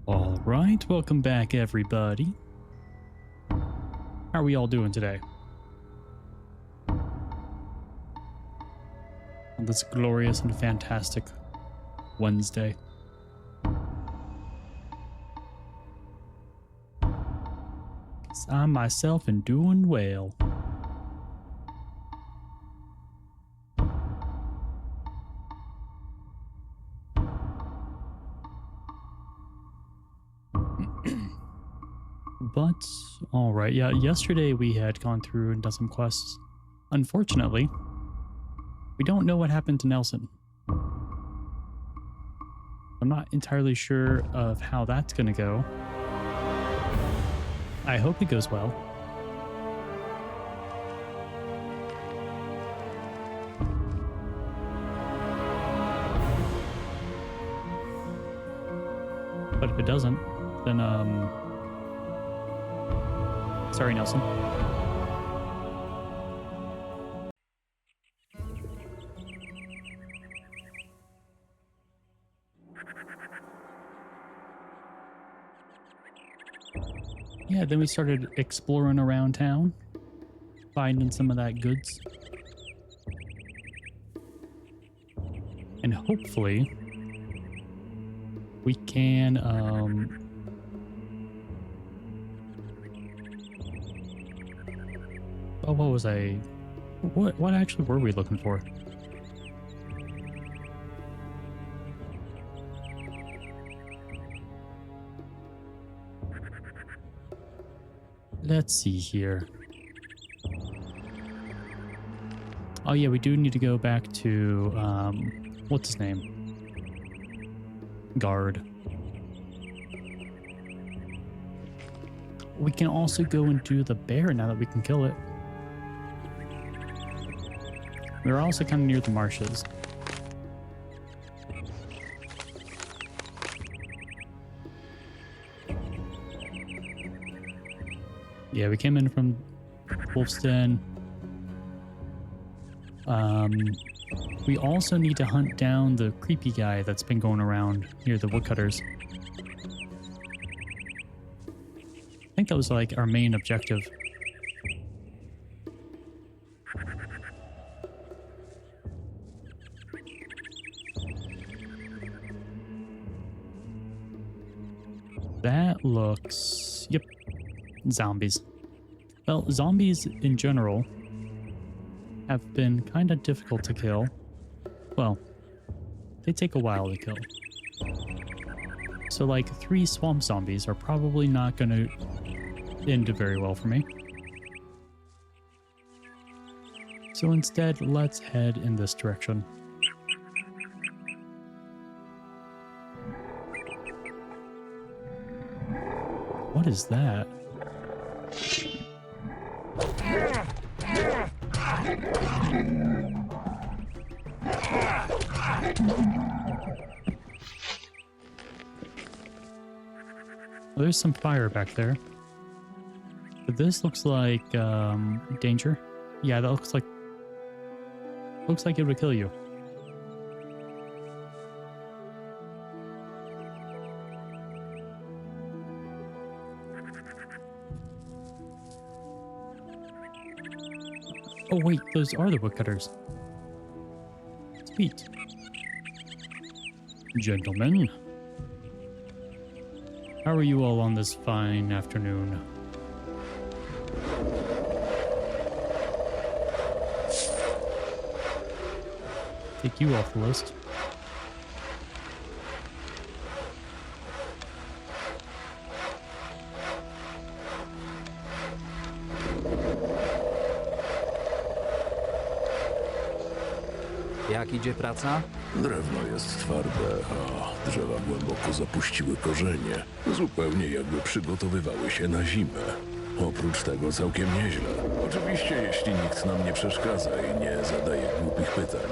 All right, welcome back, everybody. How are we all doing today? On this glorious and fantastic Wednesday. Guess I myself am doing well. But, alright, yeah, yesterday we had gone through and done some quests. Unfortunately, we don't know what happened to Nelson. I'm not entirely sure of how that's going to go. I hope it goes well. But if it doesn't, then, sorry, Nelson. Yeah, then we started exploring around town, finding some of that goods. And hopefully we can, oh, what was what actually were we looking for? Let's see here. Oh yeah, we do need to go back to, what's his name? Guard. We can also go and do the bear now that we can kill it. We're also kind of near the marshes. Yeah, we came in from Wolf's Den. We also need to hunt down the creepy guy that's been going around near the woodcutters. I think that was like our main objective. That looks... Yep. Zombies. Well, zombies in general have been kind of difficult to kill. Well, they take a while to kill. So like 3 swamp zombies are probably not going to end very well for me. So instead, let's head in this direction. What is that? Well, there's some fire back there. But this looks like danger. Yeah, that looks like it would kill you. Oh wait, those are the woodcutters. Sweet. Gentlemen, how are you all on this fine afternoon? Take you off the list. Jak idzie praca? Drewno jest twarde, a drzewa głęboko zapuściły korzenie, zupełnie jakby przygotowywały się na zimę. Oprócz tego całkiem nieźle. Oczywiście, jeśli nikt nam nie przeszkadza i nie zadaje głupich pytań.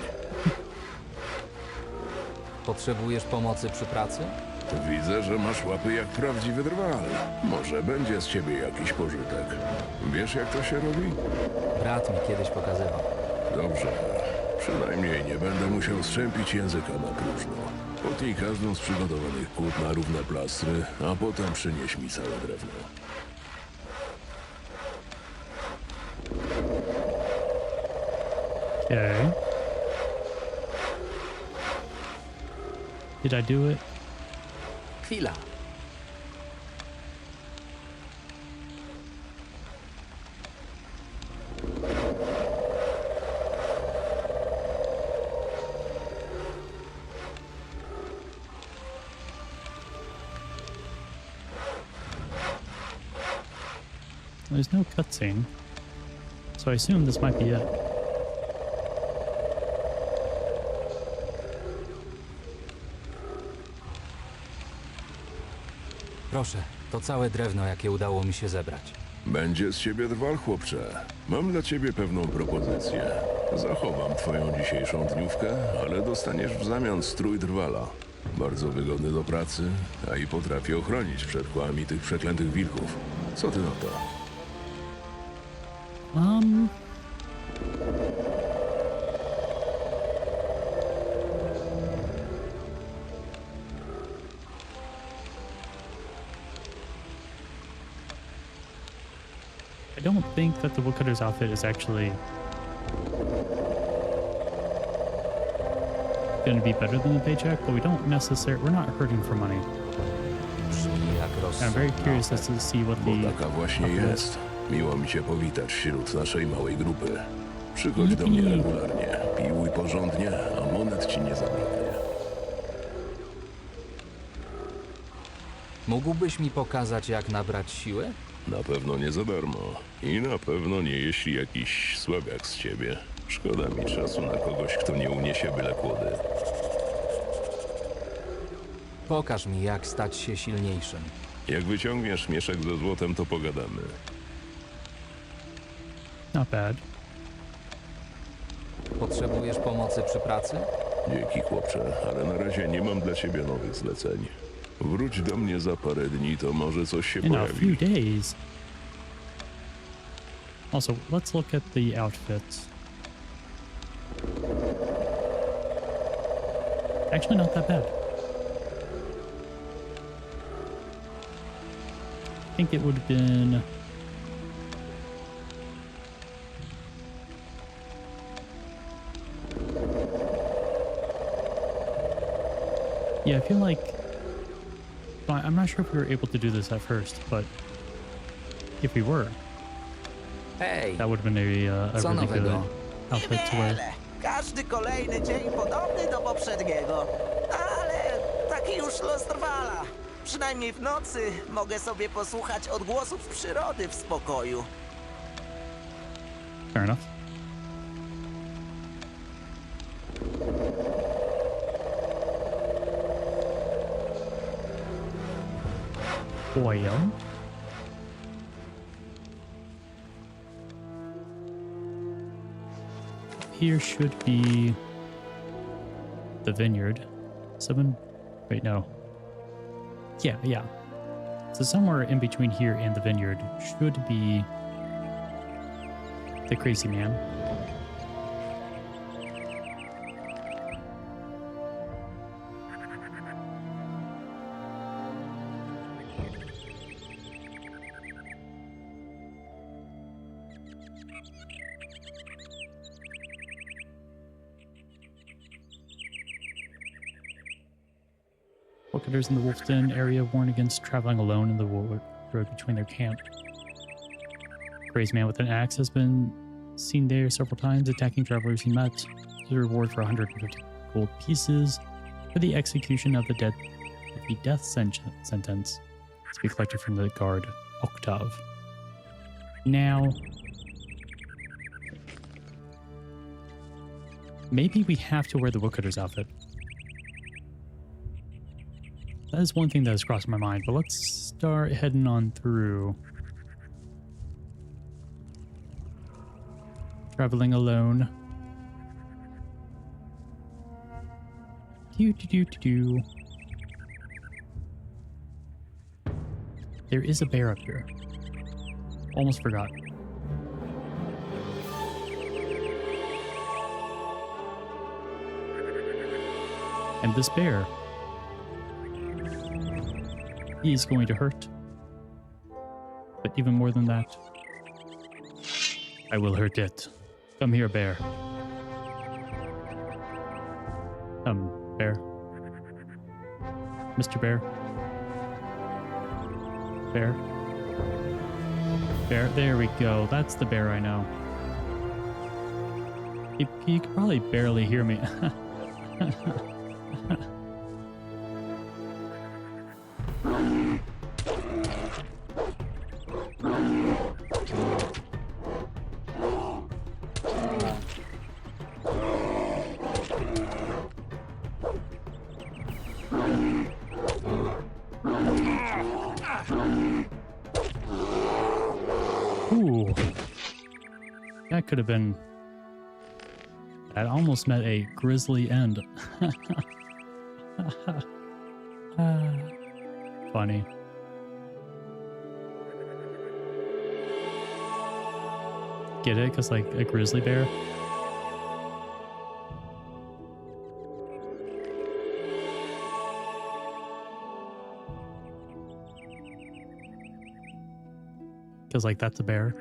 Potrzebujesz pomocy przy pracy? Widzę, że masz łapy jak prawdziwy drwal. Może będzie z ciebie jakiś pożytek. Wiesz, jak to się robi? Brat mi kiedyś pokazywał. Dobrze. Przynajmniej nie będę musiał strzępić języka na próżno. Potnij każdą z przygotowanych kłód na równe plastry, a potem przynieś mi całe drewno. Okay. Did I do it? Chwila. There's no cutscene, so I assume this might be it. Proszę, to całe drewno, jakie udało mi się zebrać. Będzie z ciebie drwal, chłopcze. Mam dla ciebie pewną propozycję. Zachowam twoją dzisiejszą dniówkę, ale dostaniesz w zamian strój drwala. Bardzo wygodny do pracy, a i potrafi ochronić przed kłami tych przeklętych wilków. Co ty na to? I don't think that the woodcutter's outfit is actually going to be better than the paycheck, but we're not hurting for money. Brzmi jak And I'm very curious as to see what Bo the taka właśnie outfit is. jest. Miło mi cię powitać wśród naszej małej grupy. Przychodź do mnie regularnie, piłuj porządnie, a monet ci nie zabraknie. Mógłbyś mi pokazać, jak nabrać siły? Na pewno nie za darmo. I na pewno nie jeśli jakiś słabiak z ciebie. Szkoda mi czasu na kogoś, kto nie uniesie byle kłody. Pokaż mi, jak stać się silniejszym. Jak wyciągniesz mieszek ze złotem, to pogadamy. Not bad. Potrzebujesz pomocy przy pracy? Dzięki, chłopcze, ale na razie nie mam dla ciebie nowych zleceń. Wróć do mnie za parę dni, to może coś się In a pojawi. few days. Also, let's look at the outfits. Actually, not that bad. I think it would have been... Yeah, I feel like... Well, I'm not sure if we were able to do this at first, but if we were, Hej, that would have been a Co really good nowego? outfit to wear. Niewiele. Każdy kolejny dzień podobny do poprzedniego. Ale taki już los trwala. Przynajmniej w nocy mogę sobie posłuchać odgłosów przyrody w spokoju. Fair enough. Well, here should be the vineyard. Wait, no. Yeah. So somewhere in between here and the vineyard should be the crazy man. Woodcutters in the Wolf's Den area warn against traveling alone in the road between their camp. Crazy man with an axe has been seen there several times, attacking travelers he met. The reward for 150 gold pieces for the execution of the death sentence to be collected from the guard Octave. Now, maybe we have to wear the woodcutter's outfit. That is one thing that has crossed my mind, but let's start heading on through. Traveling alone. Do. There is a bear up here. Almost forgot. And this bear He's going to hurt. But even more than that, I will hurt it. Come here, bear. Bear. Mr. Bear. Bear. Bear. There we go. That's the bear I know. He could probably barely hear me. Ooh. That could have been... That almost met a grisly end. Funny. Get it? Because, like, a grizzly bear? Because, like, that's a bear.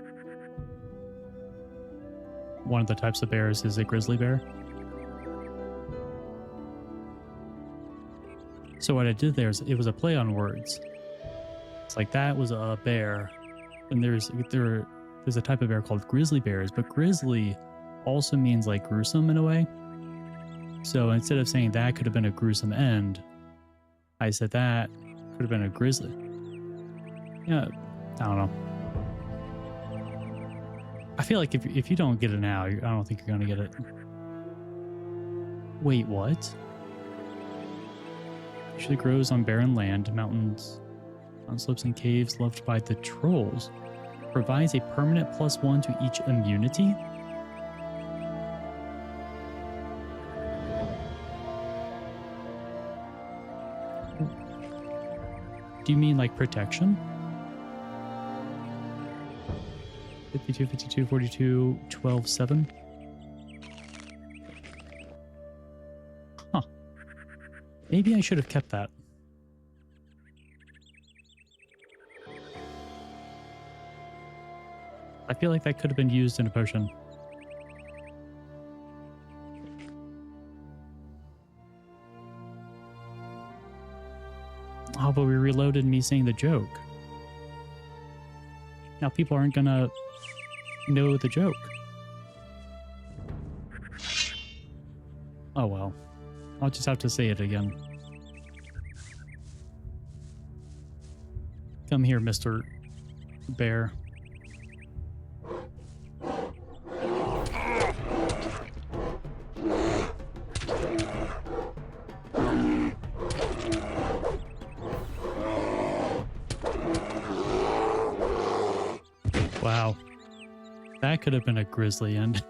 One of the types of bears is a grizzly bear. So what I did there is it was a play on words. It's like that was a bear, and there's a type of bear called grizzly bears, but grizzly also means like gruesome in a way. So instead of saying that could have been a gruesome end, I said that could have been a grizzly. Yeah, I don't know. I feel like if you don't get it now, I don't think you're gonna get it. Wait, what? Usually grows on barren land, mountains, on slopes and caves loved by the trolls. Provides a permanent +1 to each immunity? Do you mean like protection? 52, 52, 42, 12, 7. Huh. Maybe I should have kept that. I feel like that could have been used in a potion. Oh, but we reloaded me saying the joke. Now people aren't gonna know the joke. Oh well. I'll just have to say it again. Come here, Mr. Bear. Wow. That could have been a grisly end.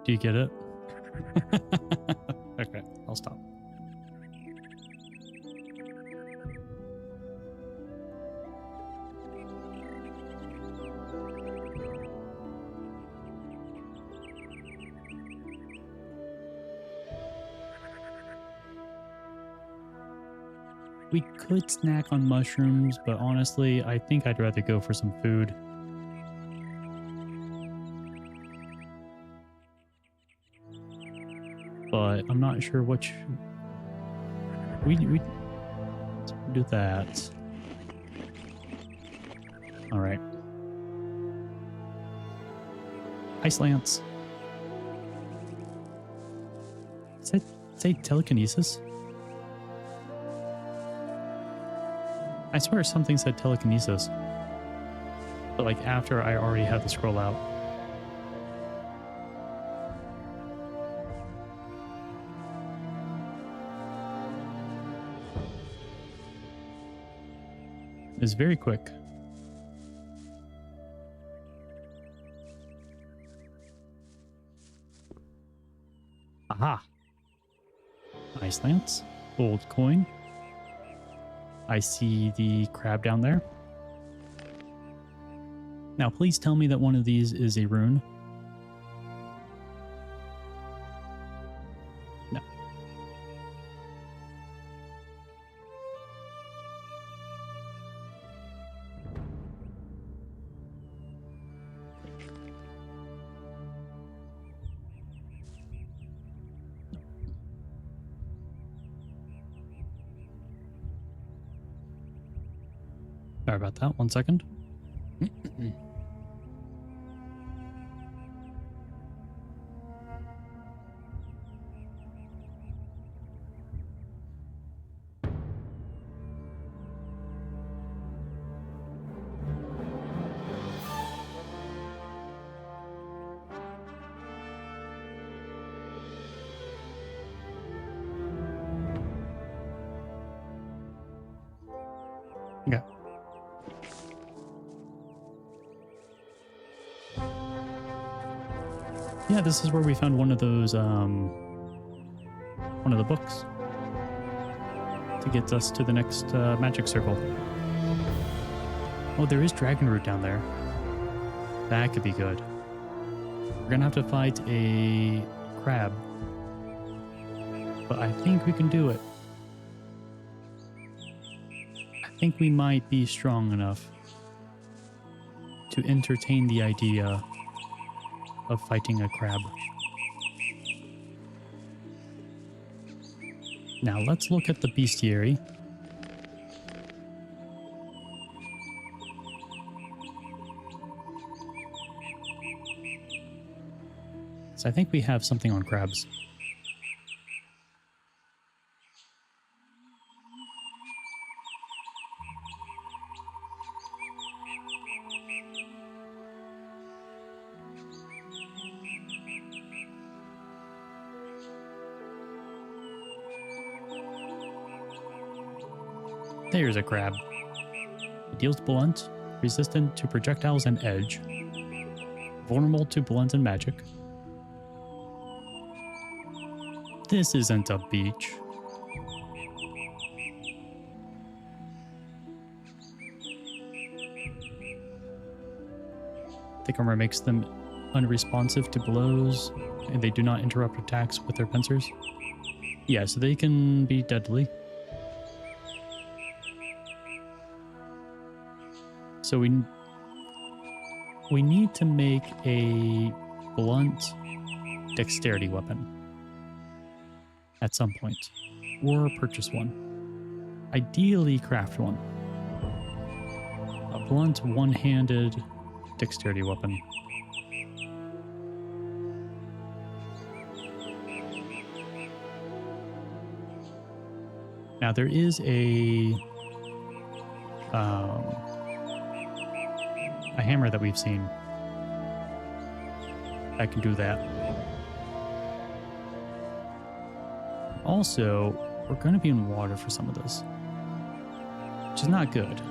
Do you get it? Okay, I'll stop. We could snack on mushrooms, but honestly, I think I'd rather go for some food. But I'm not sure which... We do that. Alright. Ice Lance. Does that say telekinesis? I swear something said telekinesis. But like after I already had the scroll out. It's very quick. Aha. Nice lance. Gold coin. I see the crab down there. Now, please tell me that one of these is a rune. No. Sorry about that. 1 second. Okay. Yeah, this is where we found one of those, one of the books to get us to the next magic circle. Oh, there is dragon root down there. That could be good. We're gonna have to fight a crab, but I think we can do it. I think we might be strong enough to entertain the idea of fighting a crab. Now let's look at the bestiary. So I think we have something on crabs. There's a crab. It deals blunt, resistant to projectiles and edge, vulnerable to blunt and magic. This isn't a beach. Thick armor makes them unresponsive to blows, and they do not interrupt attacks with their pincers. Yeah, so they can be deadly. So we need to make a blunt dexterity weapon at some point, or purchase one. Ideally, craft one. A blunt, one-handed dexterity weapon. Now there is a hammer that we've seen that can do that. Also, we're going to be in water for some of this, which is not good.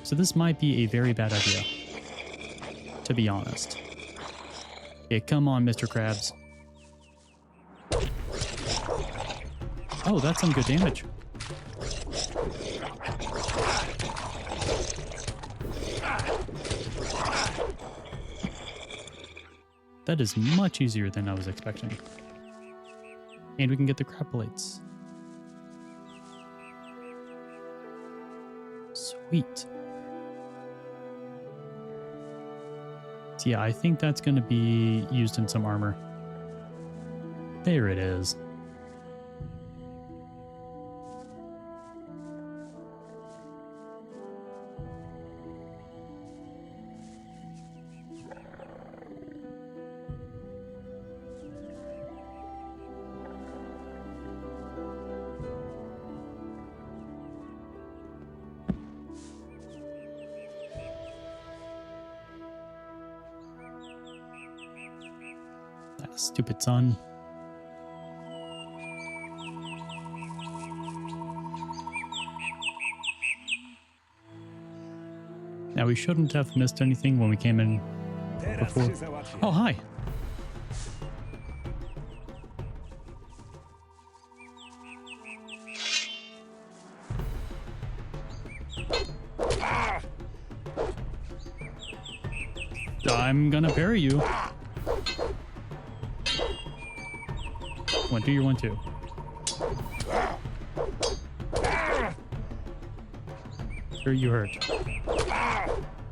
So this might be a very bad idea, to be honest. Yeah, come on, Mr. Krabs. Oh, that's some good damage. That is much easier than I was expecting. And we can get the crab plates. Sweet. So yeah, I think that's going to be used in some armor. There it is. Stupid sun. Now we shouldn't have missed anything when we came in before. Oh, hi. I'm gonna parry you. One, two, you're 1-2. Sir, you hurt.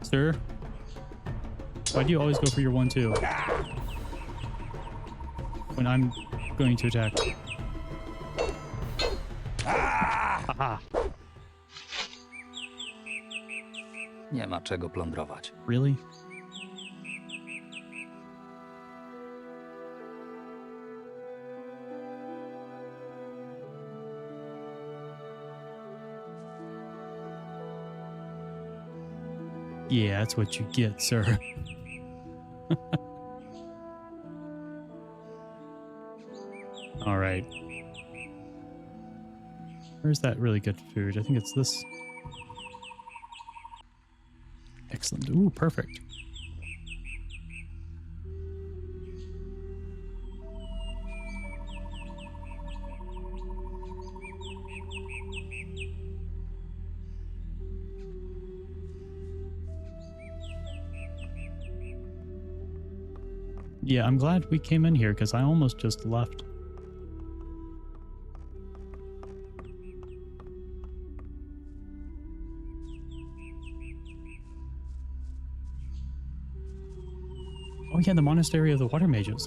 Sir? Why do you always go for your 1-2? When I'm going to attack. Haha. Nie ma czego plądrować. Really? Yeah, that's what you get, sir. All right. Where's that really good food? I think it's this. Excellent. Ooh, perfect. Yeah, I'm glad we came in here because I almost just left. Oh yeah, the monastery of the water mages.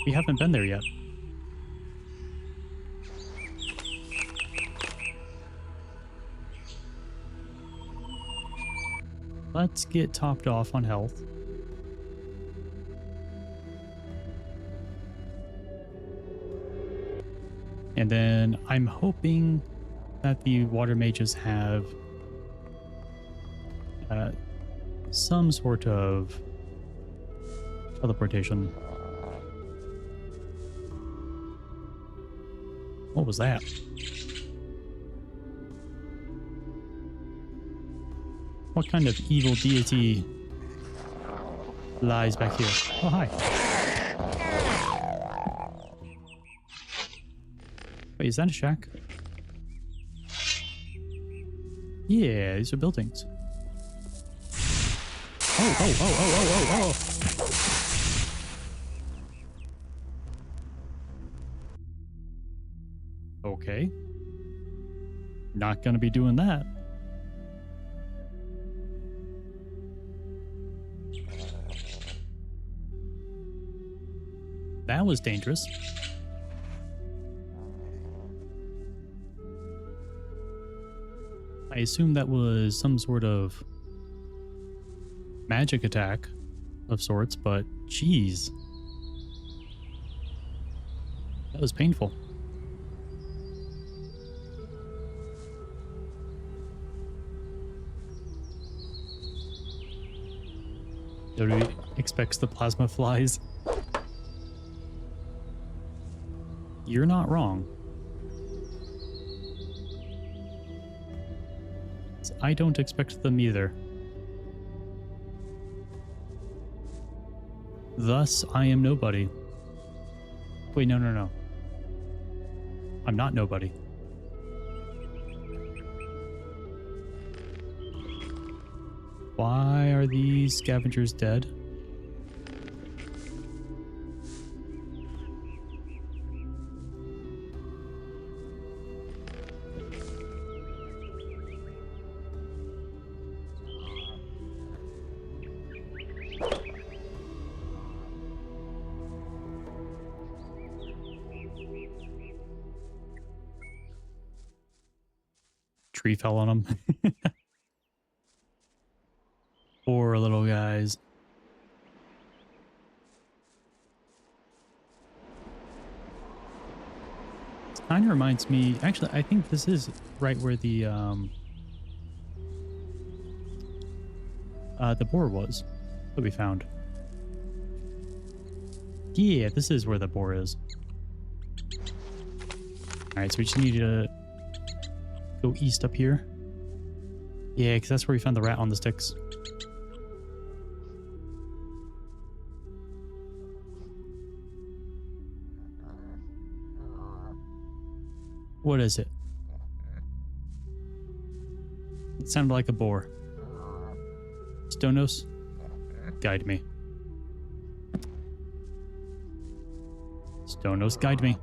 We haven't been there yet. Let's get topped off on health. And then I'm hoping that the water mages have some sort of teleportation. What was that? What kind of evil deity lies back here? Oh, hi. Wait, is that a shack? Yeah, these are buildings. Oh. Okay. Not gonna be doing that. That was dangerous. I assume that was some sort of magic attack of sorts, but geez. That was painful. Nobody expects the plasma flies. You're not wrong. I don't expect them either. Thus, I am nobody. Wait, no. I'm not nobody. Why are these scavengers dead? Tree fell on them. Poor little guys. It kind of reminds me, actually, I think this is right where the boar was that we found. Yeah, this is where the boar is. All right, so we just need to go east up here. Yeah, because that's where we found the rat on the sticks. What is it? It sounded like a boar. Just Stonos, guide me. Stonos, guide me.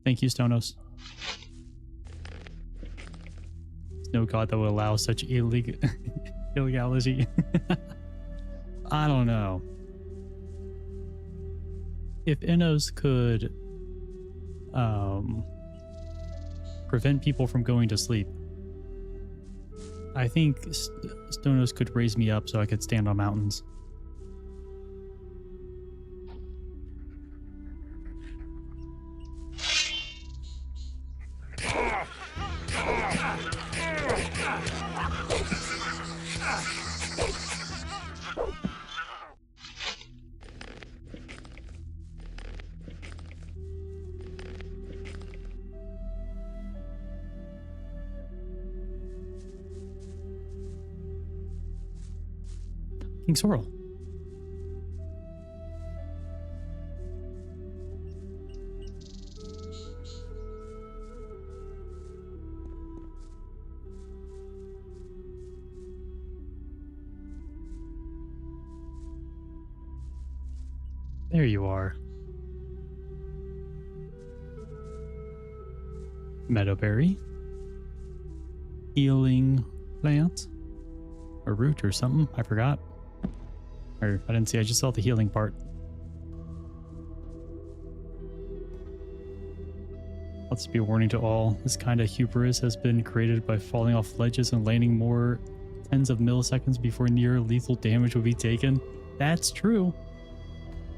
Thank you, Stonos. There's no god that will allow such illegality. I don't know. If Innos could prevent people from going to sleep, I think Stonos could raise me up so I could stand on mountains. King Sorrel. There you are. Meadowberry. Healing plant. Or root or something. I forgot. Or I didn't see, I just saw the healing part. Let's be a warning to all. This kind of hubris has been created by falling off ledges and landing more tens of milliseconds before near lethal damage will be taken. That's true.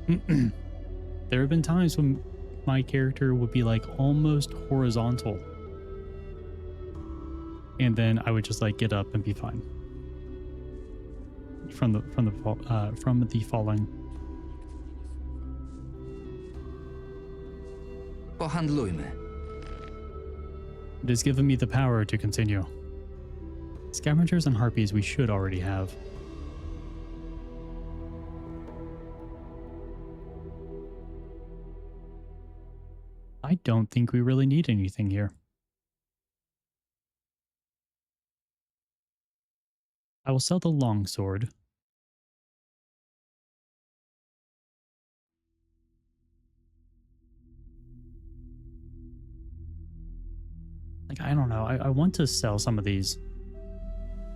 There have been times when my character would be like almost horizontal. And then I would just like get up and be fine. From the falling. Pohandlujmy. It has given me the power to continue. Scavengers and harpies we should already have. I don't think we really need anything here. I will sell the longsword. Like, I don't know. I want to sell some of these.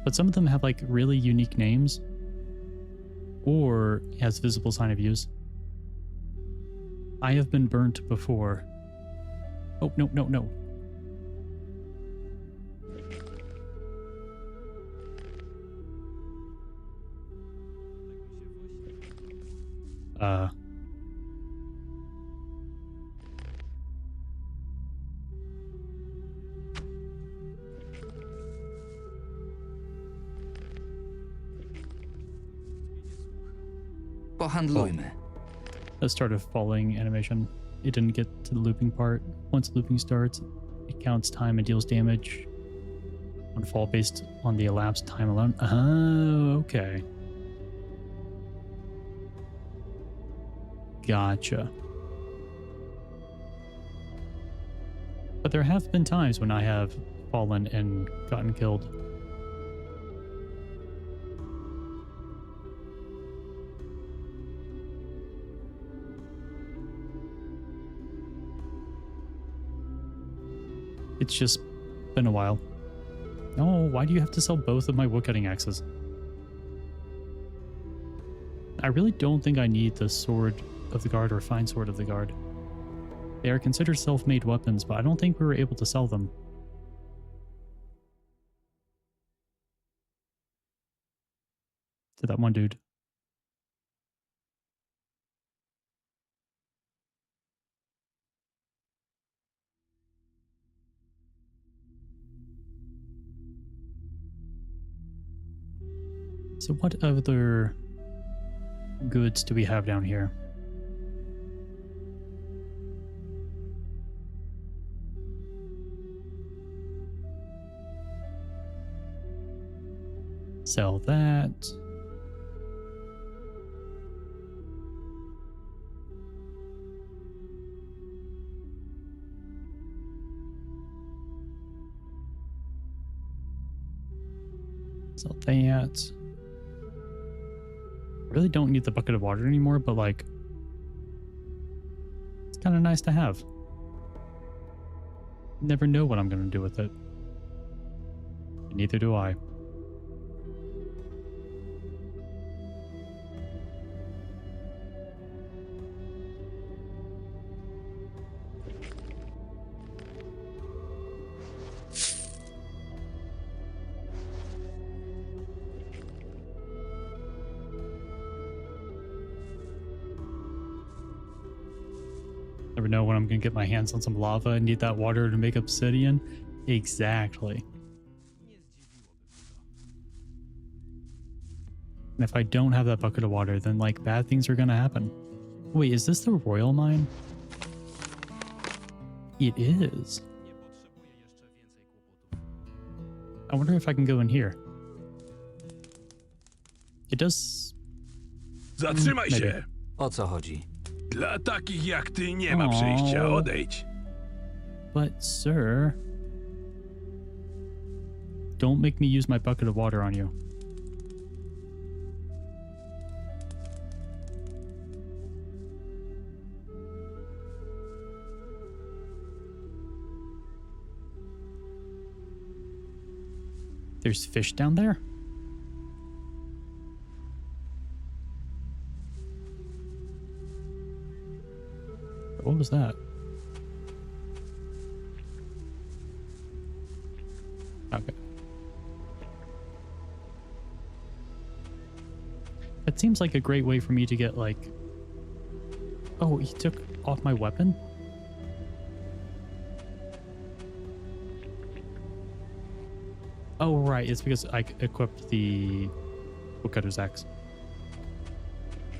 But some of them have, like, really unique names. Or has visible sign of use. I have been burnt before. Oh, no, no, no. Pohandlujmy. That started falling animation. It didn't get to the looping part. Once looping starts, it counts time and deals damage on fall based on the elapsed time alone. Oh, okay. Gotcha. But there have been times when I have fallen and gotten killed. It's just been a while. Oh, why do you have to sell both of my woodcutting axes? I really don't think I need the sword of the guard or fine sword of the guard. They are considered self-made weapons, but I don't think we were able to sell them. To that one dude. So what other goods do we have down here? Sell that. Sell that. Really don't need the bucket of water anymore, but like, it's kind of nice to have. Never know what I'm going to do with it. Neither do I. Never know when I'm going to get my hands on some lava and need that water to make obsidian. Exactly. And if I don't have that bucket of water, then like bad things are going to happen. Wait, is this the royal mine? It is. I wonder if I can go in here. It does. Zatrzymaj Maybe. się! O co chodzi? Dla takich jak ty nie ma przejścia, odejdź. But sir, don't make me use my bucket of water on you. There's fish down there? What was that? Okay. That seems like a great way for me to get like... Oh, he took off my weapon? Oh, right. It's because I equipped the woodcutter's axe.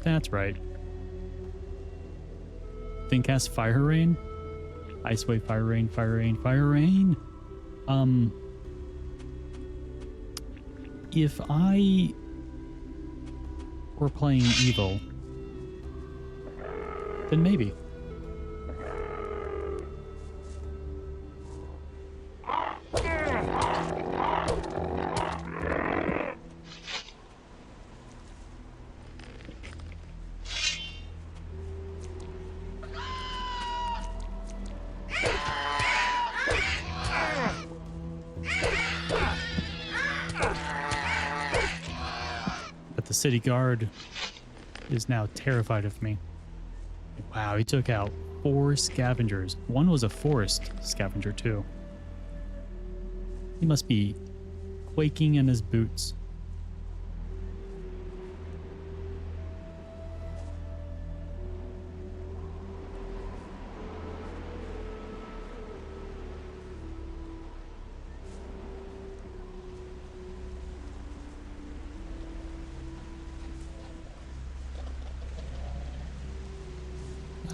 That's right. Then cast Fire Rain. Ice Wave, Fire Rain, Fire Rain, Fire Rain. If I were playing evil, then maybe. The city guard is now terrified of me. Wow, he took out 4 scavengers. One was a forest scavenger too. He must be quaking in his boots.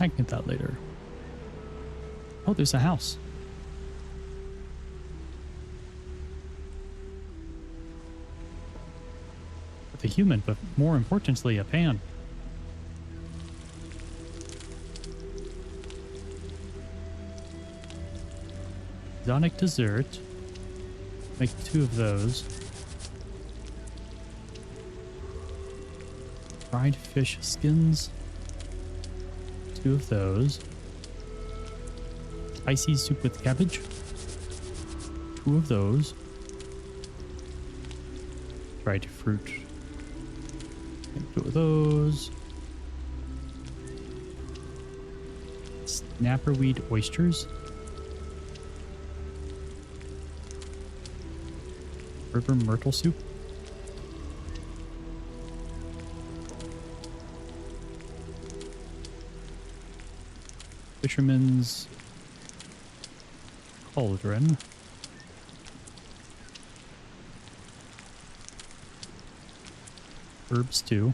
I can get that later. Oh, there's a house. With a human, but more importantly, a pan. Exotic dessert. Make 2 of those. Fried fish skins. 2 of those. Spicy soup with cabbage. 2 of those. Dried fruit. And 2 of those. Snapperweed oysters. River myrtle soup. Fisherman's cauldron. Herb stew.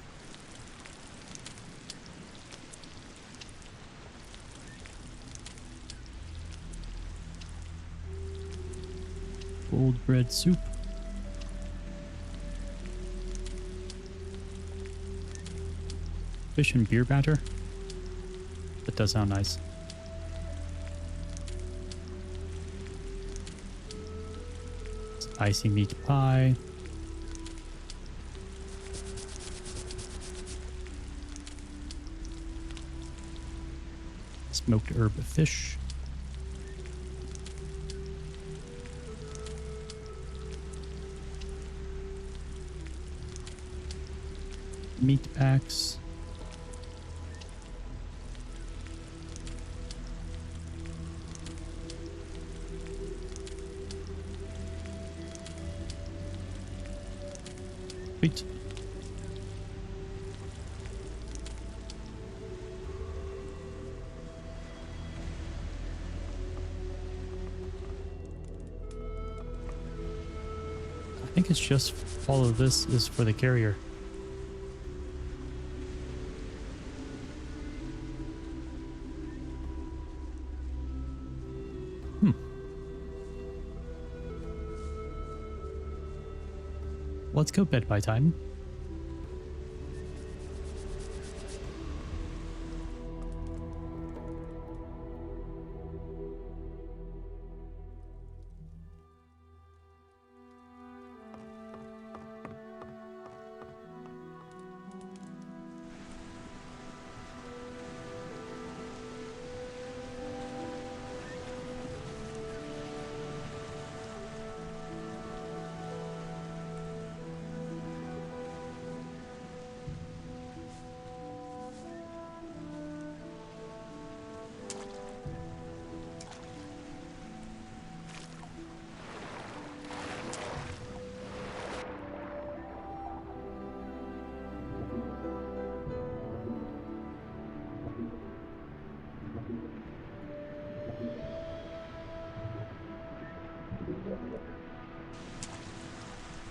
Old bread soup. Fish and beer batter. That does sound nice. Spicy meat pie. Smoked herb fish. Meat packs. Sweet. I think it's just all of this is for the carrier. Let's go bed by time.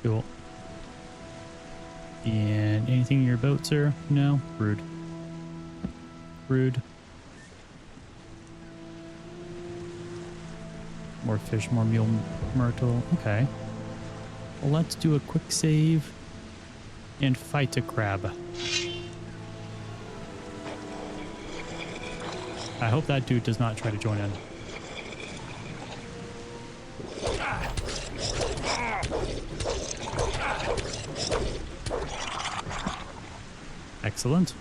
Cool. And anything in your boat, sir? No? Rude. Rude. More fish, more mule myrtle. Okay. Well, let's do a quick save and fight a crab. I hope that dude does not try to join in. Excellent.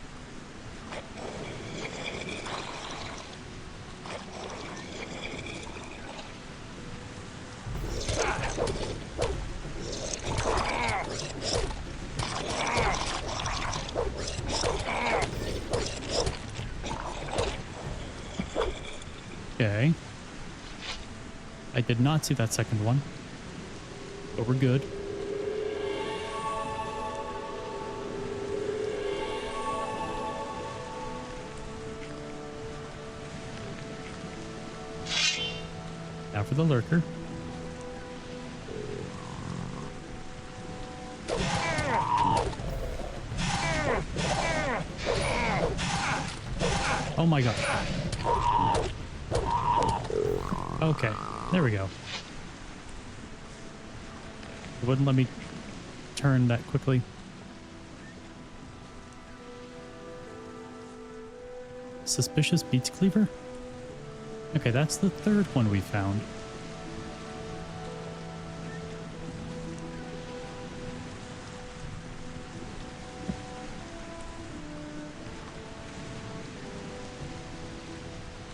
Okay. I did not see that second one, but we're good. Now for the lurker. Oh my god. Okay, there we go. It wouldn't let me turn that quickly. Suspicious beets cleaver? Okay, that's the third one we found.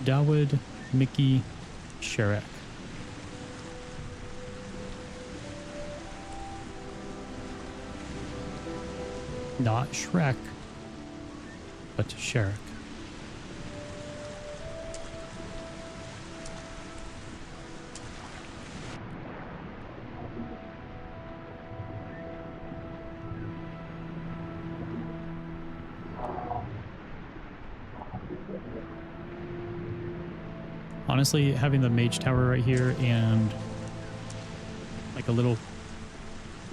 Dawood, Mickey, Shrek. Not Shrek, but Shrek. Honestly, having the mage tower right here and like a little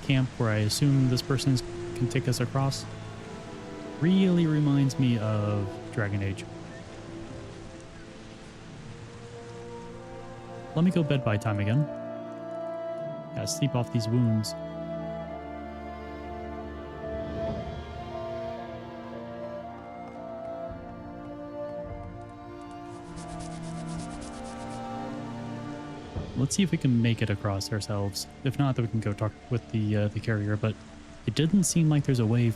camp where I assume this person can take us across really reminds me of Dragon Age. Let me go bed by time again. Gotta sleep off these wounds. Let's see if we can make it across ourselves. If not, then we can go talk with the carrier, but it didn't seem like there's a way.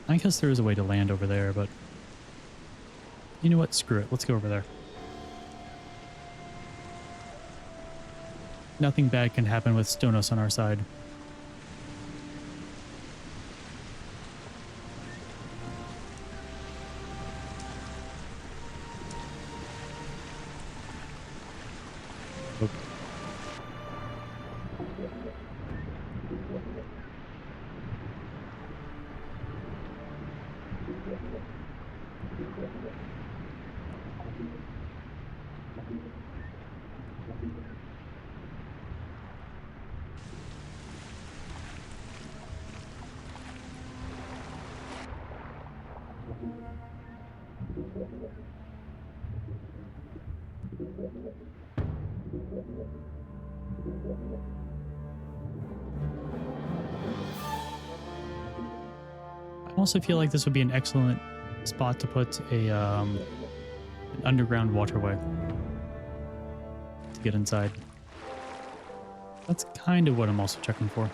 I guess there is a way to land over there, but you know what? Screw it. Let's go over there. Nothing bad can happen with Stonos on our side. Oop. I also feel like this would be an excellent spot to put an underground waterway to get inside. That's kind of what I'm also checking for.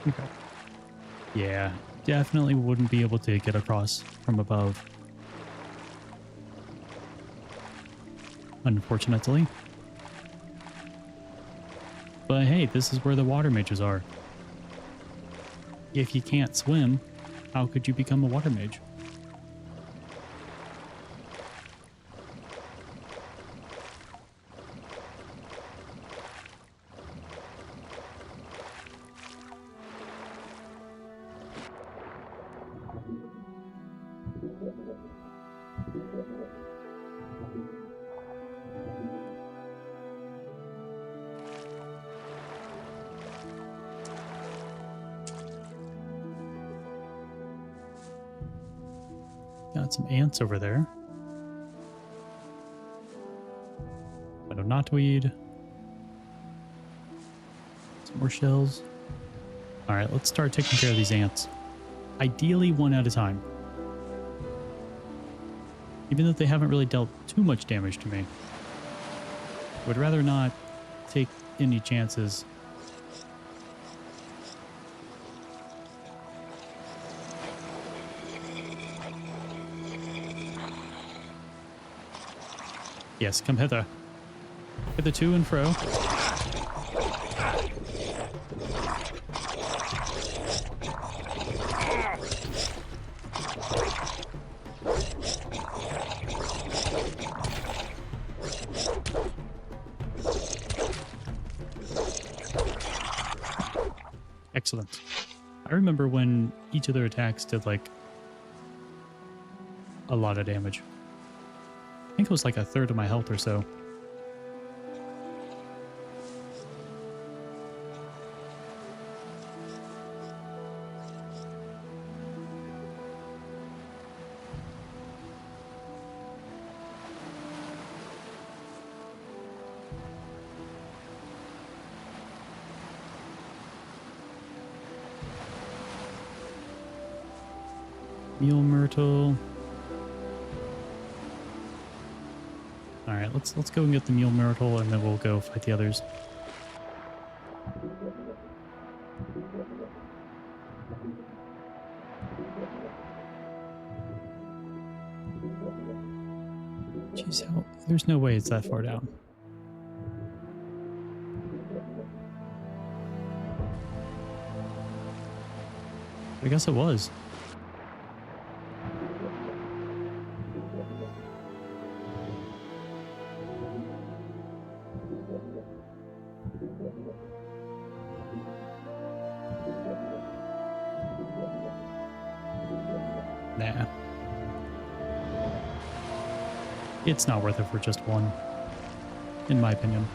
Okay. Yeah, definitely wouldn't be able to get across from above. Unfortunately. But hey, this is where the water mages are. If you can't swim, how could you become a water mage? Got some ants over there. But of knotweed. Some more shells. Alright, let's start taking care of these ants. Ideally, one at a time. Even though they haven't really dealt too much damage to me. Would rather not take any chances. Yes, come hither. Hither to and fro. Excellent. I remember when each of their attacks did like a lot of damage. I think it was like a third of my health or so. Mule Myrtle. All right, let's go and get the Mule Myrtle, and then we'll go fight the others. Jeez, how? There's no way it's that far down. I guess it was. Nah. It's not worth it for just one, in my opinion.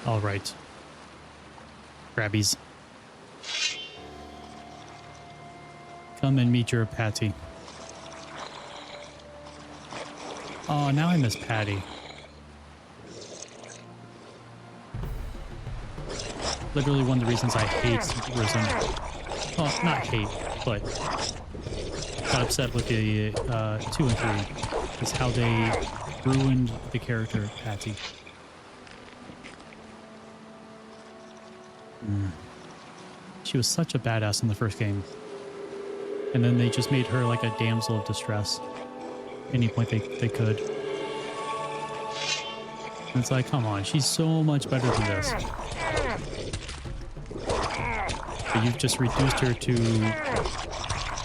All right. Grabbies. Come and meet your Patty. Oh, now I miss Patty. Literally one of the reasons I hate Risen. Well, not hate, but got upset with the 2 and 3 is how they ruined the character Patty. She was such a badass in the first game. And then they just made her like a damsel of distress. Any point they could. And it's like, come on, she's so much better than this. But you've just reduced her to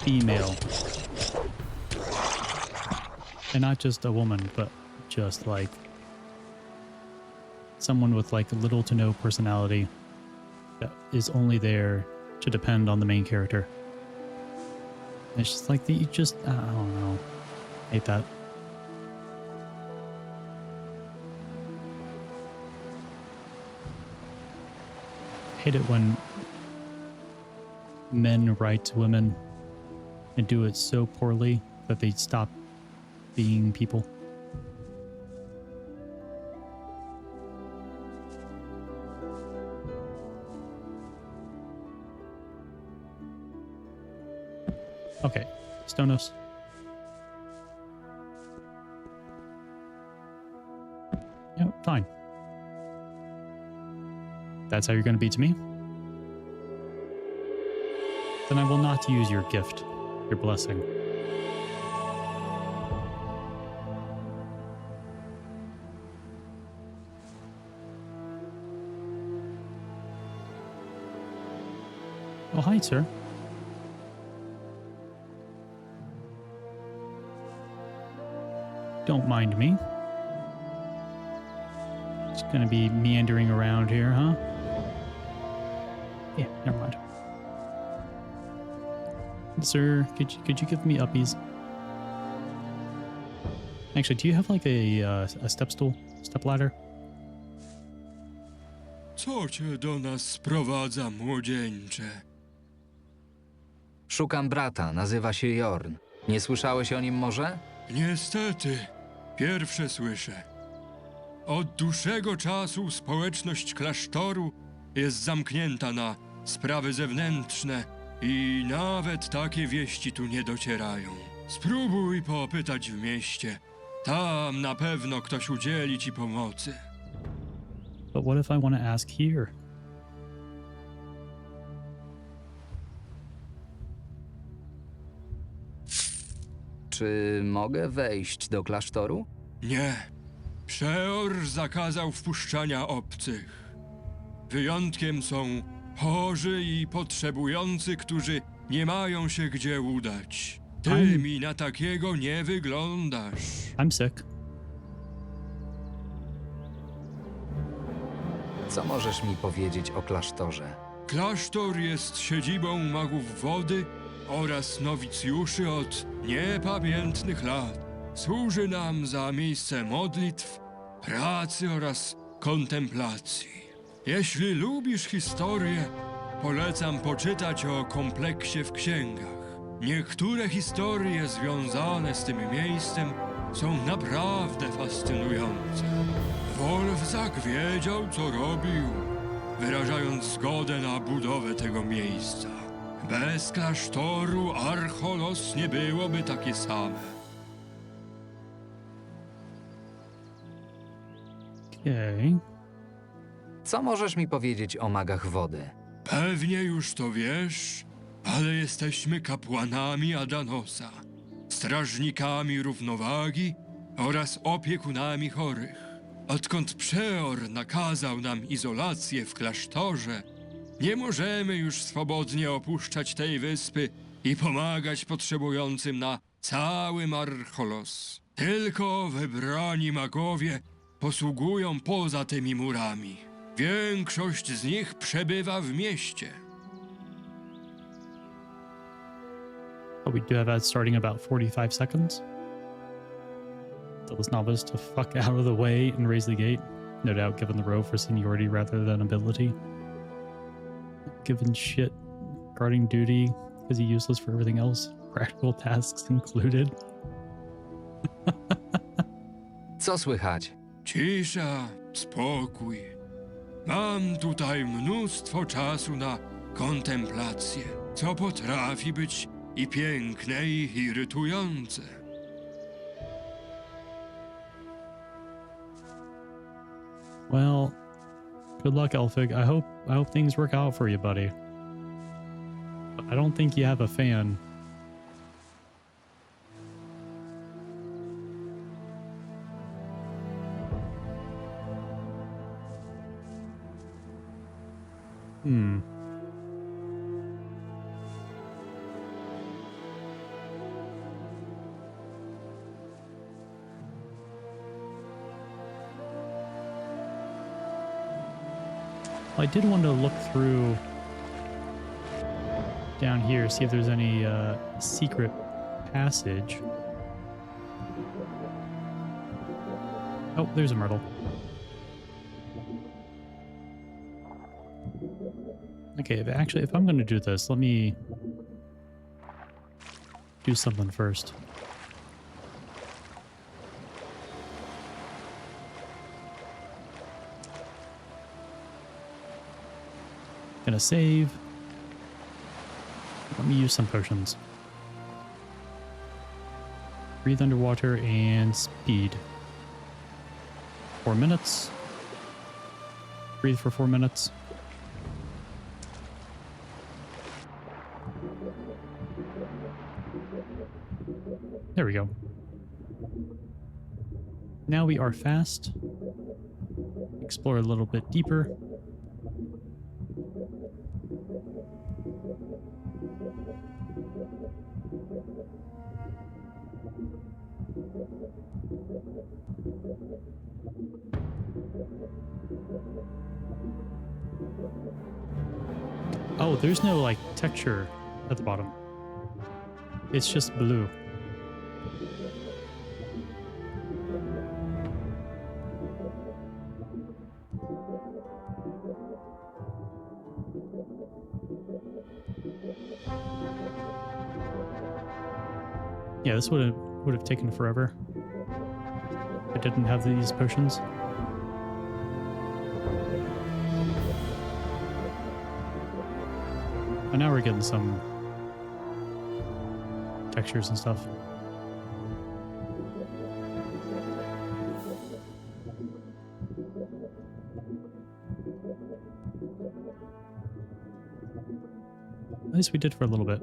female. And not just a woman, but just like someone with like little to no personality that is only there to depend on the main character. It's just like you just, I don't know. Hate that. Hate it when men write to women and do it so poorly that they stop being people. Okay, Stonos. Yeah, fine. That's how you're going to be to me? Then I will not use your gift, your blessing. Oh, hi, sir. Don't mind me. Just gonna be meandering around here, huh? Yeah, never mind. Sir, could you give me uppies? Actually, do you have like a step stool, step ladder? Co cię do nas sprowadza, młodzieńcze? Szukam brata, nazywa się Jorn. Nie słyszałeś o nim może? Niestety, pierwsze słyszę. Od dłuższego czasu społeczność klasztoru jest zamknięta na sprawy zewnętrzne i nawet takie wieści tu nie docierają. Spróbuj popytać w mieście. Tam na pewno ktoś udzieli ci pomocy. But what if I want to ask here? Czy mogę wejść do klasztoru? Nie. Przeor zakazał wpuszczania obcych. Wyjątkiem są chorzy i potrzebujący, którzy nie mają się gdzie udać. Ty mi na takiego nie wyglądasz. I'm sick. Co możesz mi powiedzieć o klasztorze? Klasztor jest siedzibą magów wody oraz nowicjuszy od niepamiętnych lat. Służy nam za miejsce modlitw, pracy oraz kontemplacji. Jeśli lubisz historię, polecam poczytać o kompleksie w księgach. Niektóre historie związane z tym miejscem są naprawdę fascynujące. Wolfzak wiedział, co robił, wyrażając zgodę na budowę tego miejsca. Bez klasztoru Archolos nie byłoby takie same. Okay. Co możesz mi powiedzieć o magach wody? Pewnie już to wiesz, ale jesteśmy kapłanami Adanosa, strażnikami równowagi oraz opiekunami chorych. Odkąd Przeor nakazał nam izolację w klasztorze, nie możemy już swobodnie opuszczać tej wyspy i pomagać potrzebującym na całym Archolos. Tylko wybrani magowie posługują poza tymi murami. Większość z nich przebywa w mieście. But we do have ads starting about 45 seconds. Tell this novice to fuck out of the way and raise the gate. No doubt given the role for seniority rather than ability. Given shit guarding duty, is he useless for everything else? Practical tasks included. Co słychać? Cisza, spokój. Mam tutaj mnóstwo czasu na kontemplację, co potrafi być i piękne, i irytujące. Well, good luck, Elfig. I hope things work out for you, buddy. But I don't think you have a fan. Hmm. I did want to look through down here, see if there's any secret passage. Oh, there's a myrtle. Okay, if I'm going to do this, let me do something first. Gonna save. Let me use some potions. Breathe underwater and speed. 4 minutes. Breathe for 4 minutes. There we go. Now we are fast. Explore a little bit deeper. Oh, there's no like texture at the bottom. It's just blue. Yeah, this would have taken forever if I didn't have these potions. And now we're getting some textures and stuff. At least we did for a little bit.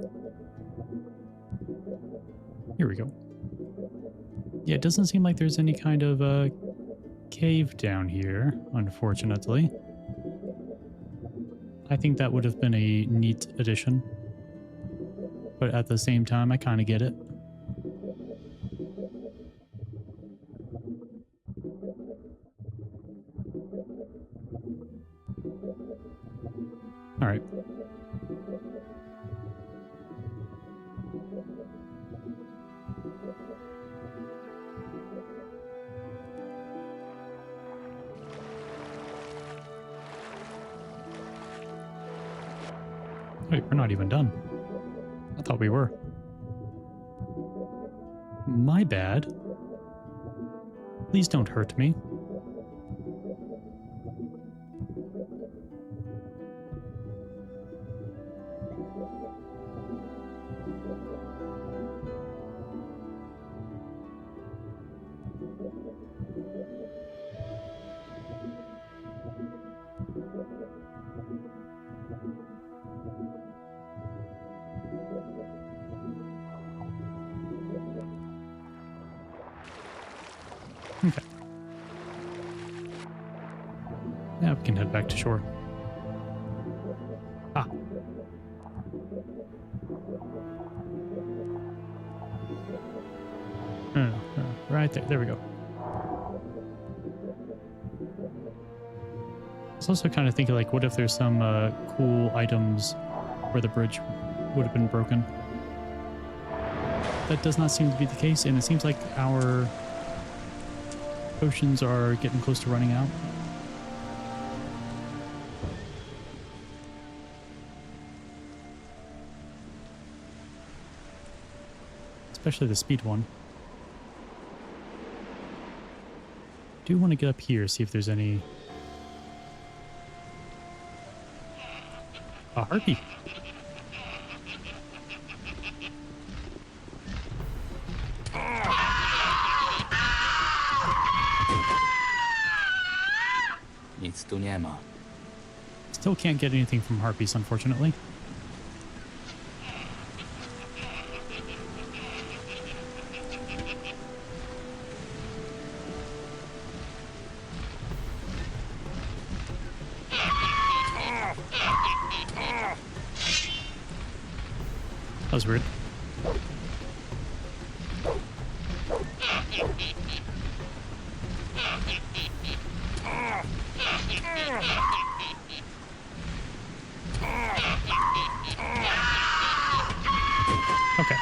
Here we go. Yeah, it doesn't seem like there's any kind of cave down here, unfortunately. I think that would have been a neat addition. But at the same time, I kind of get it. All right. Wait, we're not even done. I thought we were. My bad. Please don't hurt me. Okay. Now we can head back to shore. Ah. No, right there. There we go. I was also kind of thinking, like, what if there's some cool items where the bridge would have been broken? That does not seem to be the case, and it seems like our potions are getting close to running out. especially the speed one. Do want to get up here, see if there's any... A harpy. Nic tu nie ma. Still can't get anything from harpies, unfortunately. That was weird. Okay.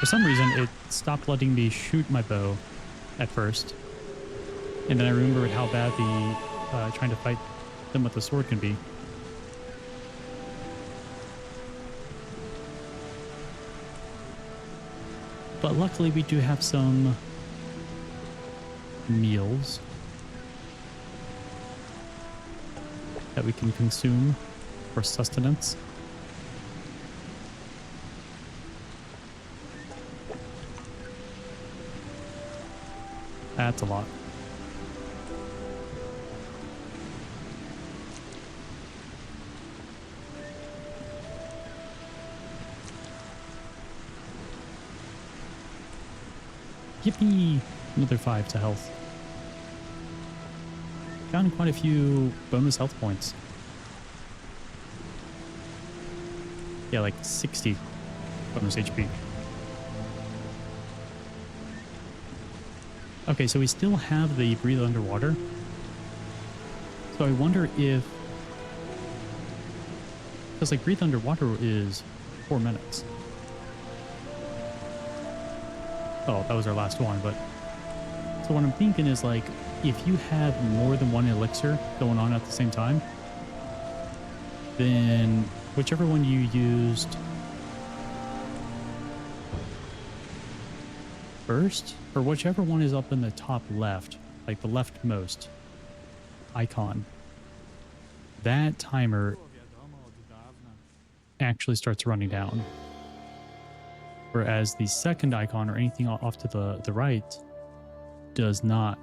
For some reason, it stopped letting me shoot my bow at first. And then I remembered how bad the trying to fight them with the sword can be. But luckily we do have some meals that we can consume for sustenance. That's a lot. Yippee! Another 5 to health. Gotten quite a few bonus health points. Yeah, like 60 bonus HP. Okay, so we still have the breathe underwater. So I wonder if... Because like breathe underwater is 4 minutes. Oh, that was our last one, but... So what I'm thinking is, like, if you have more than one elixir going on at the same time, then whichever one you used first, or whichever one is up in the top left, like the leftmost icon, that timer actually starts running down. Whereas the second icon or anything off to the right does not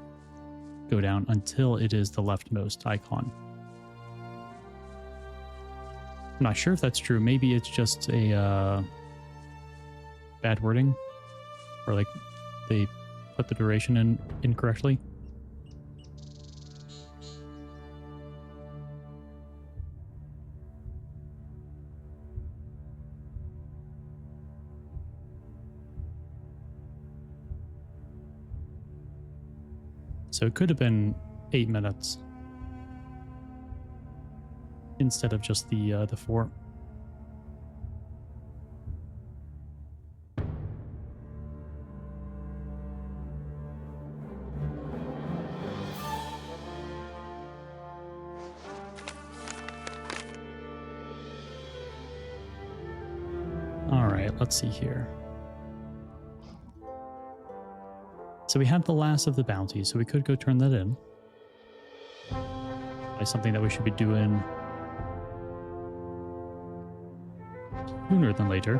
go down until it is the leftmost icon. I'm not sure if that's true. Maybe it's just a bad wording, or like they put the duration in incorrectly. So it could have been 8 minutes instead of just the 4. All right, let's see here. So we have the last of the bounties, so we could go turn that in. That's something that we should be doing sooner than later.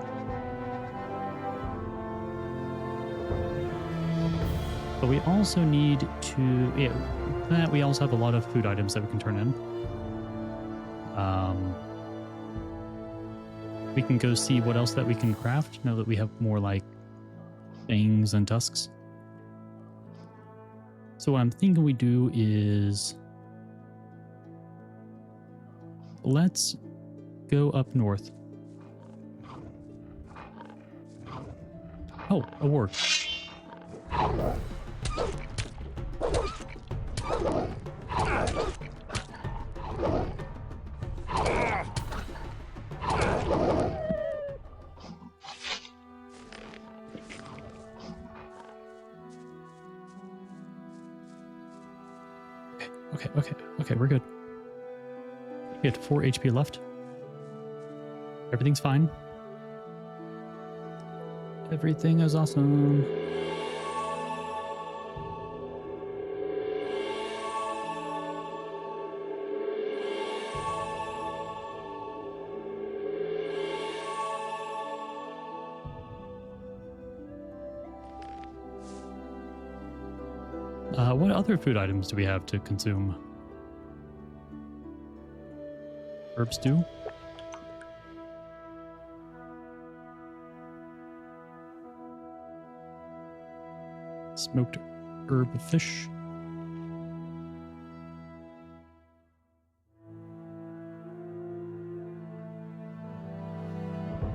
But we also need to... Yeah, we also have a lot of food items that we can turn in. We can go see what else that we can craft now that we have more, like, fangs and tusks. So what I'm thinking we do is... Let's go up north. Oh, a ward. Okay, we're good. We had 4 HP left. Everything's fine. Everything is awesome. What other food items do we have to consume? Herb stew? Smoked herb fish?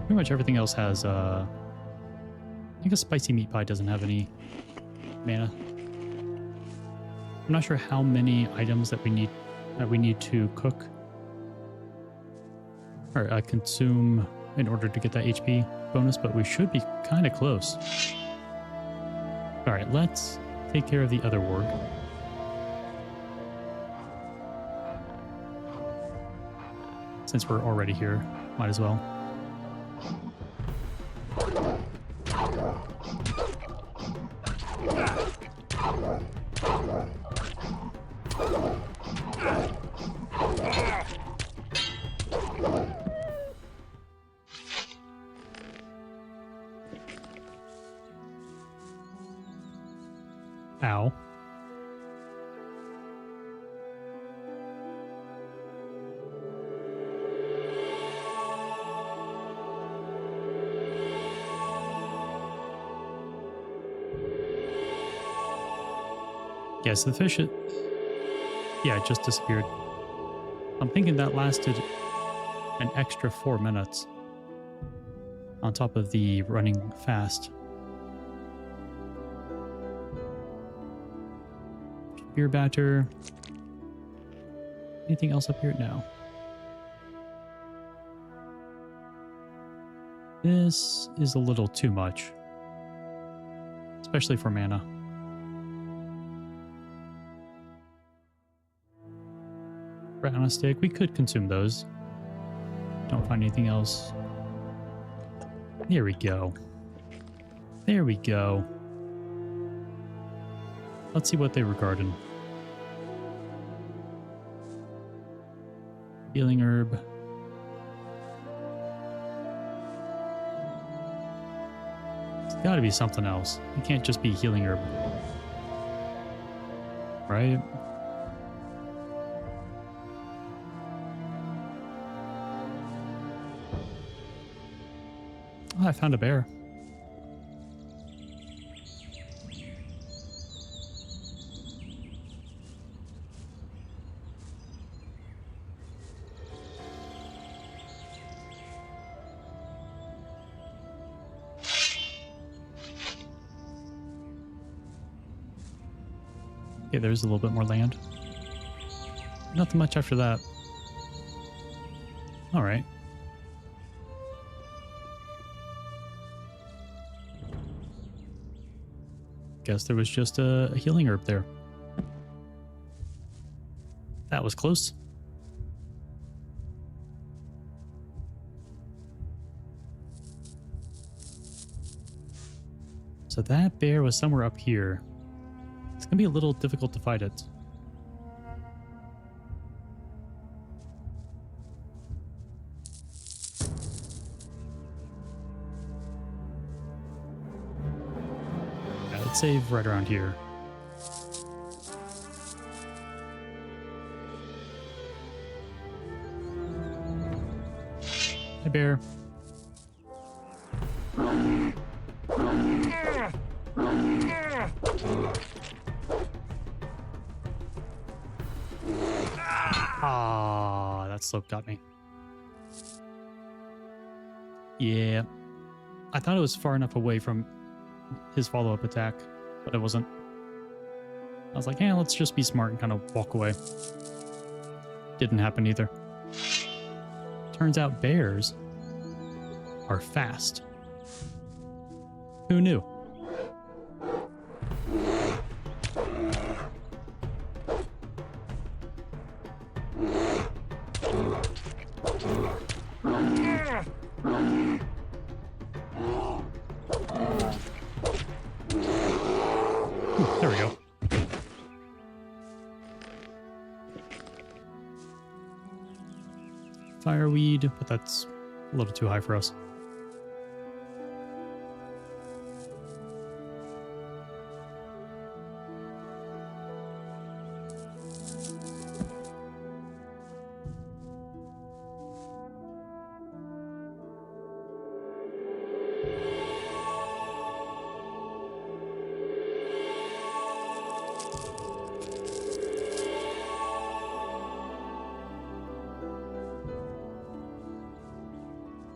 Pretty much everything else has, I think a spicy meat pie doesn't have any mana. I'm not sure how many items that we need to cook or consume in order to get that HP bonus, but we should be kind of close. All right, let's take care of the other ward. Since we're already here, might as well. Ow. Yes, the fish, it just disappeared. I'm thinking that lasted an extra 4 minutes on top of the running fast. Beer batter. Anything else up here? No. This is a little too much, especially for mana. Rat on a stick. We could consume those. Don't find anything else. There we go. There we go. Let's see what they were guarding. Healing herb. It's gotta be something else. It can't just be healing herb. Right? Oh, I found a bear. Okay, there's a little bit more land. Nothing much after that. All right. Guess there was just a healing herb there. That was close. So that bear was somewhere up here. It's gonna be a little difficult to fight it. Yeah, let's save right around here. Hi, bear. Ah, that slope got me. Yeah. I thought it was far enough away from his follow-up attack, but it wasn't. I was like, yeah, let's just be smart and kind of walk away. Didn't happen either. Turns out bears are fast. Who knew? Ooh, there we go. Fireweed, but that's a little too high for us.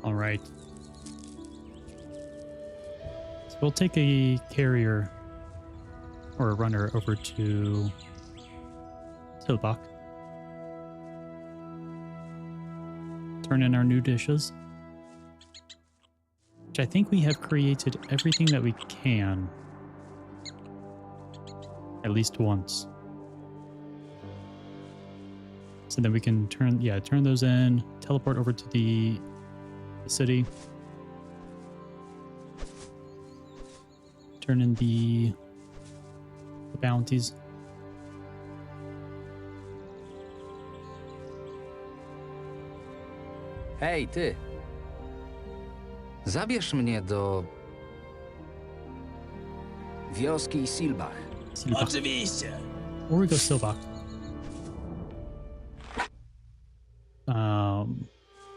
All right. So we'll take a carrier or a runner over to Tilbach. Turn in our new dishes. Which I think we have created everything that we can. At least once. So then we can turn those in, teleport over to the city. Turn in the bounties. Hej, ty! Zabierz mnie do... wioski Silbach. Silbach. Oczywiście. Or we go Silbach.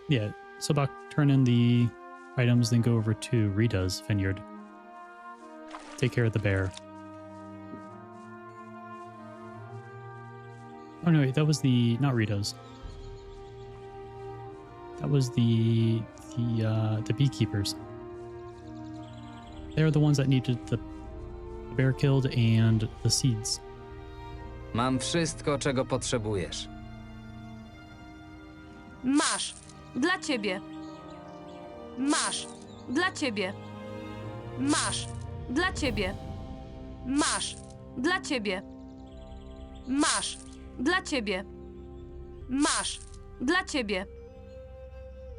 Yeah, Silbach, turn in the items, then go over to Rita's vineyard. Take care of the bear. Oh no, wait, that was not Rita's. That was the beekeepers. They're the ones that needed the bear killed and the seeds. Mam wszystko, czego potrzebujesz. Masz. Dla ciebie. Masz. Dla ciebie. Masz. Dla ciebie. Masz. Dla ciebie. Masz. Dla ciebie. Masz. Dla ciebie.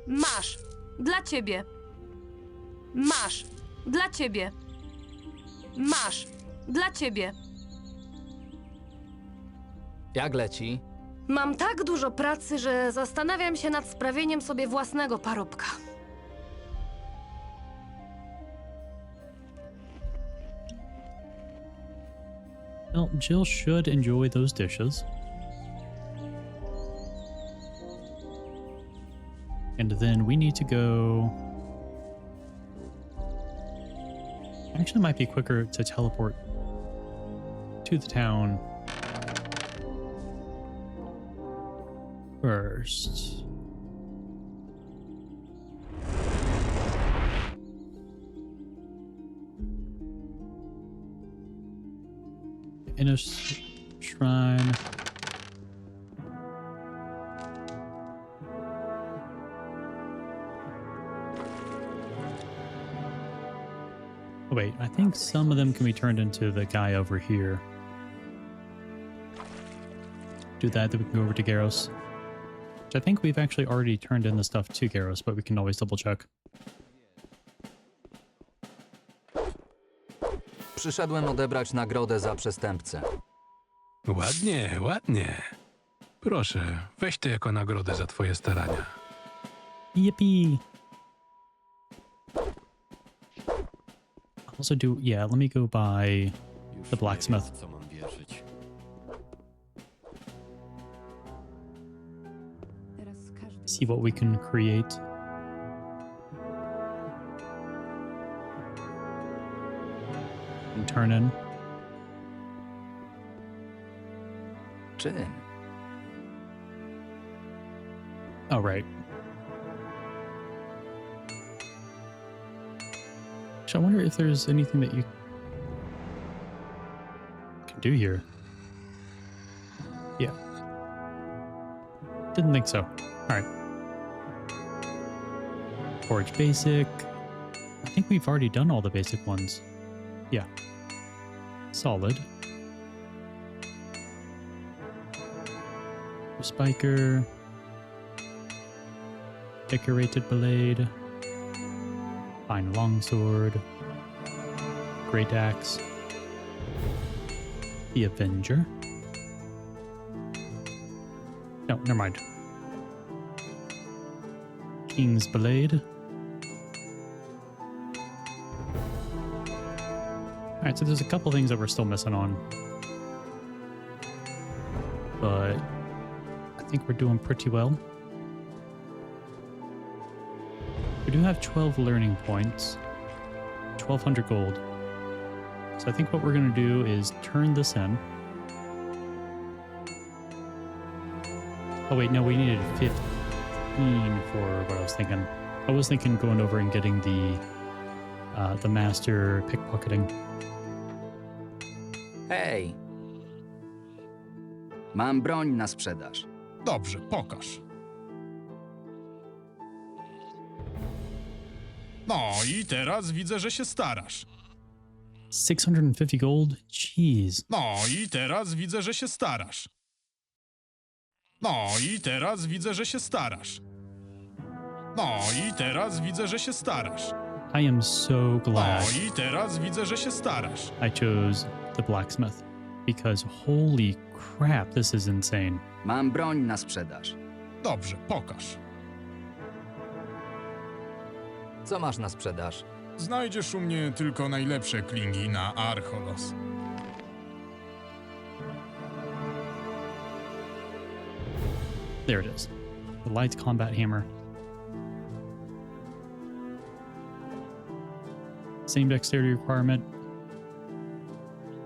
Masz. Dla ciebie. Masz. Dla ciebie. Masz. Dla ciebie. Jak leci? Mam tak dużo pracy, że zastanawiam się nad sprawieniem sobie własnego parobka. Well, Jill should enjoy those dishes. And then we need to go... Actually, it might be quicker to teleport to the town first. Innos Shrine. Oh, wait, I think some of them can be turned into the guy over here. Do that, then we can go over to Garros. Which I think we've actually already turned in the stuff to Garros, but we can always double check. Przyszedłem odebrać nagrodę za przestępcę. Ładnie, ładnie. Proszę, weź to jako nagrodę za twoje starania. Yippee! Also let me go buy the blacksmith. Co mam wierzyć? See what we can create. And turn in. Czym? Oh, right. I wonder if there's anything that you can do here. Yeah. Didn't think so. Alright. Forge basic. I think we've already done all the basic ones. Yeah. Solid. Spiker. Decorated blade. Fine longsword. Great Axe. The Avenger. No, never mind. King's Blade. Alright, so there's a couple things that we're still missing on. But I think we're doing pretty well. We do have 12 learning points. 1,200 gold. So I think what we're going to do is turn this in. Oh wait, no, we needed 15 for what I was thinking. I was thinking going over and getting the master pickpocketing. Hej! Mam broń na sprzedaż. Dobrze, pokaż. No i teraz widzę, że się starasz. 650 gold? Jeez. No i teraz widzę, że się starasz. No i teraz widzę, że się starasz. No i teraz widzę, że się starasz. I am so No glad i teraz widzę, że się starasz. I chose the blacksmith. Because holy crap, this is insane. Mam broń na sprzedaż. Dobrze, pokaż. Co masz na sprzedaż? Znajdziesz u mnie tylko najlepsze klingi na Archolos. There it is. The light combat hammer. Same dexterity requirement.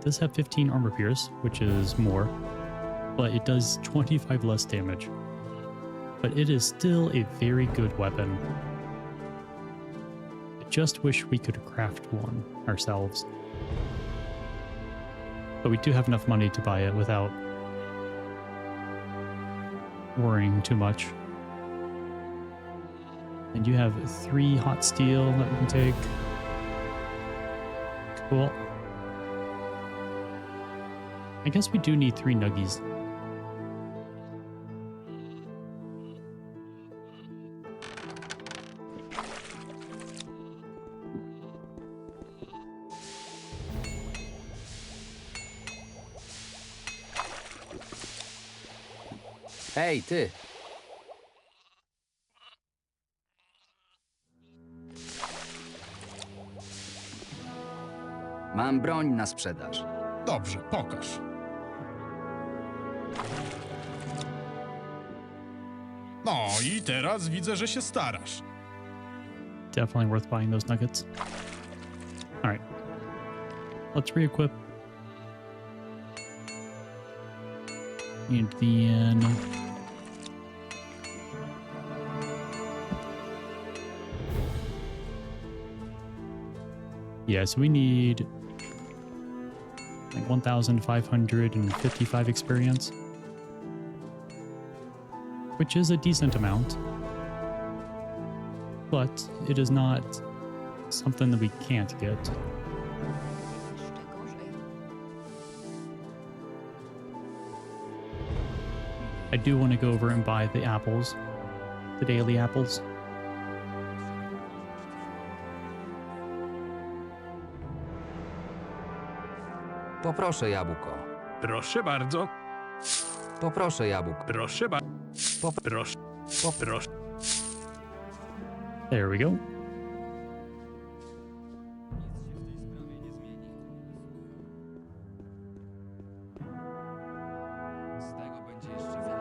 Does have 15 armor pierce, which is more, but it does 25 less damage. But it is still a very good weapon. I just wish we could craft one ourselves. But we do have enough money to buy it without worrying too much. And you have 3 hot steel that we can take. Cool. I guess we do need 3 nuggies. Hej, ty! Mam broń na sprzedaż. Dobrze, pokaż. No i teraz widzę, że się starasz. Definitely worth buying those nuggets. Alright. Let's re-equip. And then... yeah, so we need like 1,555 experience, which is a decent amount, but it is not something that we can't get. I do want to go over and buy the apples, the daily apples. Poproszę jabłko. Proszę bardzo. Poproszę jabłko. Proszę bardzo. Proszę. Proszę. There we go.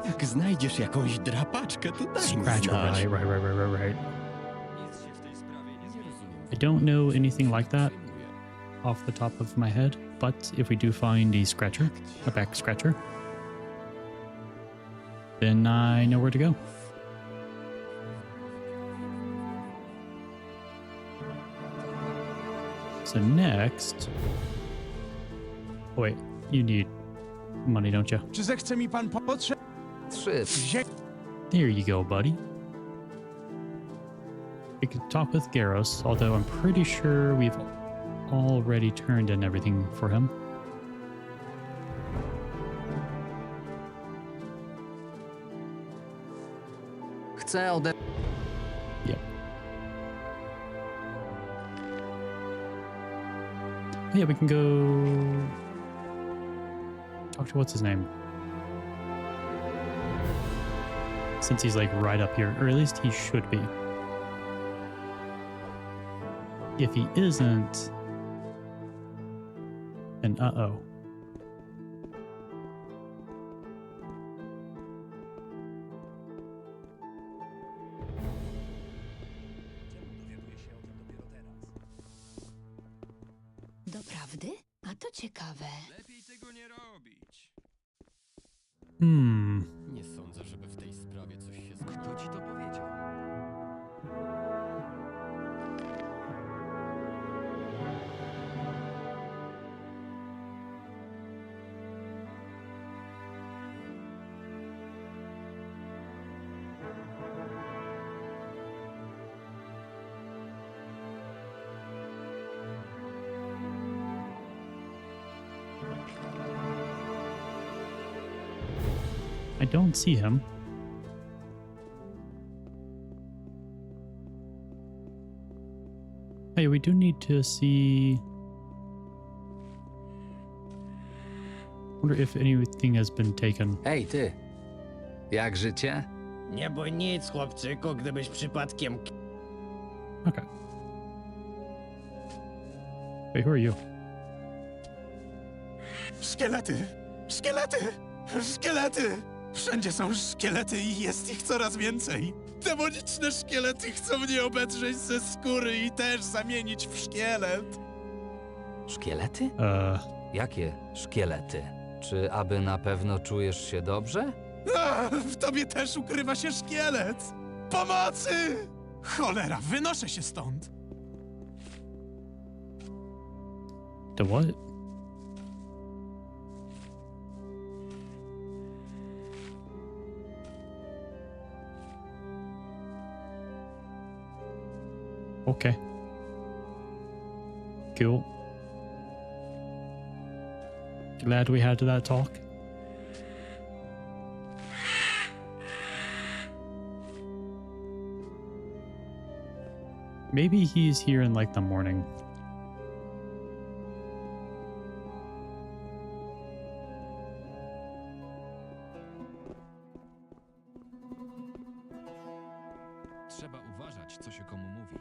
Jak znajdziesz jakąś drapaczkę, to daj mi Scratcher, znać. right. I don't know anything like that off the top of my head, but if we do find a scratcher, a back scratcher, then I know where to go. So next... oh wait, you need money, don't you? Czy zechce mi pan pomóc? 3. There you go, buddy. We could talk with Garros, although I'm pretty sure we've already turned in everything for him. Chcę ode... Yep. Yeah, we can go talk to what's his name. Since he's like right up here, or at least he should be. If he isn't, then uh-oh. Doprawdy? A to ciekawe. Lepiej tego nie robić. Nie sądzę, żeby w tej sprawie coś się Kto ci to powiedział? I don't see him. Hey, we do need to see. Wonder if anything has been taken. Hej, ty! Jak życie? Nie bój nic, chłopczyku, gdybyś przypadkiem... Okay. Wait, who are you? Szkielety! Szkielety! Szkielety! Wszędzie są szkielety i jest ich coraz więcej. Demoniczne szkielety chcą mnie obedrzeć ze skóry i też zamienić w szkielet. Szkielety? Jakie szkielety? Czy aby na pewno czujesz się dobrze? W tobie też ukrywa się szkielet! Pomocy! Cholera, wynoszę się stąd! The what? Okay. Cool. Glad we had that talk. Maybe he's here in like the morning. Trzeba uważać, co się komu mówi.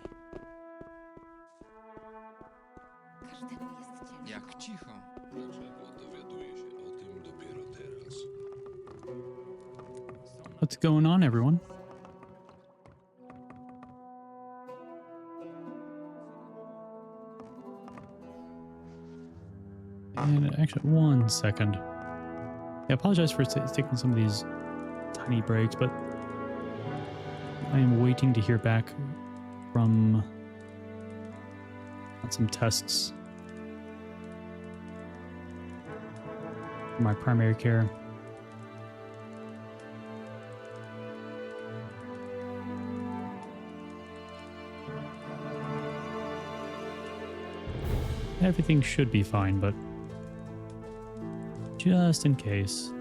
Każdemu jest ciężko. Jak cicho. Dlaczego dowiaduję się o tym dopiero teraz? What's going on, everyone? And actually, one second. I apologize for taking some of these tiny breaks, but I am waiting to hear back from on some tests for my primary care. Everything should be fine, but just in case.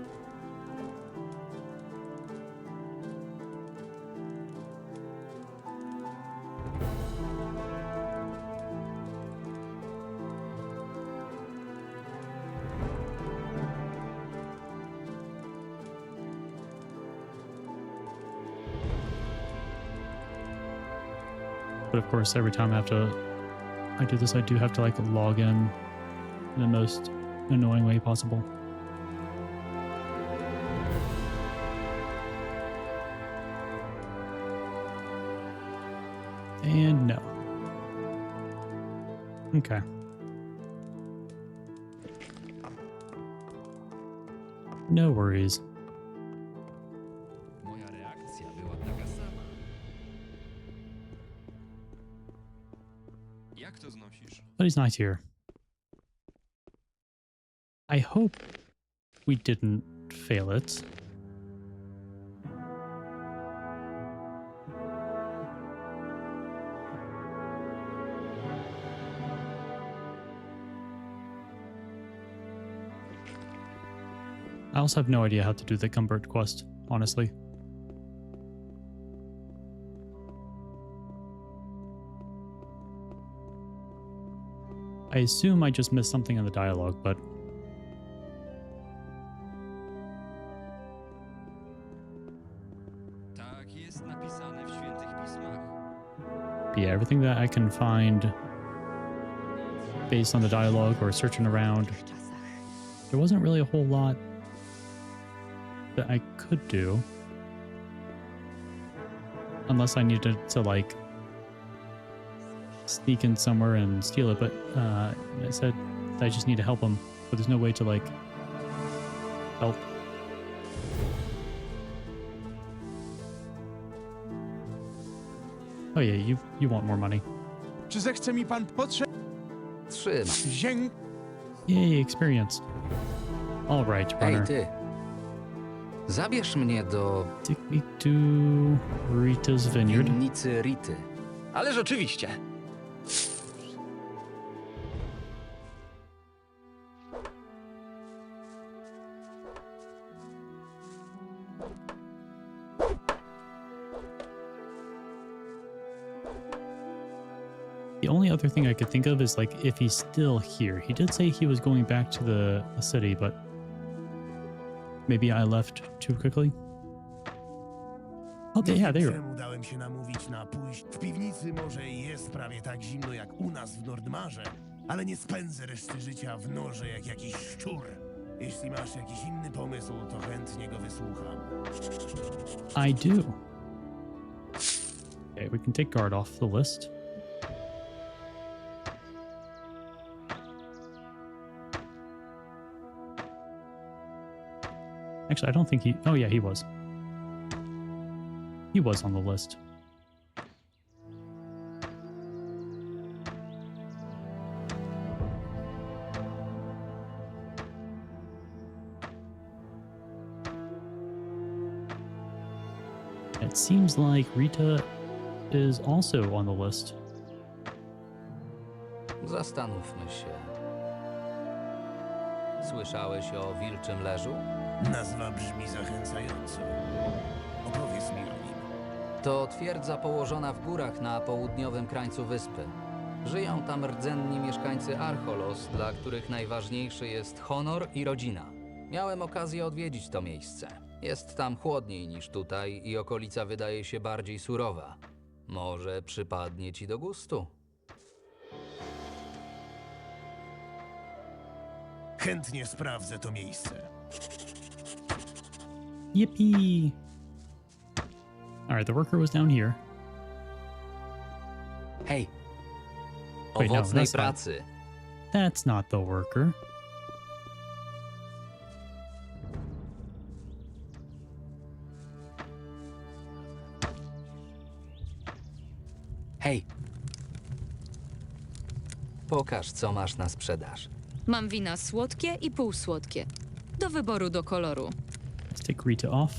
But of course, every time I do this, I do have to like log in the most annoying way possible. And no. Okay. No worries. Moja reakcja była taka sama. Jak to znosisz? But he's not here. I hope we didn't fail it. I also have no idea how to do the convert quest, honestly. I assume I just missed something in the dialogue, but Tak jest napisane w świętych pismach. yeah, everything that I can find based on the dialogue or searching around, there wasn't really a whole lot that I could do. Unless I needed to, like, sneak in somewhere and steal it, but it said I just need to help him, but there's no way to, like, help. Oh yeah, you want more money. Czy zechce mi pan Trzymaj. Zięg... Yay, experience. All right, Hej, runner. ty. Zabierz mnie do Take me to Rita's Vineyard. winnicy Rity. Ależ oczywiście. The only other thing I could think of is, like, if he's still here. He did say he was going back to the city, but maybe I left too quickly. Oh, yeah, there you are. Dałem się namówić na pójść. W piwnicy może jest prawie tak zimno jak u nas w Nordmarze, ale nie spędzę reszty życia w norze jak jakiś szczur. Jeśli masz jakiś inny pomysł, to chętnie go wysłucham. I do. Okay, we can take guard off the list. Actually, I don't think he... Oh, yeah, he was. He was on the list. It seems like Rita is also on the list. Zastanówmy się. Słyszałeś o Wilczym Leżu? Nazwa brzmi zachęcająco. Opowiedz mi o nim. To twierdza położona w górach na południowym krańcu wyspy. Żyją tam rdzenni mieszkańcy Archolos, dla których najważniejszy jest honor i rodzina. Miałem okazję odwiedzić to miejsce. Jest tam chłodniej niż tutaj i okolica wydaje się bardziej surowa. Może przypadnie ci do gustu. Chętnie sprawdzę to miejsce. Yippee! Alright, the worker was down here. Hej! Wait, no, Owocnej that's not- pracy! That's not the worker. Hej! Pokaż, co masz na sprzedaż. Mam wina słodkie i półsłodkie. Do wyboru do koloru. Let's take Rita off.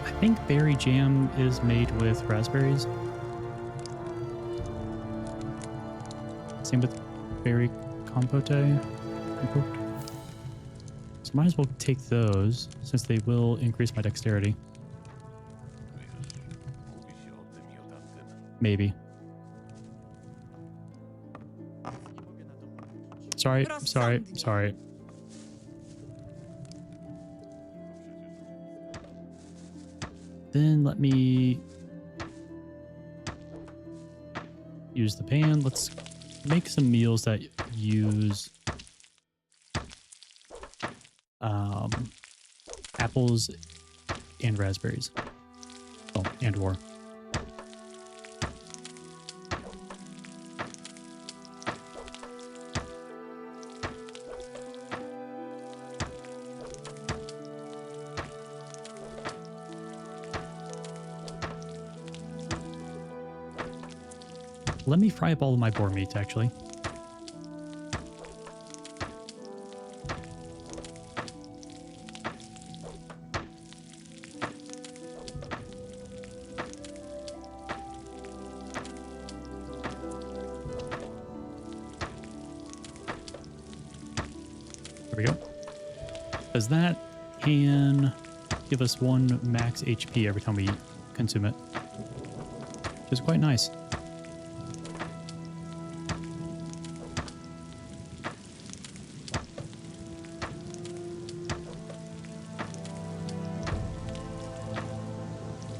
I think berry jam is made with raspberries. Same with berry compote. So might as well take those since they will increase my dexterity. Maybe. Sorry. Then let me use the pan. Let's make some meals that use apples and raspberries. Oh, and or. Let me fry up all of my boar meat, actually. There we go. Because that can give us 1 max HP every time we consume it. Which is quite nice.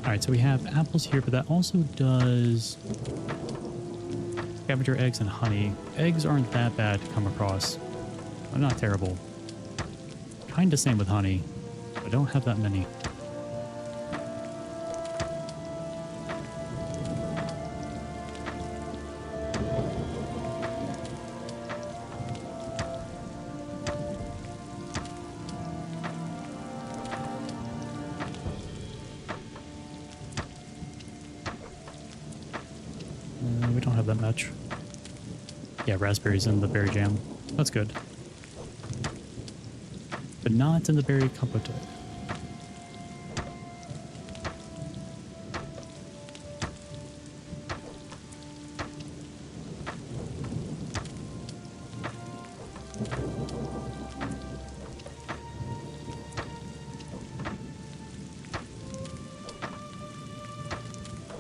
Alright, so we have apples here, but that also does scavenger eggs and honey. Eggs aren't that bad to come across. They're not terrible. Kinda same with honey. I don't have that many. We don't have that much. Yeah, raspberries in the berry jam. That's good. But not in the berry compote.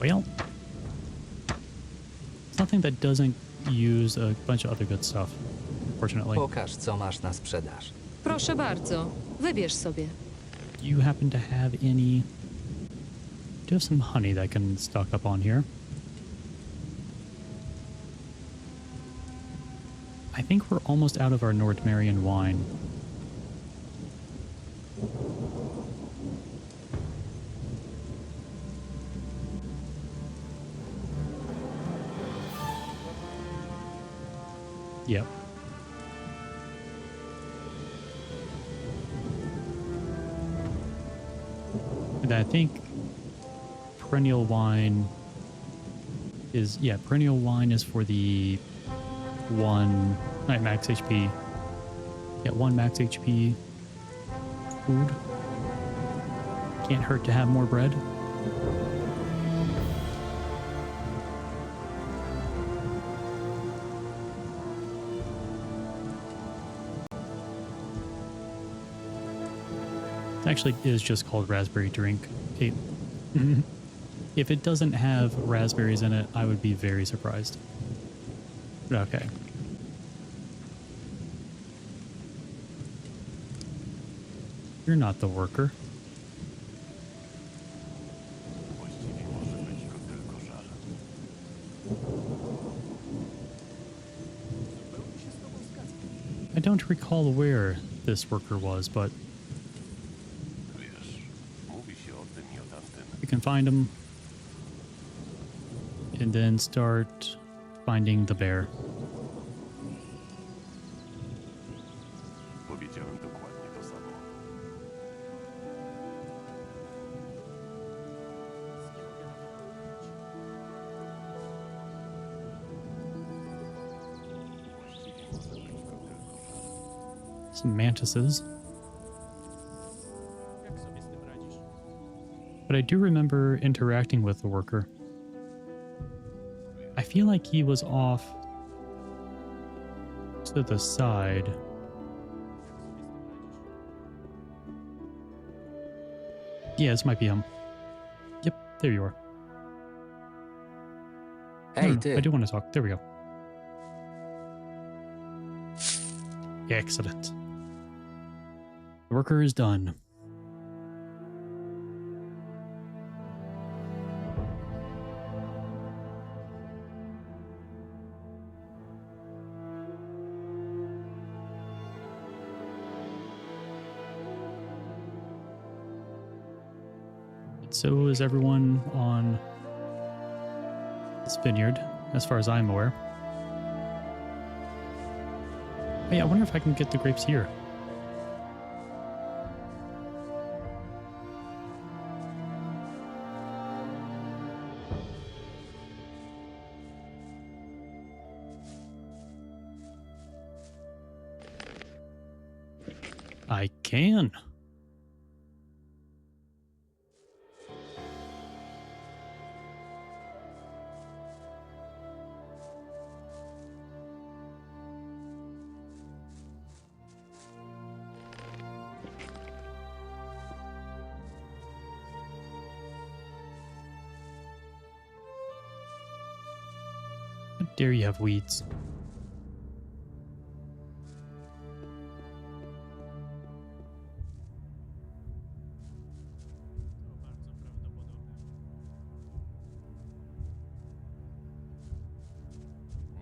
Well, something that doesn't use a bunch of other good stuff, fortunately. Pokaż, co masz na sprzedaż. Proszę bardzo, wybierz sobie. Do you happen to have any... Do you have some honey that I can stock up on here? I think we're almost out of our Nordmarian wine. Yep. And I think perennial wine is, yeah, perennial wine is for the 1 max HP. Yeah, 1 max HP food. Can't hurt to have more bread. It actually is just called raspberry drink. If it doesn't have raspberries in it, I would be very surprised. Okay. You're not the worker. I don't recall where this worker was, but we can find him and then start finding the bear. Some mantises. But I do remember interacting with the worker. I feel like he was off to the side. Yeah, this might be him. Yep, there you are. Hej, ty. I do want to talk. There we go. Excellent. The worker is done. So is everyone on this vineyard, as far as I'm aware. Oh yeah, I wonder if I can get the grapes here. I can. How dare you have weeds?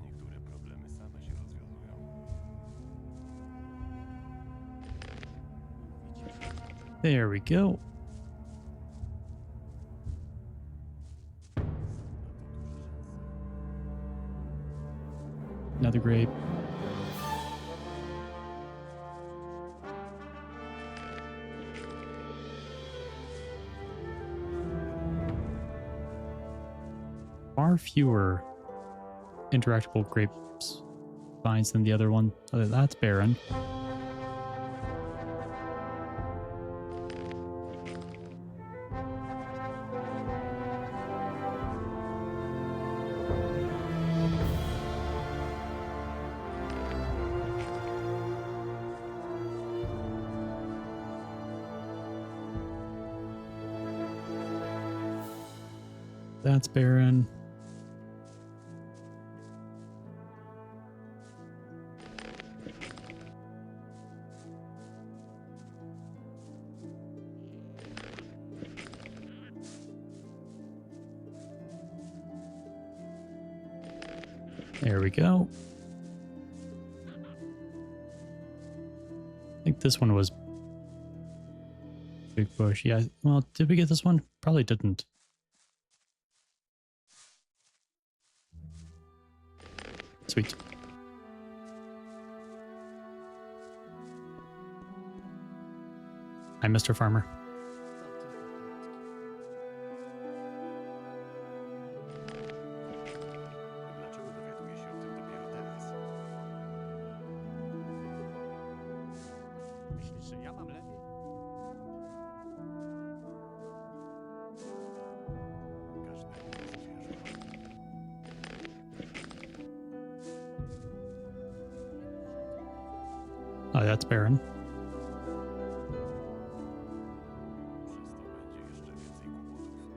Niektóre problemy same się rozwiązują. There we go. Another grape. Far fewer interactable grapes vines than the other one. Oh, that's barren. That's barren. There we go. I think this one was big bush. Yeah. Well, did we get this one? Probably didn't. Sweet. Hi, Mr. Farmer. Dlaczego dowiaduję się o tym dopiero teraz? Myślisz, że ja mam lepiej? Każdemu jest ciężko. Oh, that's barren. Przez to będzie jeszcze więcej kłopotów.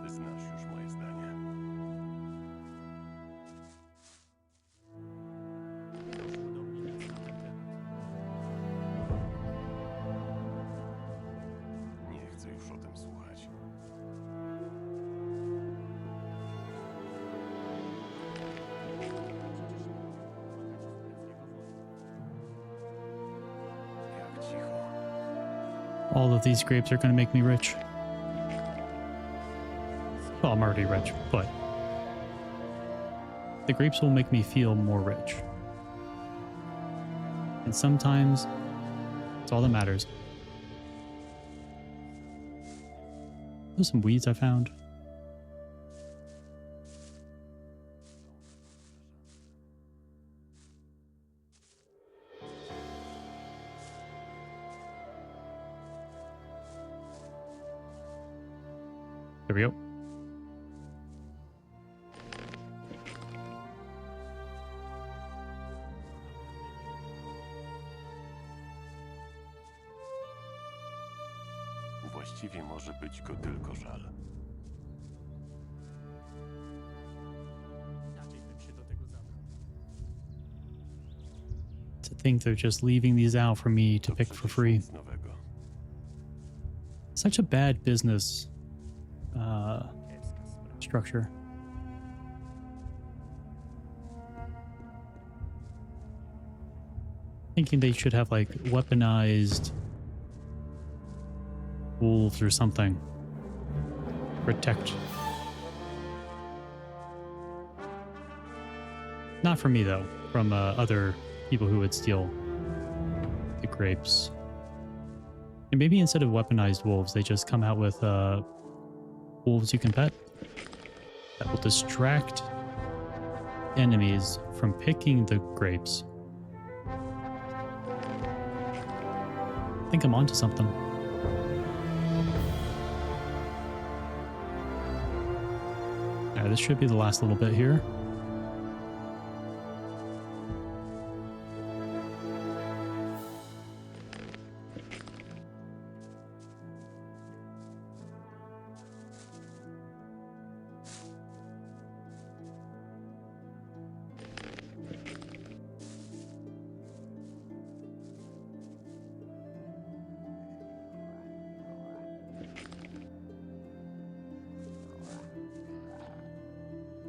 Ty znasz już moje zdanie. Doszło do mnie nic na ten temat. Nie chcę już o tym słuchać. Jak cicho. All of these grapes are going to make me rich. Well, I'm already rich, but the grapes will make me feel more rich. And sometimes it's all that matters. There's some weeds I found. There we go. Właściwie może być go tylko żal. Inaczej bym się do tego zabrał. To think they're just leaving these out for me to pick for free. Nic nowego. Such a bad business structure. Thinking they should have like weaponized wolves or something. Protect. Not from me though, from other people who would steal the grapes. And maybe instead of weaponized wolves, they just come out with wolves you can pet that will distract enemies from picking the grapes. I think I'm onto something. Alright, this should be the last little bit here.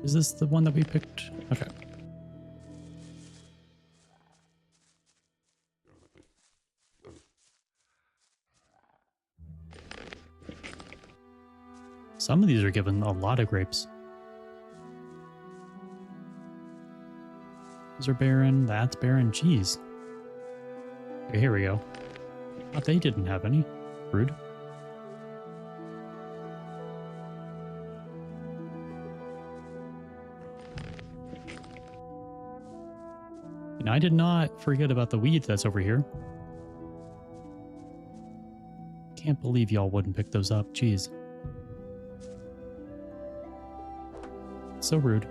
Is this the one that we picked? Okay. Some of these are given a lot of grapes. Those are barren. That's barren. Jeez. Okay, here we go. Thought they didn't have any. Rude. And I did not forget about the weed that's over here. Can't believe y'all wouldn't pick those up. Jeez. So rude.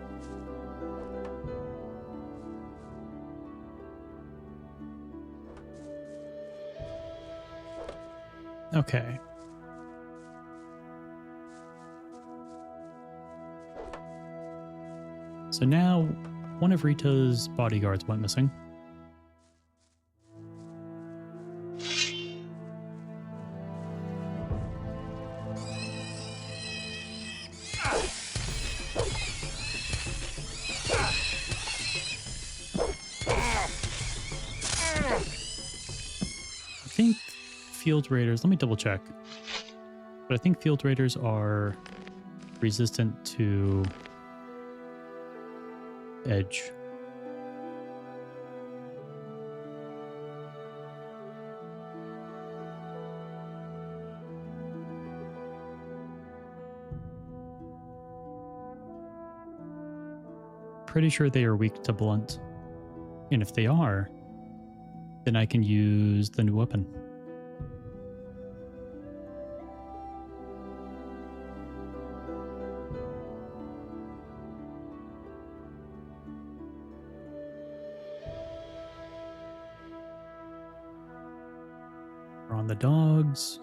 Okay. So now one of Rita's bodyguards went missing. I think field raiders, let me double check. But I think field raiders are resistant to edge. Pretty sure they are weak to blunt. And if they are, then I can use the new weapon. We're on the dogs.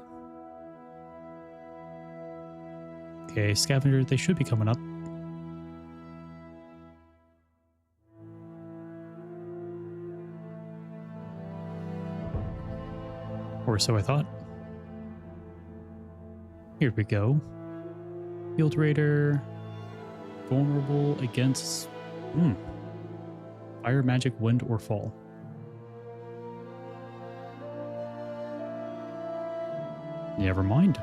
Okay, scavenger, they should be coming up. Or so I thought. Here we go. Field Raider. Vulnerable against fire, magic, wind, or fall. Never mind.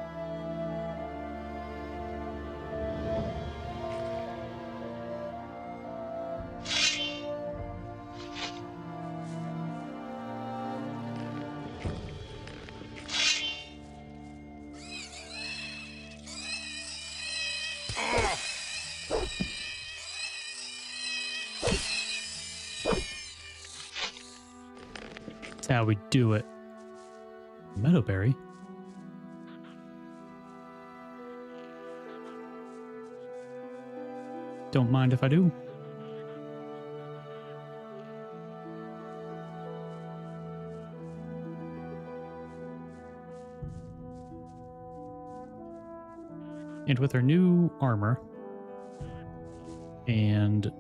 That's how we do it. Meadowberry. Don't mind if I do. And with our new armor and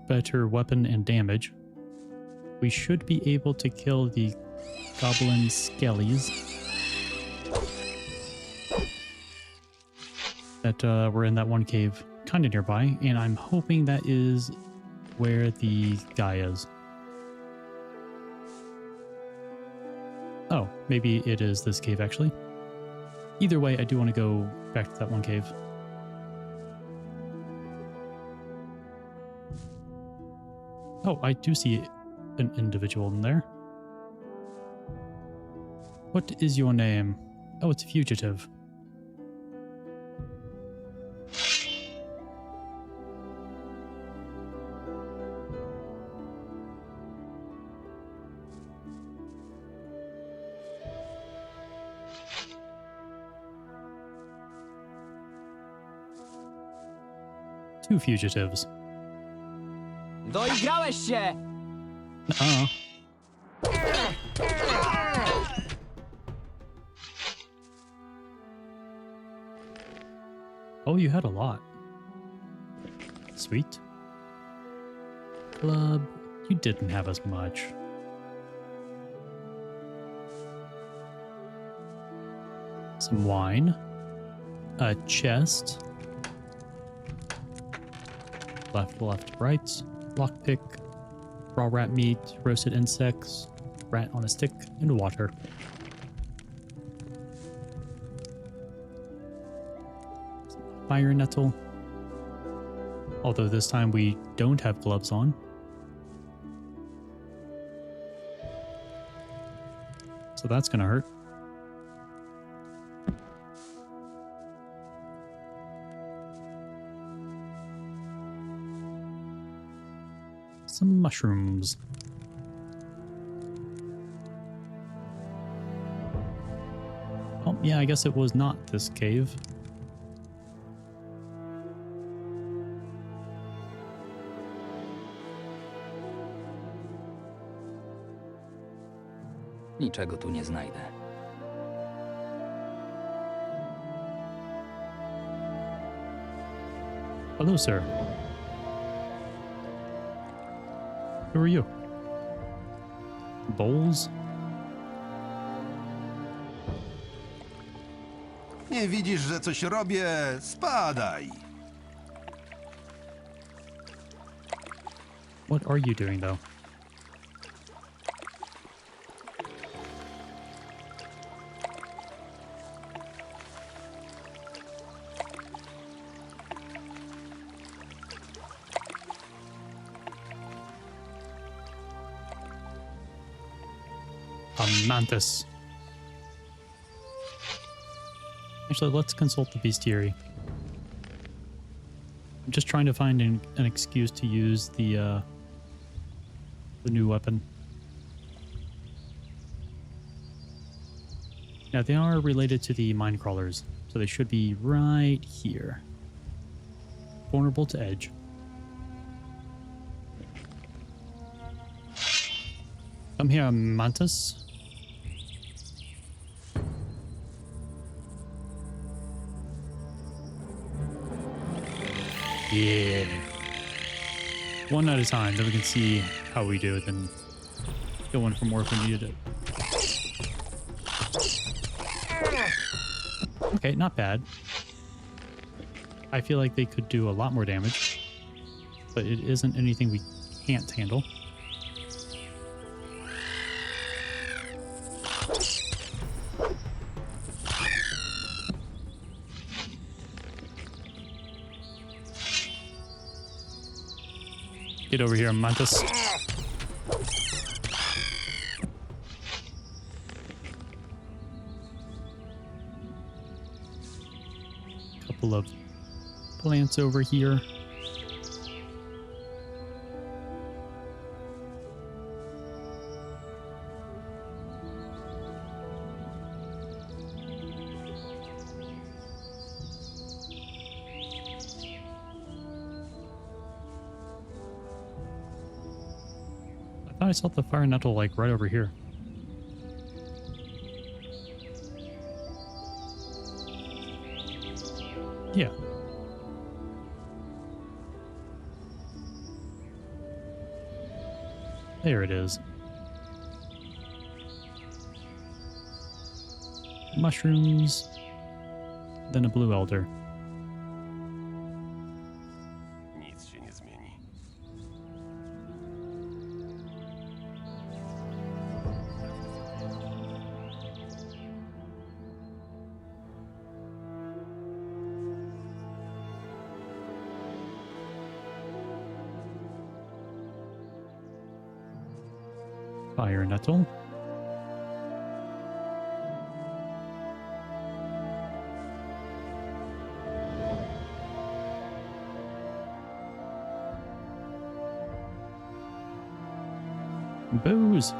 better weapon and damage, we should be able to kill the goblin skellies that were in that one cave kind of nearby, and I'm hoping that is where the guy is. Oh, maybe it is this cave actually. Either way, I do want to go back to that one cave. Oh, I do see an individual in there. What is your name? Oh, it's Fugitive. Two fugitives. Doigrałeś się! Uh-uh. Oh, you had a lot. Sweet. Club, you didn't have as much. Some wine. A chest. Left, right. Lockpick. Raw rat meat. Roasted insects. Rat on a stick. And water. Fire nettle. Although this time we don't have gloves on. So that's gonna hurt. Some mushrooms. Oh, yeah, I guess it was not this cave. Niczego tu nie znajdę. Hello, sir. Who are you? Bowls? Nie widzisz, że coś robię? Spadaj! What are you doing, though? A mantis. Actually, let's consult the bestiary. I'm just trying to find an excuse to use the new weapon. Now, they are related to the mine crawlers, so they should be right here. Vulnerable to edge. Come here, mantis. Yeah. One at a time, then we can see how we do, then get one for more if we needed it. Okay, not bad. I feel like they could do a lot more damage, but it isn't anything we can't handle. Get over here, mantis. Couple of plants over here. I thought I saw the fire nettle like right over here. Yeah. There it is. Mushrooms, then a blue elder. Nic się nie zmieni. Fire nettle. Booze.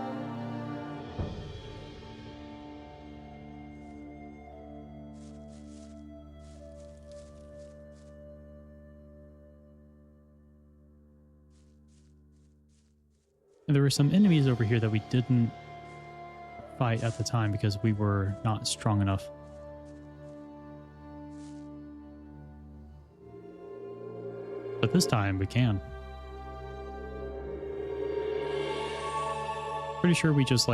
And there were some enemies over here that we didn't fight at the time because we were not strong enough. But this time we can. Pretty sure we just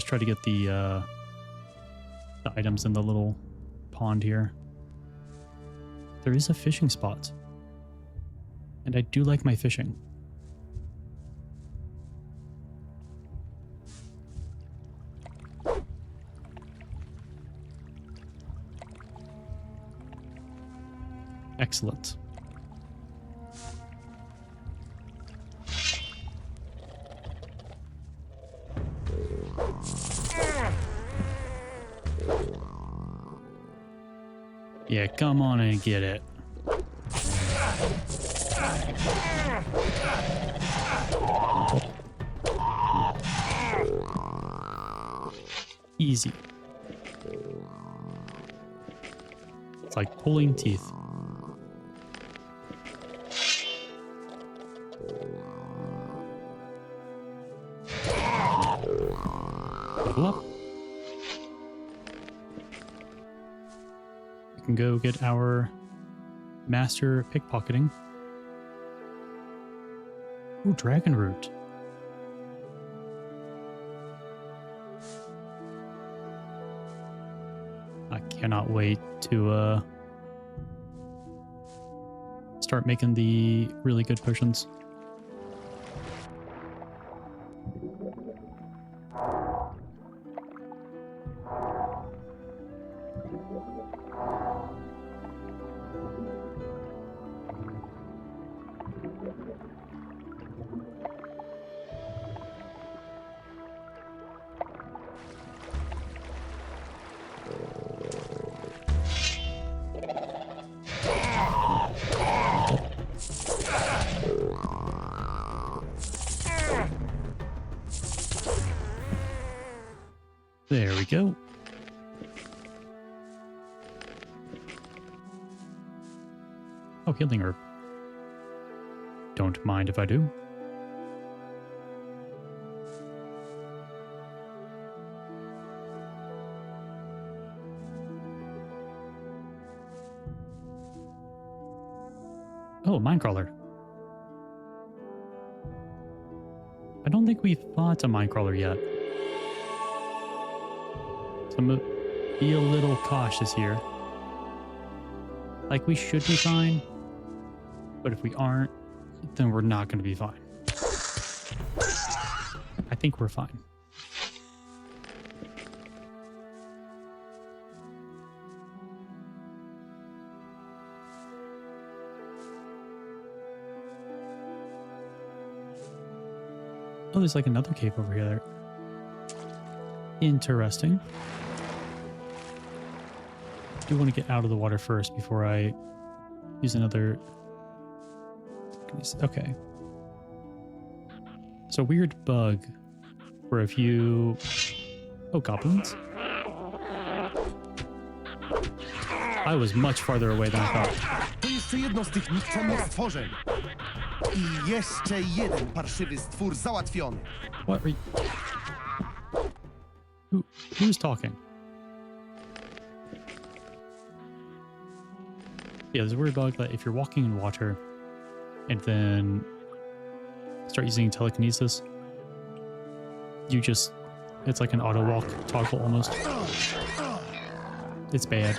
try to get the items in the little pond here. There is a fishing spot. And I do like my fishing. Excellent. Yeah, come on and get it. Easy. It's like pulling teeth. Level up. We can go get our master pickpocketing. Ooh, dragon root. I cannot wait to start making the really good potions. There we go. Oh, healing herb. Don't mind if I do. Oh, minecrawler. I don't think we've fought a minecrawler yet. So I'm gonna be a little cautious here. Like, we should be fine, but if we aren't, then we're not going to be fine. I think we're fine. Oh, there's like another cave over here. Interesting. I do want to get out of the water first before I use another. Okay. It's a weird bug where if you... Oh, goblins? I was much farther away than I thought. To jeszcze jedno z tych nikczemnych stworzeń. I jeszcze jeden parszywy stwór załatwiony. What are you... Who's talking? Yeah, there's a weird bug that if you're walking in water and then start using telekinesis, you just... It's like an auto walk toggle almost. It's bad.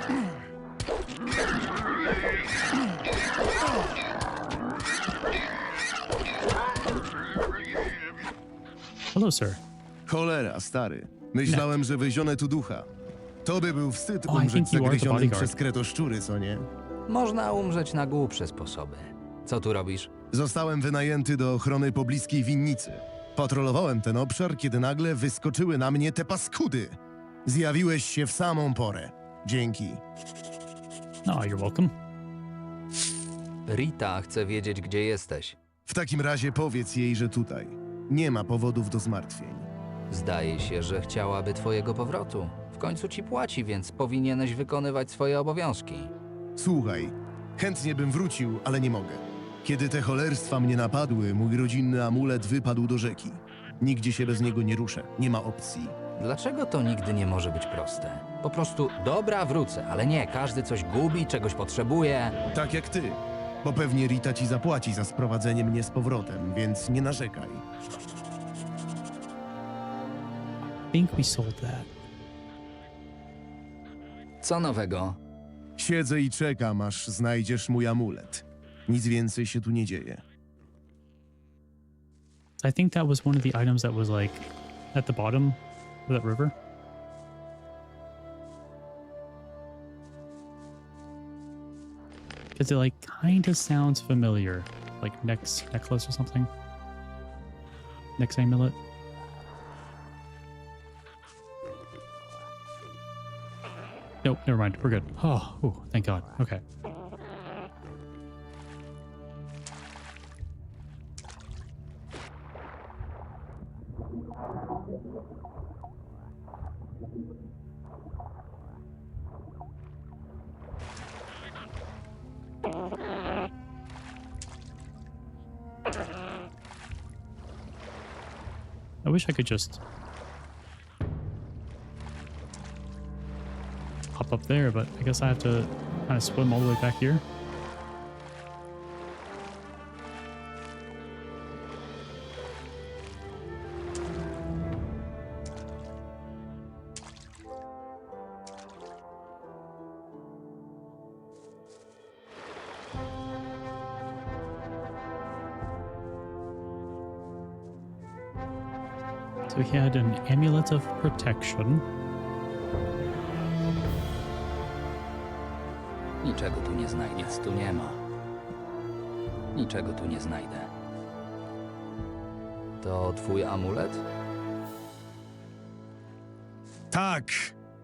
Hello, sir. Cholera, stary. Myślałem, że wyzionę tu ducha. To by był wstyd I umrzeć think you are the zagryzionym bodyguard. przez kretoszczury, co nie? Można umrzeć na głupsze sposoby. Co tu robisz? Zostałem wynajęty do ochrony pobliskiej winnicy. Patrolowałem ten obszar, kiedy nagle wyskoczyły na mnie te paskudy. Zjawiłeś się w samą porę. Dzięki. No, you're welcome. Rita chce wiedzieć, gdzie jesteś. W takim razie powiedz jej, że tutaj. Nie ma powodów do zmartwień. Zdaje się, że chciałaby twojego powrotu. W końcu ci płaci, więc powinieneś wykonywać swoje obowiązki. Słuchaj, chętnie bym wrócił, ale nie mogę. Kiedy te cholerstwa mnie napadły, mój rodzinny amulet wypadł do rzeki. Nigdzie się bez niego nie ruszę. Nie ma opcji. Dlaczego to nigdy nie może być proste? Po prostu, dobra, wrócę, ale nie, każdy coś gubi, czegoś potrzebuje. Tak jak ty. Bo pewnie Rita ci zapłaci za sprowadzenie mnie z powrotem, więc nie narzekaj. I think we sold that. Co nowego? Siedzę i czekam, aż znajdziesz mój amulet. Nic więcej się tu nie dzieje. I think that was one of the items that was like at the bottom of that river. Because it like kind of sounds familiar, like necklace or something. Next amulet. Nope, never mind. We're good. Oh, ooh, thank God. Okay. I wish I could just hop up there, but I guess I have to kind of swim all the way back here. So we had an amulet of protection. Niczego tu nie znajdę. Nic tu nie ma. Niczego tu nie znajdę. To twój amulet? Tak,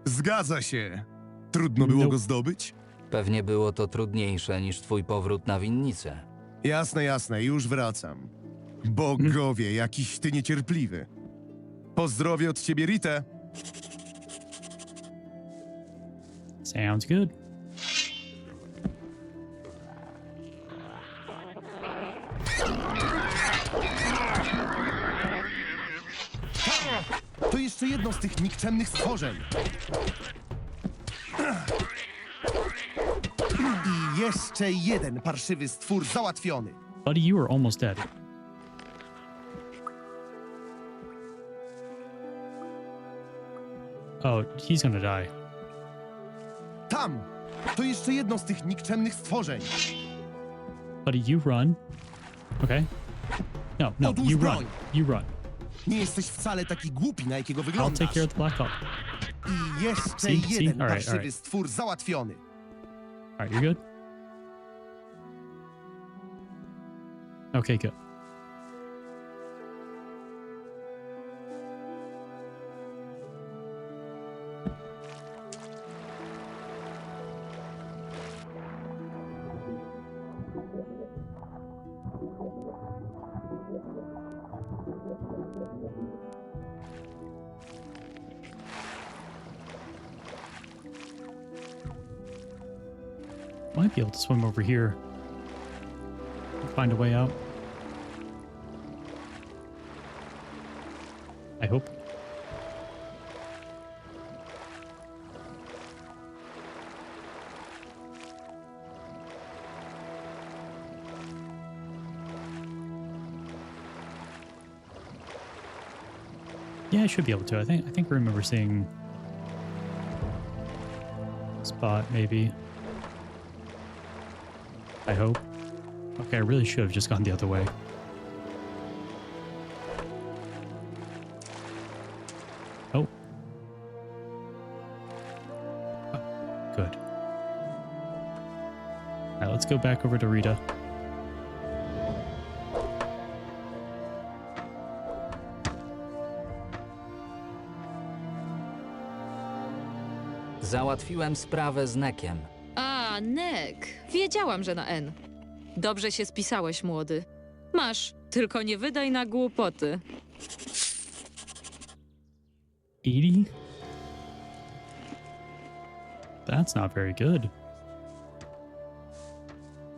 zgadza się. Trudno było Nope. go zdobyć? Pewnie było to trudniejsze niż twój powrót na winnicę. Jasne, jasne, już wracam. Bogowie, jakiś ty niecierpliwy. Pozdrowie od ciebie, Ritę. Sounds good. To jeszcze jedno z tych nikczemnych stworzeń. I jeszcze jeden parszywy stwór załatwiony. Buddy, you were almost dead. Oh, he's gonna die. Tam! To jeszcze jedno z tych nikczemnych stworzeń. Buddy, you run. Okay. No, Odłóż you broń. run. You run. Nie jesteś wcale taki głupi, na jakiego I'll wyglądasz. take care of the black hawk. I jeszcze See? jeden Alright, parszywy alright. stwór załatwiony. Alright, you're good? Okay, good. Might be able to swim over here. Find a way out. I hope. Yeah, I should be able to. I think I remember seeing a spot maybe. I hope. Okay, I really should have just gone the other way. Oh. Oh, good. Alright, let's go back over to Rita. Załatwiłem sprawę z Nekiem. A, Nek. Wiedziałam, że na N. Dobrze się spisałeś, młody. Masz, tylko nie wydaj na głupoty. 80? That's not very good.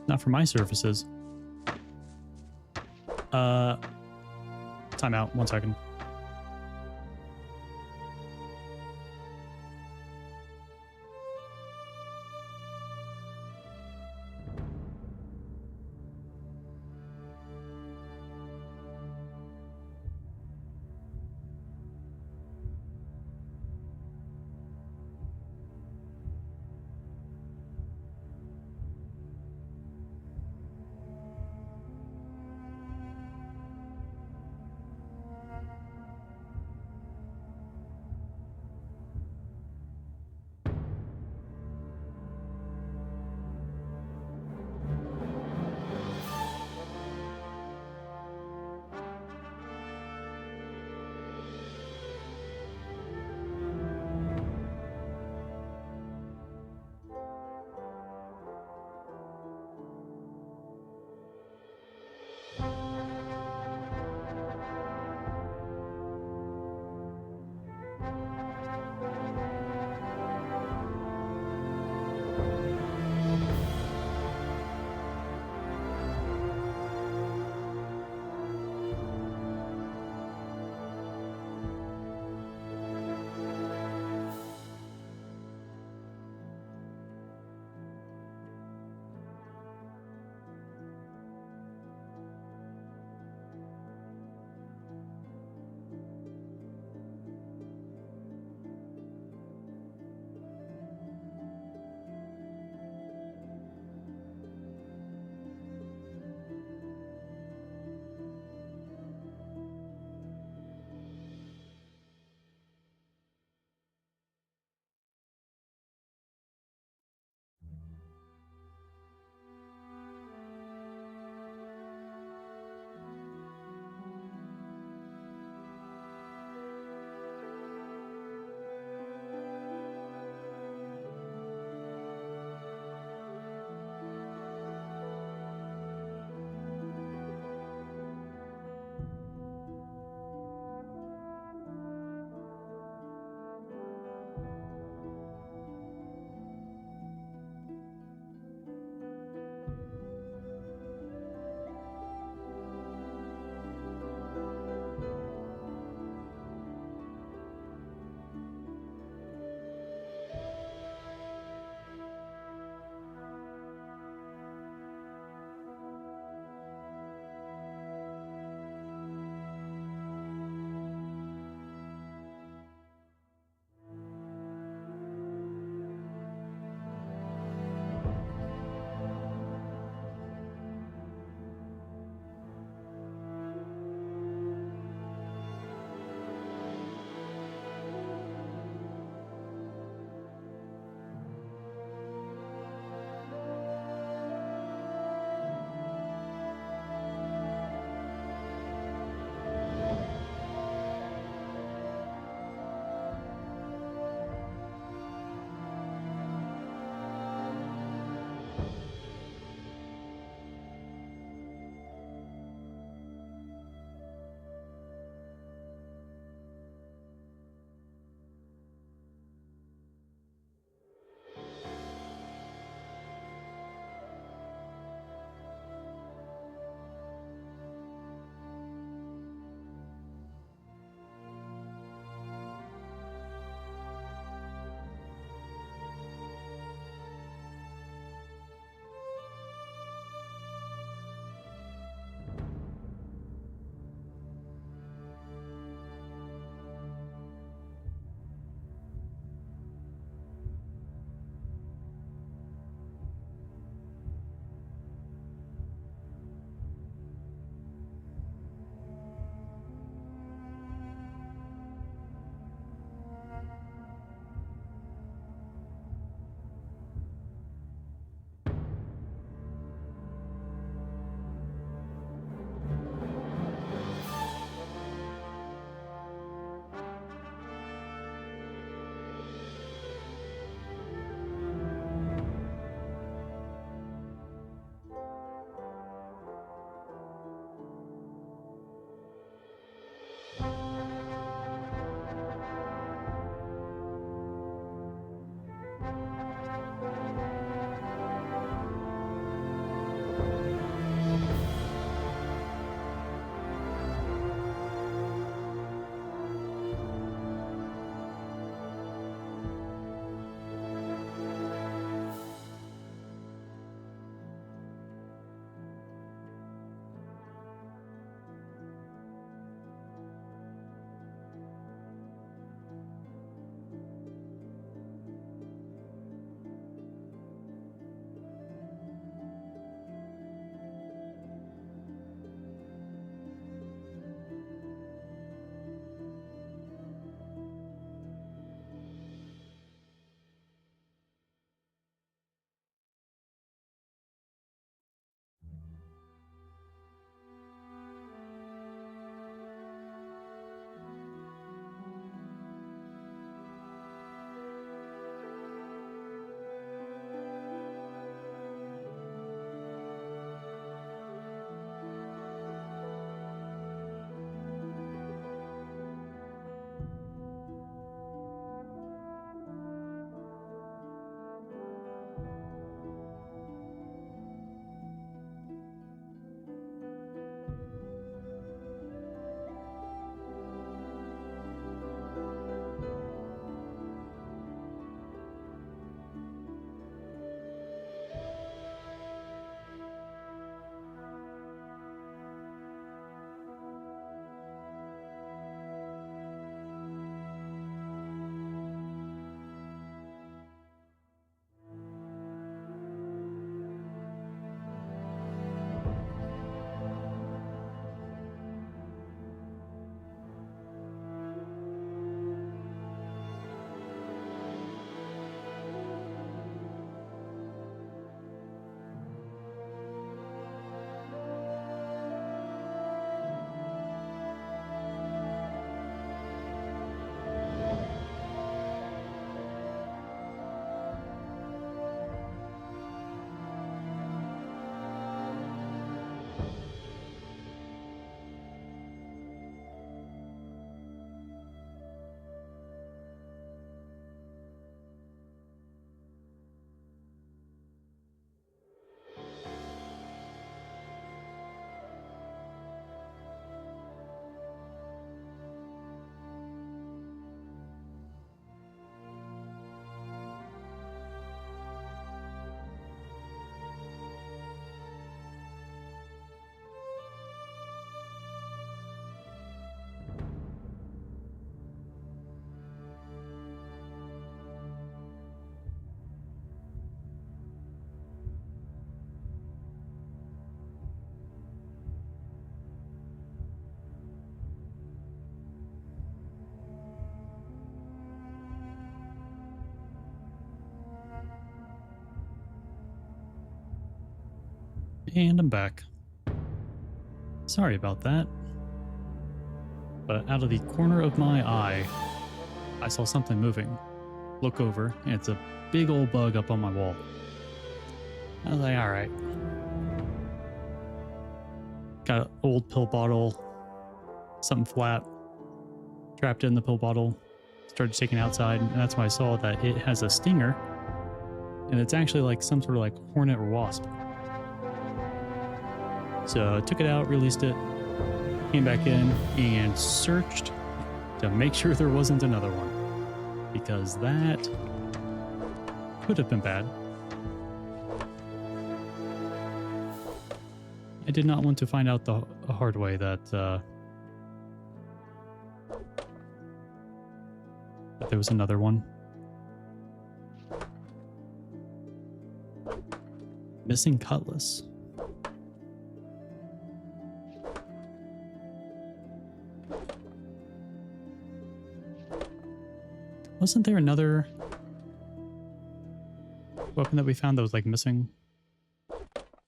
Not for my services. Time out. 1 second. And I'm back. Sorry about that. But out of the corner of my eye, I saw something moving. Look over, and it's a big old bug up on my wall. I was like, alright. Got an old pill bottle, something flat, trapped in the pill bottle. Started taking it outside, and that's when I saw that it has a stinger, and it's actually like some sort of like hornet or wasp. So I took it out, released it, came back in, and searched to make sure there wasn't another one, because that could have been bad. I did not want to find out the hard way that there was another one. Missing cutlass. Wasn't there another weapon that we found that was like missing?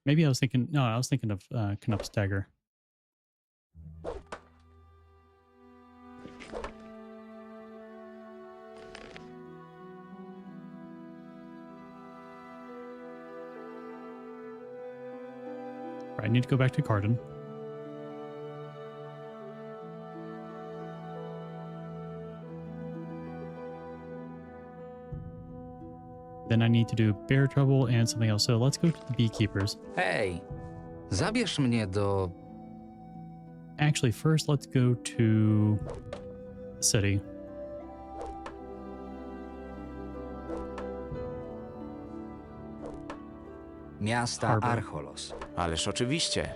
Maybe I was thinking, no, I was thinking of Knup's dagger. Right, I need to go back to Cardin. Then I need to do bear trouble and something else. So let's go to the beekeepers. Hej, zabierz mnie do... Actually, first let's go to the city. miasta Harbor. Archolos. Ależ oczywiście.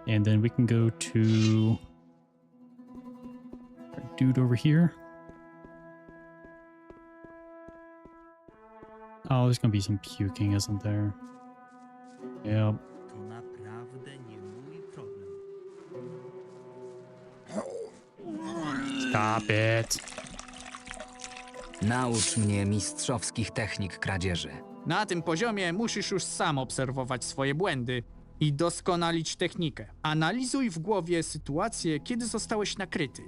And then we can go to our dude over here. Oh, there's gonna be some puking, isn't there? Yep. To naprawdę nie mój problem. Stop it. Naucz mnie mistrzowskich technik kradzieży. Na tym poziomie musisz już sam obserwować swoje błędy i doskonalić technikę. Analizuj w głowie sytuację, kiedy zostałeś nakryty,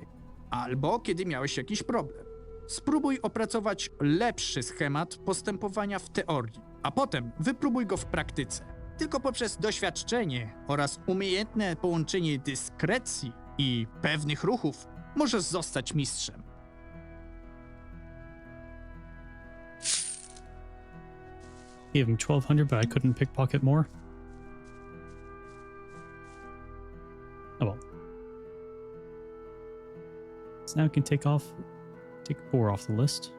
albo kiedy miałeś jakiś problem. Spróbuj opracować lepszy schemat postępowania w teorii, a potem wypróbuj go w praktyce. Tylko poprzez doświadczenie oraz umiejętne połączenie dyskrecji i pewnych ruchów możesz zostać mistrzem. Gave him 1200, but I couldn't pickpocket more. Oh well. So now we can take Boar off the list.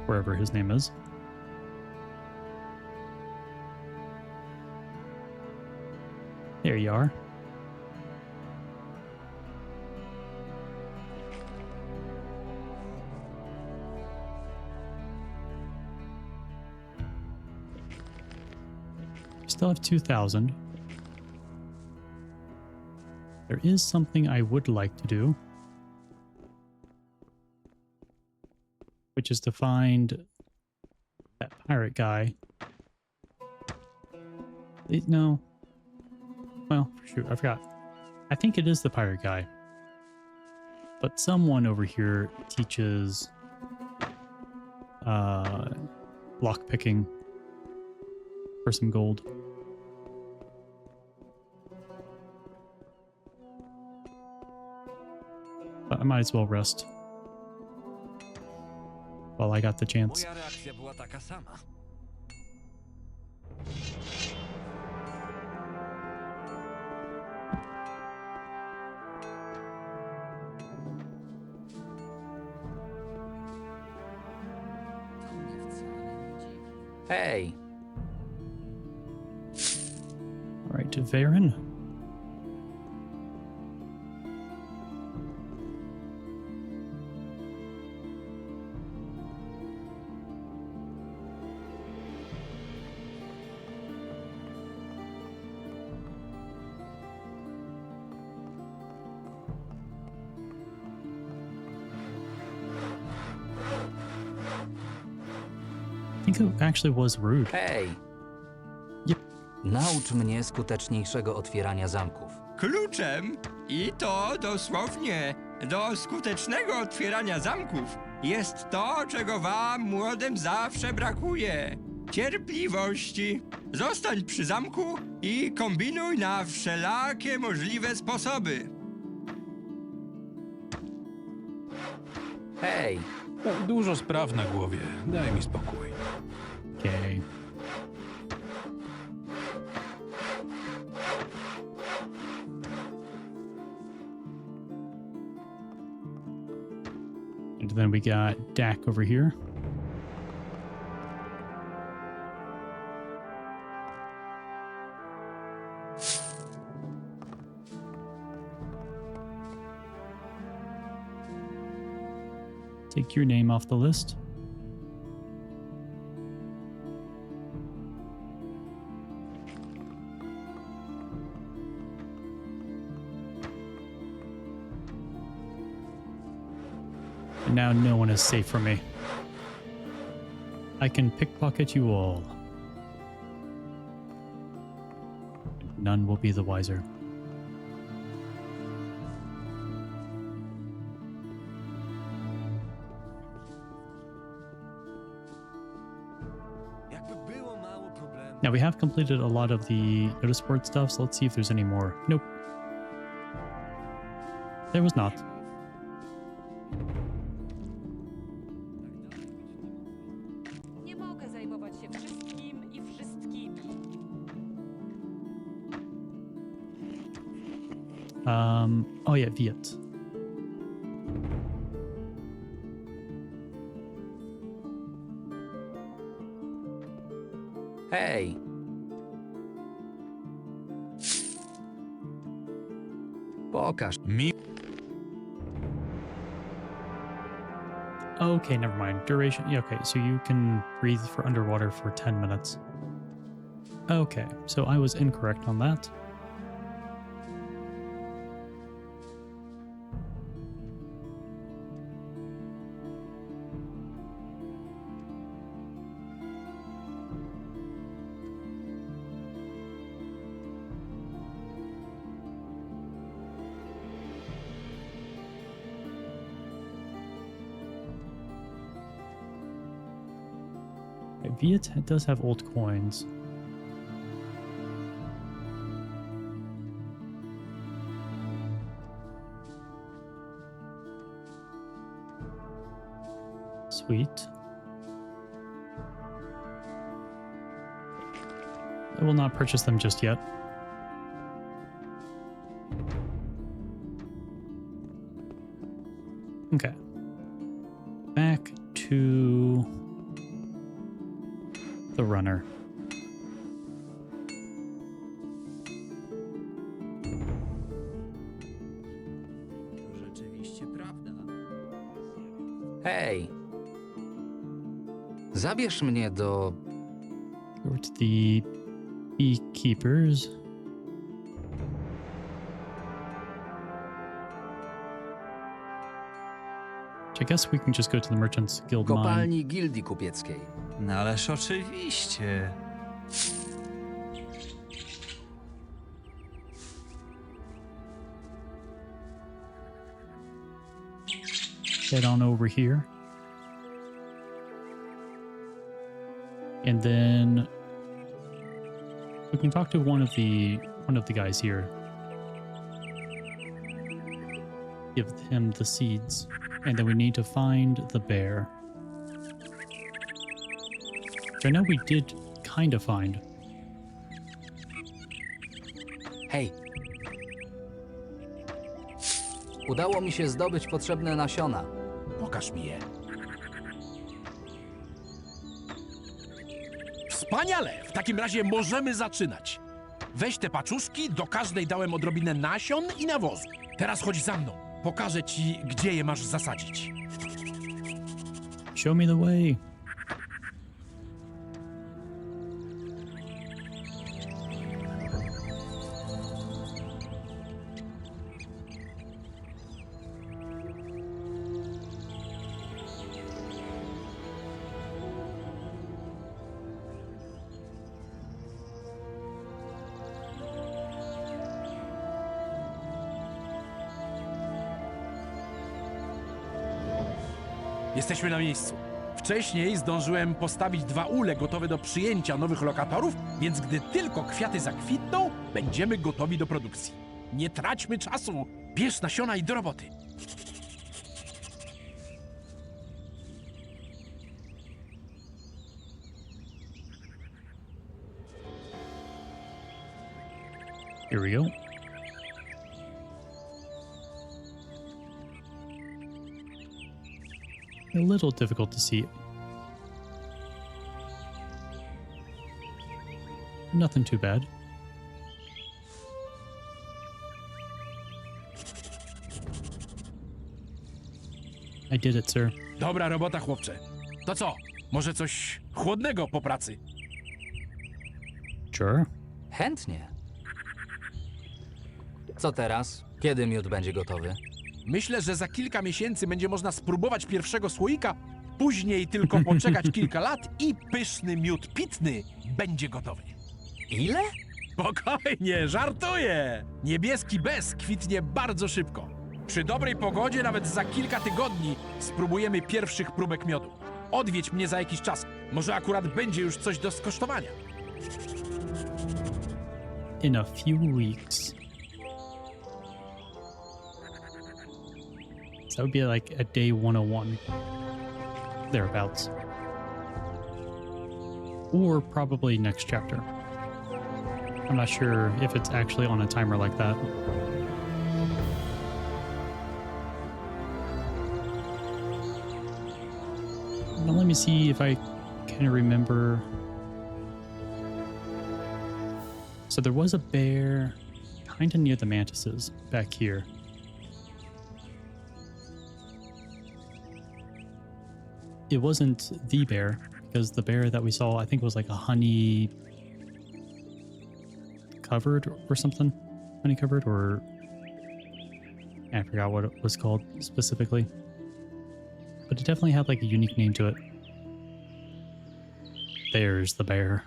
Wherever his name is. There you are. Still have 2,000. There is something I would like to do, which is to find that pirate guy. No. Well, shoot, I forgot. I think it is the pirate guy. But someone over here teaches lock picking for some gold. But I might as well rest while I got the chance. Moja reakcja była taka sama. Hej, All right, to Varen. think it actually was rude. Hej! Yep. Naucz mnie skuteczniejszego otwierania zamków. Kluczem, i to dosłownie, do skutecznego otwierania zamków jest to, czego wam, młodym, zawsze brakuje. Cierpliwości. Zostań przy zamku i kombinuj na wszelakie możliwe sposoby. Hej! Dużo spraw na głowie. Daj mi spokój. Okay. And then we got Dak over here. Take your name off the list. And now no one is safe from me. I can pickpocket you all. None will be the wiser. Now we have completed a lot of the notice board stuff, so let's see if there's any more. Nope. There was not. Nie mogę zajmować się wszystkim i wszystkimi. Oh yeah, Viet. Hej! Pokaż Mi... Okay, never mind. Duration. Yeah, okay, so you can breathe for underwater for 10 minutes. Okay, so I was incorrect on that. Viet does have old coins. Sweet. I will not purchase them just yet. Okay. Back to the runner. Rzeczywiście prawda. Hej! Zabierz mnie do... Over to the beekeepers. I guess we can just go to the Merchants Guild mine. kopalni gildii kupieckiej. No ależ oczywiście. Head on over here. And then we can talk to one of the guys here. Give him the seeds. And then we need to find the bear. Which I know we did kind of find. Hej! Udało mi się zdobyć potrzebne nasiona. Pokaż mi je. Wspaniale! W takim razie możemy zaczynać. Weź te paczuszki, do każdej dałem odrobinę nasion i nawozu. Teraz chodź za mną. Pokażę ci, gdzie je masz zasadzić. Show me the way. Jesteśmy na miejscu. Wcześniej zdążyłem postawić 2 ule gotowe do przyjęcia nowych lokatorów, więc gdy tylko kwiaty zakwitną, będziemy gotowi do produkcji. Nie traćmy czasu! Bierz nasiona i do roboty! Here we go. A little difficult to see. Nothing too bad. I did it, sir. Dobra robota, chłopcze. To co? Może coś chłodnego po pracy? Sure. Chętnie. Co teraz? Kiedy miód będzie gotowy? Myślę, że za kilka miesięcy będzie można spróbować pierwszego słoika, później tylko poczekać kilka lat i pyszny miód pitny będzie gotowy. Ile? Spokojnie, żartuję! Niebieski bez kwitnie bardzo szybko. Przy dobrej pogodzie nawet za kilka tygodni spróbujemy pierwszych próbek miodu. Odwiedź mnie za jakiś czas. Może akurat będzie już coś do skosztowania. In a few weeks. So that would be like a day 101. Thereabouts. Or probably next chapter. I'm not sure if it's actually on a timer like that. Now let me see if I can remember. So there was a bear kind of near the mantises back here. It wasn't the bear, because the bear that we saw, I think, was like a honey covered or something. Honey covered, or I forgot what it was called specifically. But it definitely had like a unique name to it. There's the bear.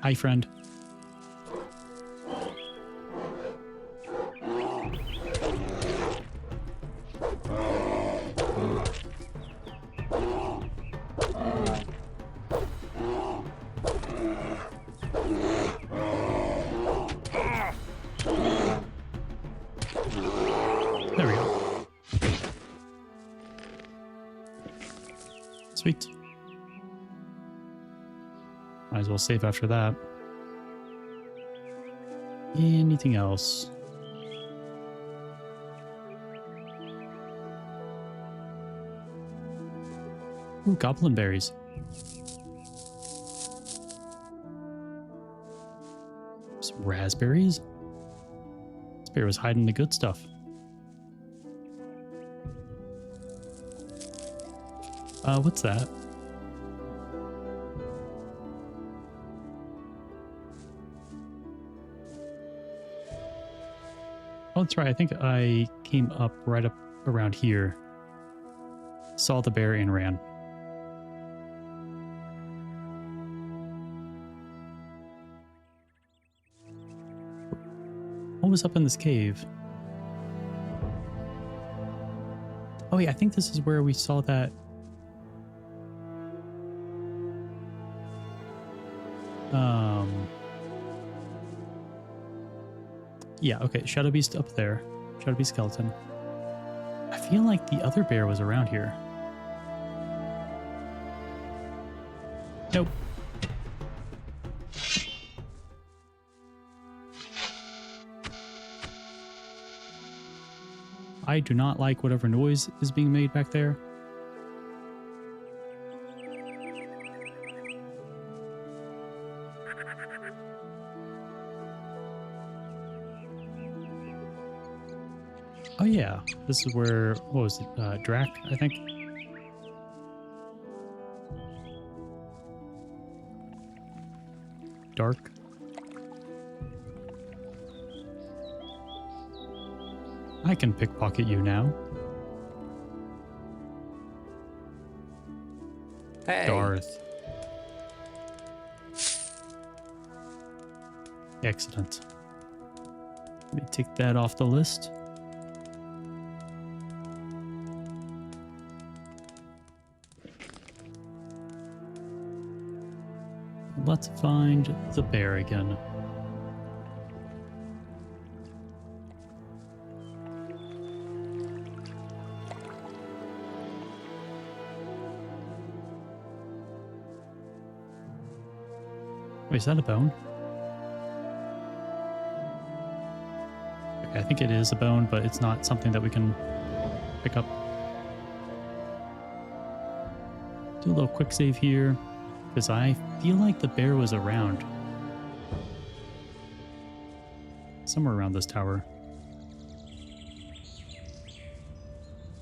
Hi, friend. There we go. Sweet. Might as well save after that. Anything else? Ooh, goblin berries. Some raspberries. This bear was hiding the good stuff. What's that? Oh, that's right. I think I came up right up around here, saw the bear and ran. What was up in this cave? Oh yeah, I think this is where we saw that. Yeah, okay, Shadow Beast up there. Shadow Beast skeleton. I feel like the other bear was around here. Nope. I do not like whatever noise is being made back there. Oh yeah, this is where, what was it, Drac, I think? Dark. I can pickpocket you now. Hej, Darth. Excellent. Let me take that off the list. Let's find the bear again. Wait, is that a bone? Okay, I think it is a bone, but it's not something that we can pick up. Do a little quick save here, because I feel like the bear was around. Somewhere around this tower.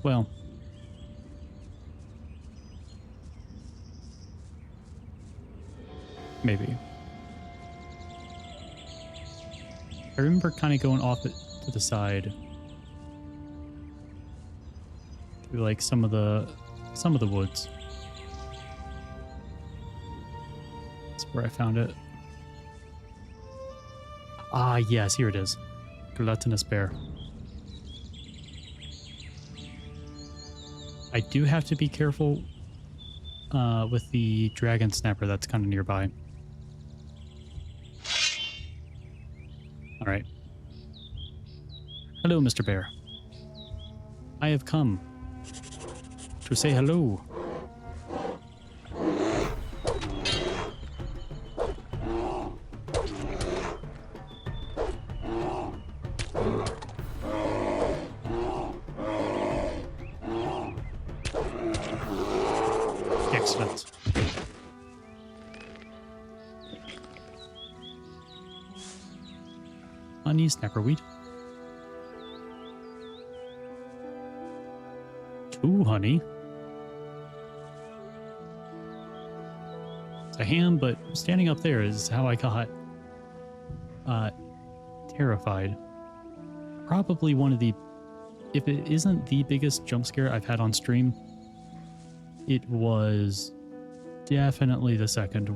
Well. Maybe. I remember kind of going off it to the side. Through like some of the woods. That's where I found it. Ah, yes, here it is. Gluttonous bear. I do have to be careful with the dragon snapper that's kind of nearby. All right. Hello, Mr. Bear. I have come to say hello. Excellent. Honey snapperweed. 2 honey. It's a ham, but standing up there is how I got terrified. Probably one of the, if it isn't the biggest jump scare I've had on stream, it was definitely the second.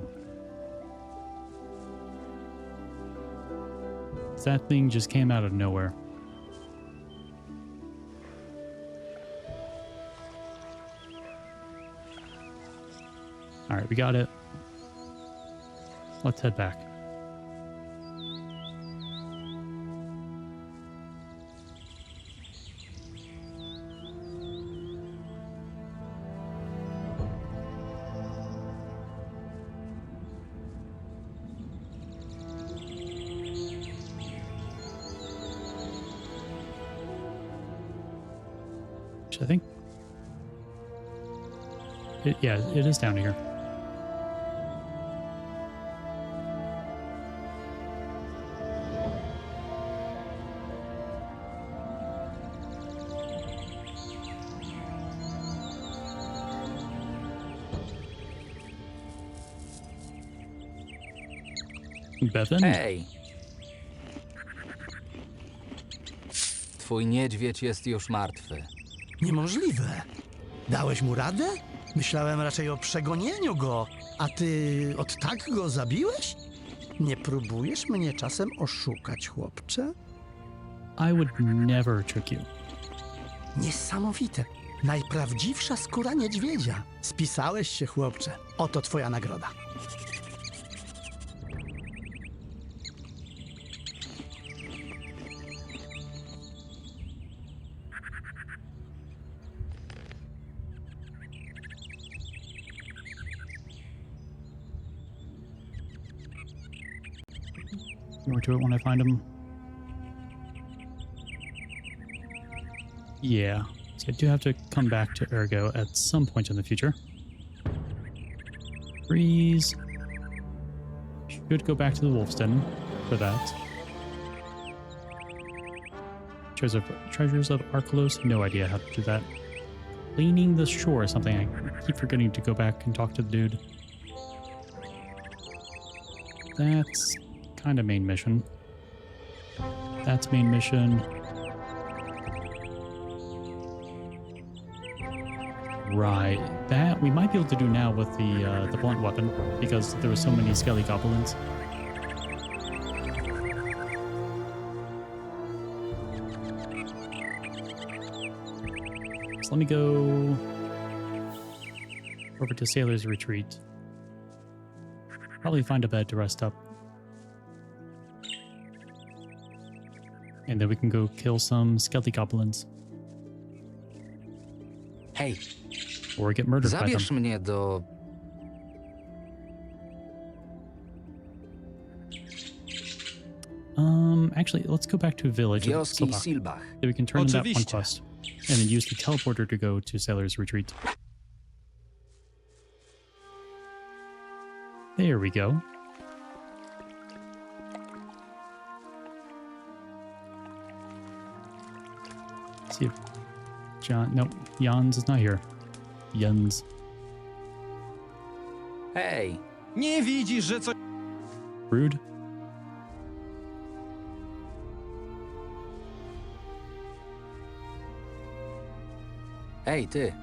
That thing just came out of nowhere. All right, we got it. Let's head back. I think yeah, it is down here. Bevan? Hej! Twój niedźwiedź jest już martwy. Niemożliwe. Dałeś mu radę? Myślałem raczej o przegonieniu go, a ty od tak go zabiłeś? Nie próbujesz mnie czasem oszukać, chłopcze? I would never trick you. Niesamowite. Najprawdziwsza skóra niedźwiedzia. Spisałeś się, chłopcze. Oto twoja nagroda. More to it when I find him. Yeah, so I do have to come back to Ergo at some point in the future. Freeze. Should go back to the Wolf's Den for that. Treasures of Archolos, no idea how to do that. Cleaning the shore is something I keep forgetting to go back and talk to the dude. That's kind of main mission. That's main mission. Right, that we might be able to do now with the blunt weapon because there were so many skelly goblins. First, let me go over to Sailor's Retreat. Probably find a bed to rest up. And then we can go kill some skelly goblins. Hej, Or get murdered by them. zabierz mnie do... Actually, let's go back to village of Wioski Silbach. Silbach. Then we can turn in that one Oczywiście. quest. And then use the teleporter to go to Sailor's Retreat. There we go. See if John... Nope, Jans is not here. Jens. Hej, Nie widzisz, że coś... Rude. hej ty.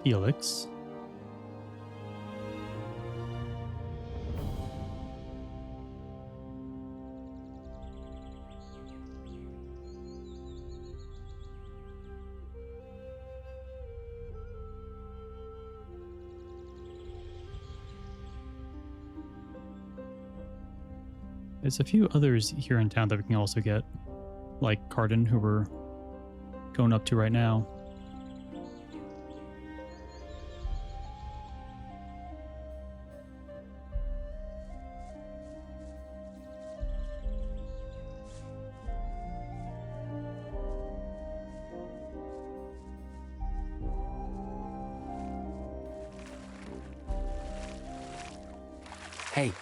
Felix. There's a few others here in town that we can also get, like Cardin, who we're going up to right now. Hej,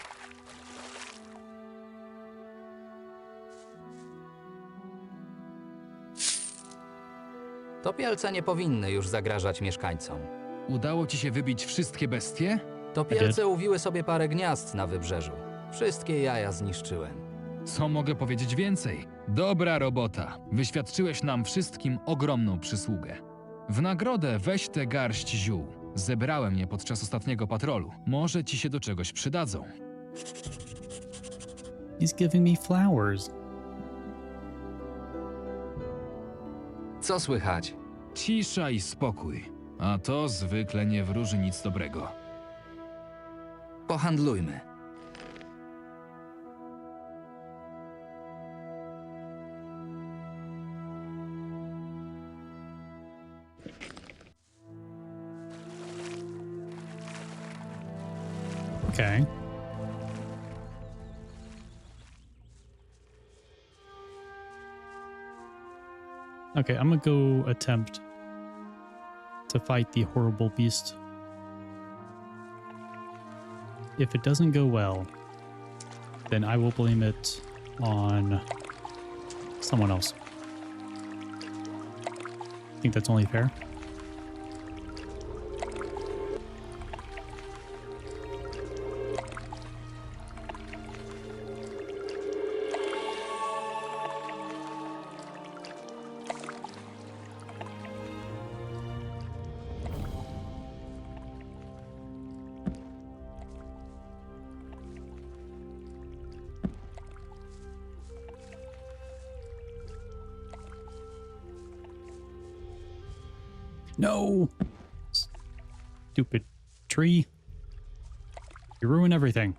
topielce nie powinny już zagrażać mieszkańcom. Udało ci się wybić wszystkie bestie? Topielce uwiły sobie parę gniazd na wybrzeżu. Wszystkie jaja zniszczyłem. Co mogę powiedzieć więcej? Dobra robota. Wyświadczyłeś nam wszystkim ogromną przysługę. W nagrodę weź tę garść ziół. Zebrałem je podczas ostatniego patrolu. Może ci się do czegoś przydadzą. He's giving me flowers. Co słychać? Cisza i spokój. A to zwykle nie wróży nic dobrego. Pohandlujmy. Okay. Okay, I'm gonna go attempt to fight the horrible beast. If it doesn't go well, then I will blame it on someone else. I think that's only fair. No! Stupid tree. You ruin everything.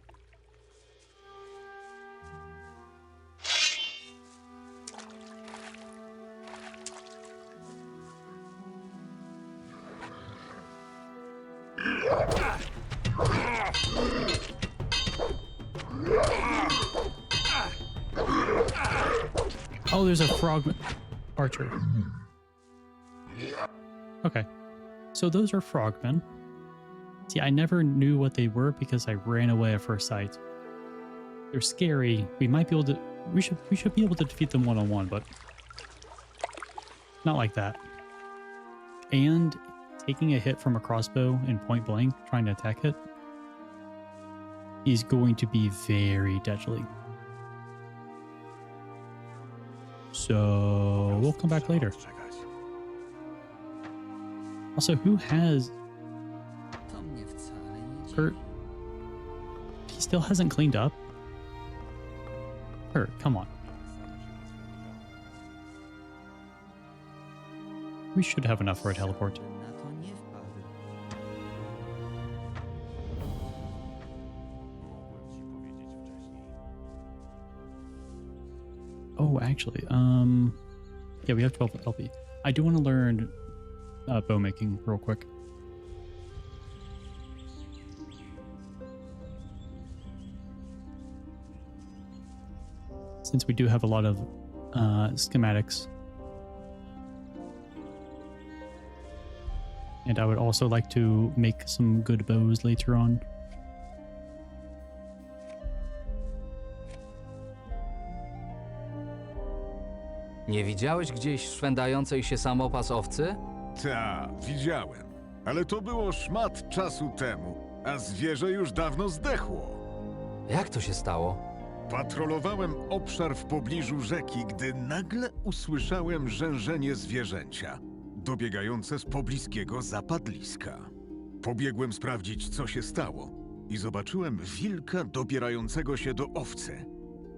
Oh, there's a frog archer. Okay, so those are frogmen. See, I never knew what they were because I ran away at first sight. They're scary. We might be able to. We should be able to defeat them one-on-one, but not like that. And taking a hit from a crossbow in point blank, trying to attack it, is going to be very deadly. So we'll come back later. Also, who has Kurt? He still hasn't cleaned up. Kurt, come on. We should have enough for a teleport. Na to nie wpadł. Oh, actually, yeah, we have 12 LP. I do want to learn bow making real quick. Since we do have a lot of schematics. And I would also like to make some good bows later on. Nie widziałeś gdzieś szwendającej się samopas owcy? Ta, widziałem. Ale to było szmat czasu temu, a zwierzę już dawno zdechło. Jak to się stało? Patrolowałem obszar w pobliżu rzeki, gdy nagle usłyszałem rzężenie zwierzęcia, dobiegające z pobliskiego zapadliska. Pobiegłem sprawdzić, co się stało i zobaczyłem wilka dobierającego się do owcy.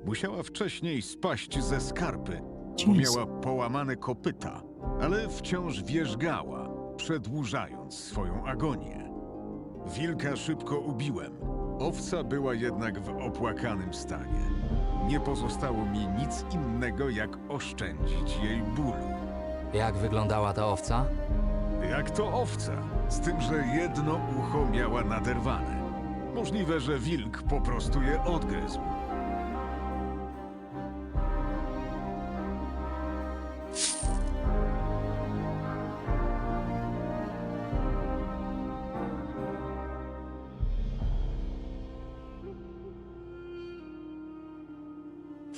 Musiała wcześniej spaść ze skarpy, bo miała połamane kopyta, ale wciąż wierzgała, przedłużając swoją agonię. Wilka szybko ubiłem. Owca była jednak w opłakanym stanie. Nie pozostało mi nic innego, jak oszczędzić jej bólu. Jak wyglądała ta owca? Jak to owca, z tym, że jedno ucho miała naderwane. Możliwe, że wilk po prostu je odgryzł.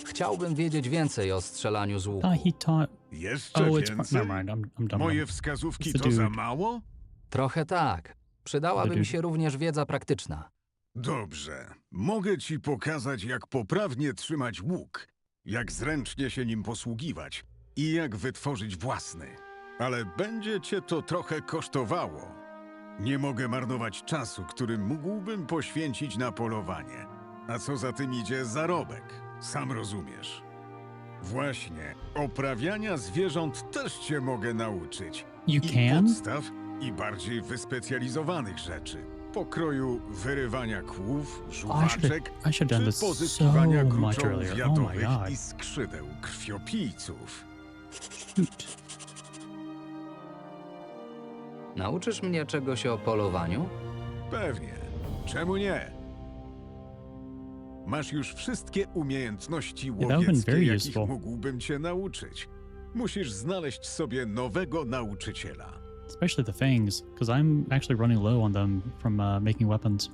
Chciałbym wiedzieć więcej o strzelaniu z łuku. He taught. Jeszcze Oh, it's więcej? never mind. I'm done. Moje wskazówki It's the to za dude. mało? Trochę tak. Przydałaby mi się również wiedza praktyczna. Dobrze. Mogę ci pokazać, jak poprawnie trzymać łuk, jak zręcznie się nim posługiwać i jak wytworzyć własny. Ale będzie cię to trochę kosztowało. Nie mogę marnować czasu, który mógłbym poświęcić na polowanie. A co za tym idzie, zarobek. Sam rozumiesz. Właśnie, oprawiania zwierząt też cię mogę nauczyć. You I can? podstaw, i bardziej wyspecjalizowanych rzeczy. Pokroju wyrywania kłów, żuwaczek, I should have done czy this pozyskiwania so much gruczołów earlier. Oh my jatowych god. i skrzydeł krwiopijców. Shoot. Nauczysz mnie czegoś o polowaniu? Pewnie. Czemu nie? Masz już wszystkie umiejętności that would've been łowieckie, very jakich useful. mógłbym cię nauczyć. Musisz znaleźć sobie nowego nauczyciela. Especially the fangs, because I'm actually running low on them from making weapons.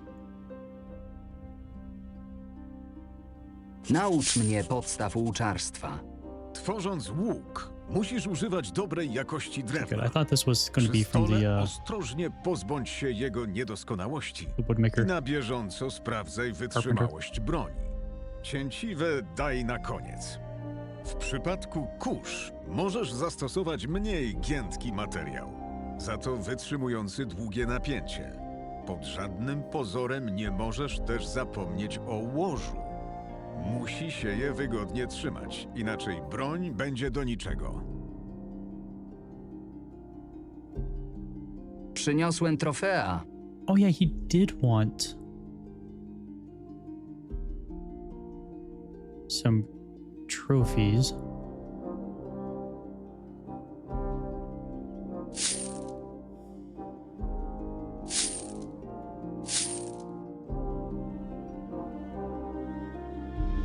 Naucz mnie podstaw łuczarstwa. Tworząc łuk, musisz używać dobrej jakości drewna. Good. I thought this was going to Przy be from stole the ostrożnie pozbądź się jego niedoskonałości i woodmaker. na bieżąco sprawdzaj wytrzymałość broni. Cięciwe daj na koniec. W przypadku kurz możesz zastosować mniej giętki materiał, za to wytrzymujący długie napięcie. Pod żadnym pozorem nie możesz też zapomnieć o łożu. Musi się je wygodnie trzymać, inaczej broń będzie do niczego. Przyniosłem trofea. Oh yeah, he did want some trophies.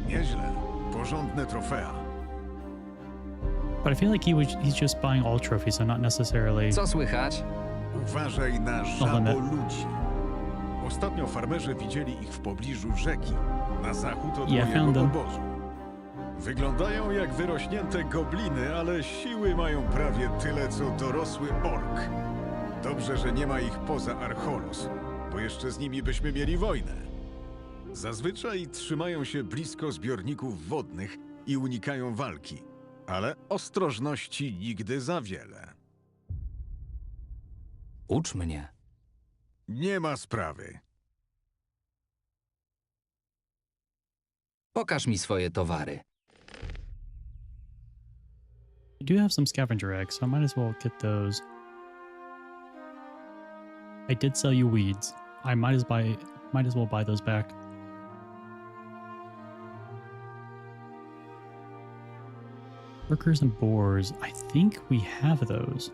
Nieźle. Porządne trofea. But I feel like he's just buying all trophies, so not necessarily. Co słychać? Uważaj na limit. żaboludzi. Ostatnio farmerzy widzieli ich w pobliżu rzeki, na zachód od Yeah, found mojego them. obozu. Wyglądają jak wyrośnięte gobliny, ale siły mają prawie tyle, co dorosły ork. Dobrze, że nie ma ich poza Archolos, bo jeszcze z nimi byśmy mieli wojnę. Zazwyczaj trzymają się blisko zbiorników wodnych i unikają walki, ale ostrożności nigdy za wiele. Ucz mnie. Nie ma sprawy. Pokaż mi swoje towary. I do have some scavenger eggs, so I might as well get those. I did sell you weeds. I might as well buy those back. Workers and boars. I think we have those.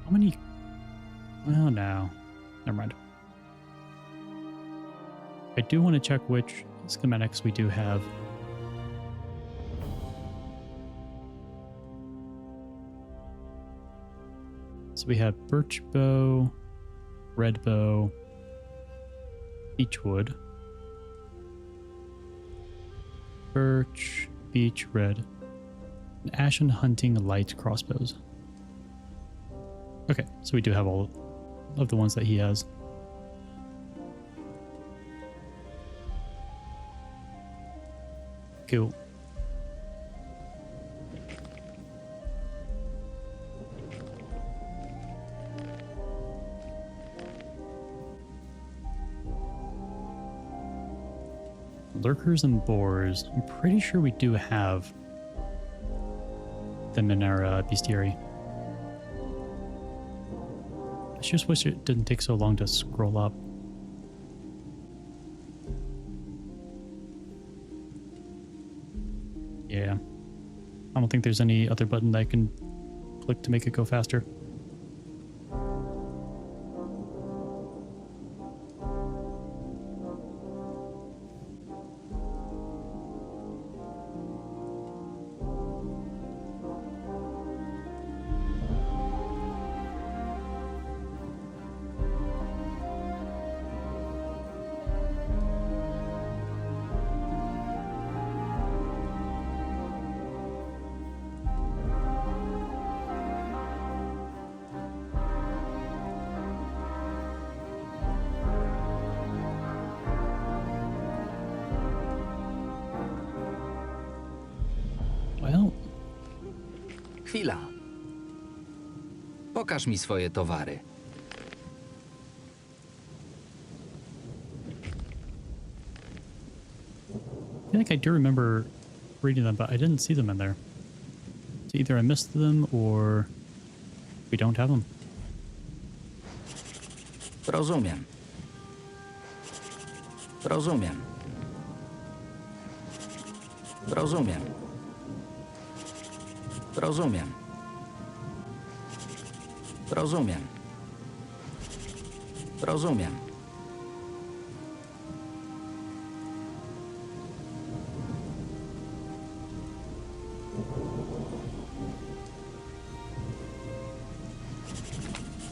How many? Well, no. Never mind. I do want to check which schematics we do have. So we have birch bow, red bow, beechwood, birch, beech, red, and ashen hunting light crossbows. Okay, so we do have all of the ones that he has. Cool. Lurkers and boars. I'm pretty sure we do have them in our bestiary. I just wish it didn't take so long to scroll up. Yeah. I don't think there's any other button that I can click to make it go faster. Well. Chwila. Pokaż mi swoje towary. I feel like I do remember reading them, but I didn't see them in there. So either I missed them or we don't have them. Rozumiem. Rozumiem. Rozumiem. Rozumiem. Rozumiem. Rozumiem.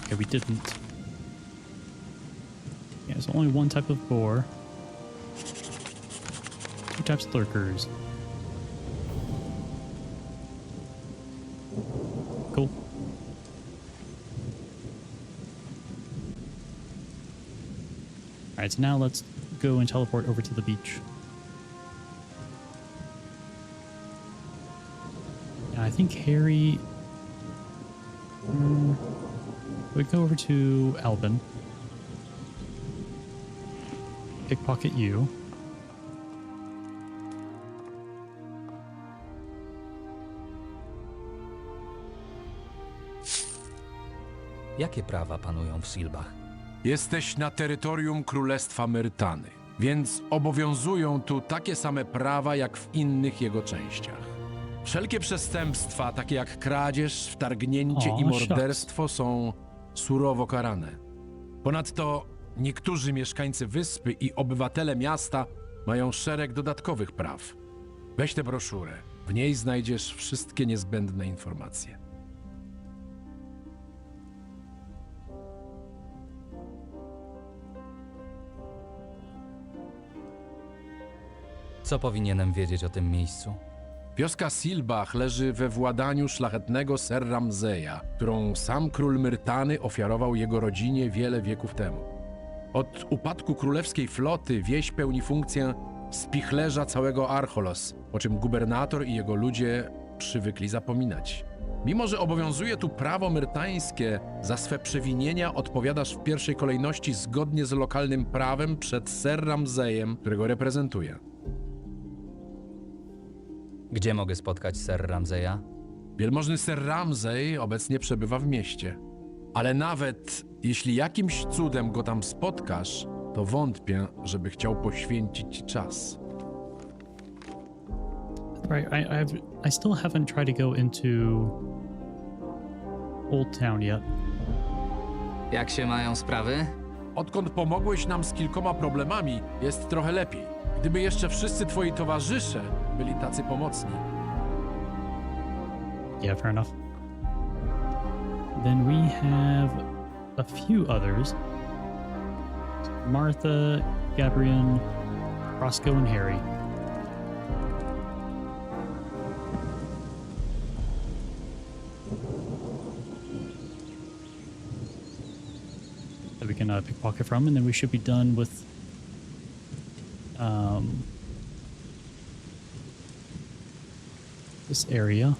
Okay, we didn't. Yeah, there's only one type of boar. Two types of lurkers. Cool. Alright, so now let's go and teleport over to the beach. Yeah, I think Harry... we go over to Albin. Pickpocket you. Jakie prawa panują w Silbach? Jesteś na terytorium Królestwa Myrtany, więc obowiązują tu takie same prawa jak w innych jego częściach. Wszelkie przestępstwa, takie jak kradzież, wtargnięcie i morderstwo, są surowo karane. Ponadto niektórzy mieszkańcy wyspy i obywatele miasta mają szereg dodatkowych praw. Weź tę broszurę. W niej znajdziesz wszystkie niezbędne informacje. Co powinienem wiedzieć o tym miejscu? Wioska Silbach leży we władaniu szlachetnego Ser Ramzeja, którą sam król Myrtany ofiarował jego rodzinie wiele wieków temu. Od upadku królewskiej floty wieś pełni funkcję spichlerza całego Archolos, o czym gubernator i jego ludzie przywykli zapominać. Mimo że obowiązuje tu prawo myrtańskie, za swe przewinienia odpowiadasz w pierwszej kolejności zgodnie z lokalnym prawem przed Ser Ramzejem, którego reprezentuję. Gdzie mogę spotkać Ser Ramzeja? Wielmożny Ser Ramzej obecnie przebywa w mieście. Ale nawet jeśli jakimś cudem go tam spotkasz, to wątpię, żeby chciał poświęcić ci czas. Right, I still haven't tried to go into Old Town yet. Jak się mają sprawy? Odkąd pomogłeś nam z kilkoma problemami, jest trochę lepiej. Gdyby jeszcze wszyscy twoi towarzysze byli tacy pomocni. Yeah, fair enough. Then we have a few others. Martha, Gabrielle, Roscoe, and Harry. That we can pickpocket from, and then we should be done with this area.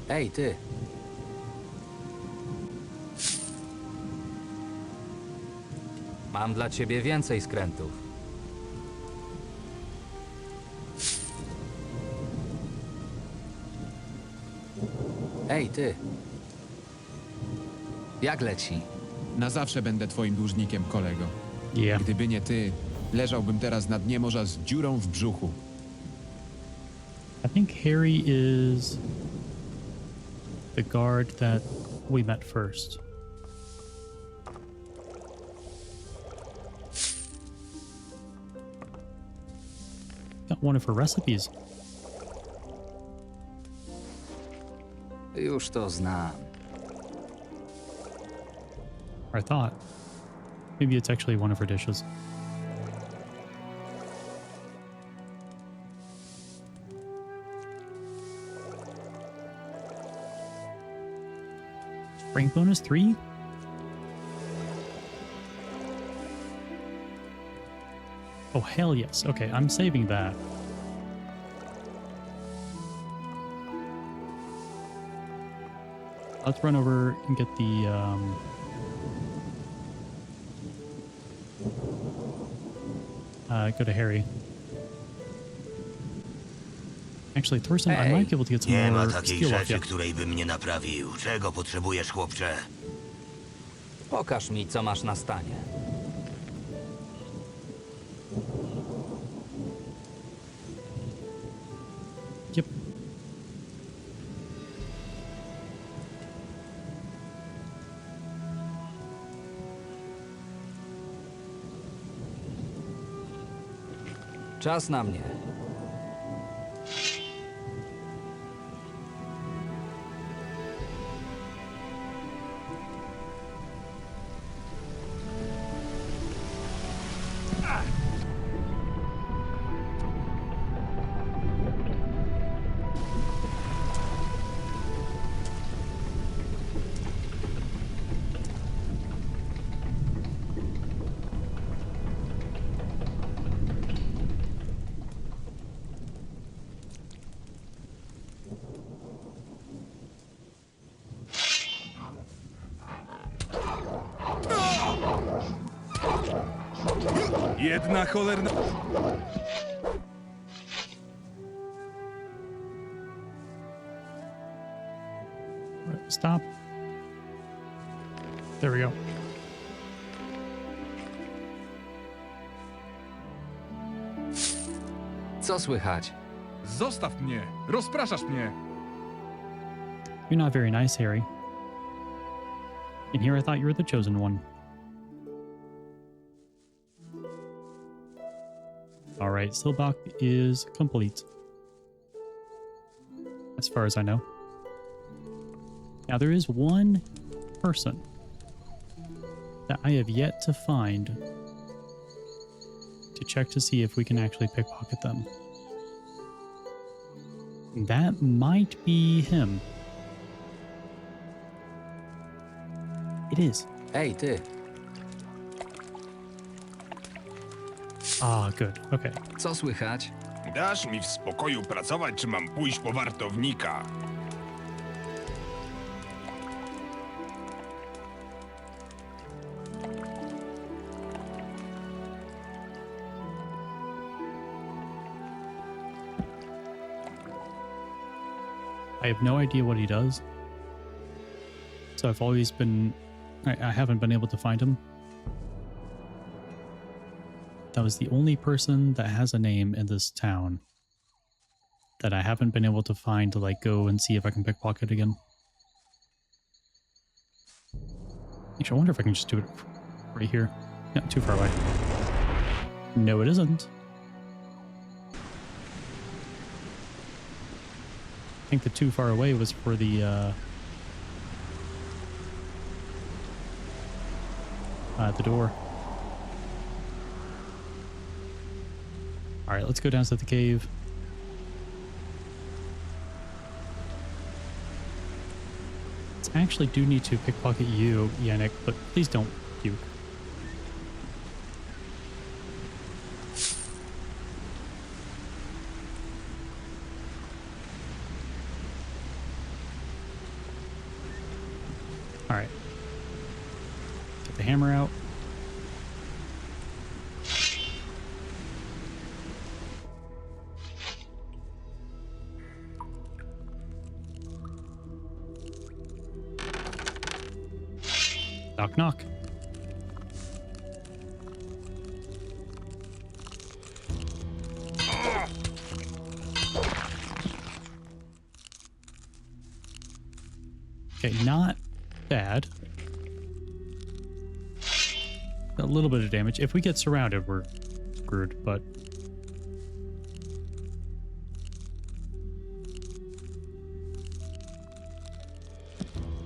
Ej, ty. Mam dla ciebie więcej skrętów. Ej, ty. Jak leci? Na zawsze będę twoim dłużnikiem, kolego. Yeah. Gdyby nie ty, leżałbym teraz na dnie morza z dziurą w brzuchu. I think Harry is the guard that we met first. Got one of her recipes. Już to znam. I thought. Maybe it's actually one of her dishes. Rank bonus 3? Oh, hell yes. Okay, I'm saving that. Let's run over and get the, go to Harry. Actually, Thorsten, I might be able to get some Nie ma more takiej skill off rzeczy, you. której bym nie naprawił. Czego potrzebujesz, chłopcze? Pokaż mi, co masz na stanie. Yep. Czas na mnie. Jedna cholerna... Stop. There we go. Co słychać? Zostaw mnie! Rozpraszasz mnie! You're not very nice, Harry. And here I thought you were the chosen one. Alright, Silbach is complete. As far as I know. Now there is one person that I have yet to find to check to see if we can actually pickpocket them. That might be him. It is. Ej, ty. Ah, good. Okay. Co słychać? Dasz mi w spokoju pracować, czy mam pójść po wartownika? I have no idea what he does. So I've always been... I haven't been able to find him. That was the only person that has a name in this town that I haven't been able to find to like go and see if I can pickpocket again. Actually, I wonder if I can just do it right here. Yeah, too far away. No, it isn't. I think the too far away was for the door. All right, let's go down to the cave. I actually do need to pickpocket you, Yannick, but please don't puke. All right. Get the hammer out. Knock, knock. Okay, not bad. A little bit of damage. If we get surrounded, we're screwed, but...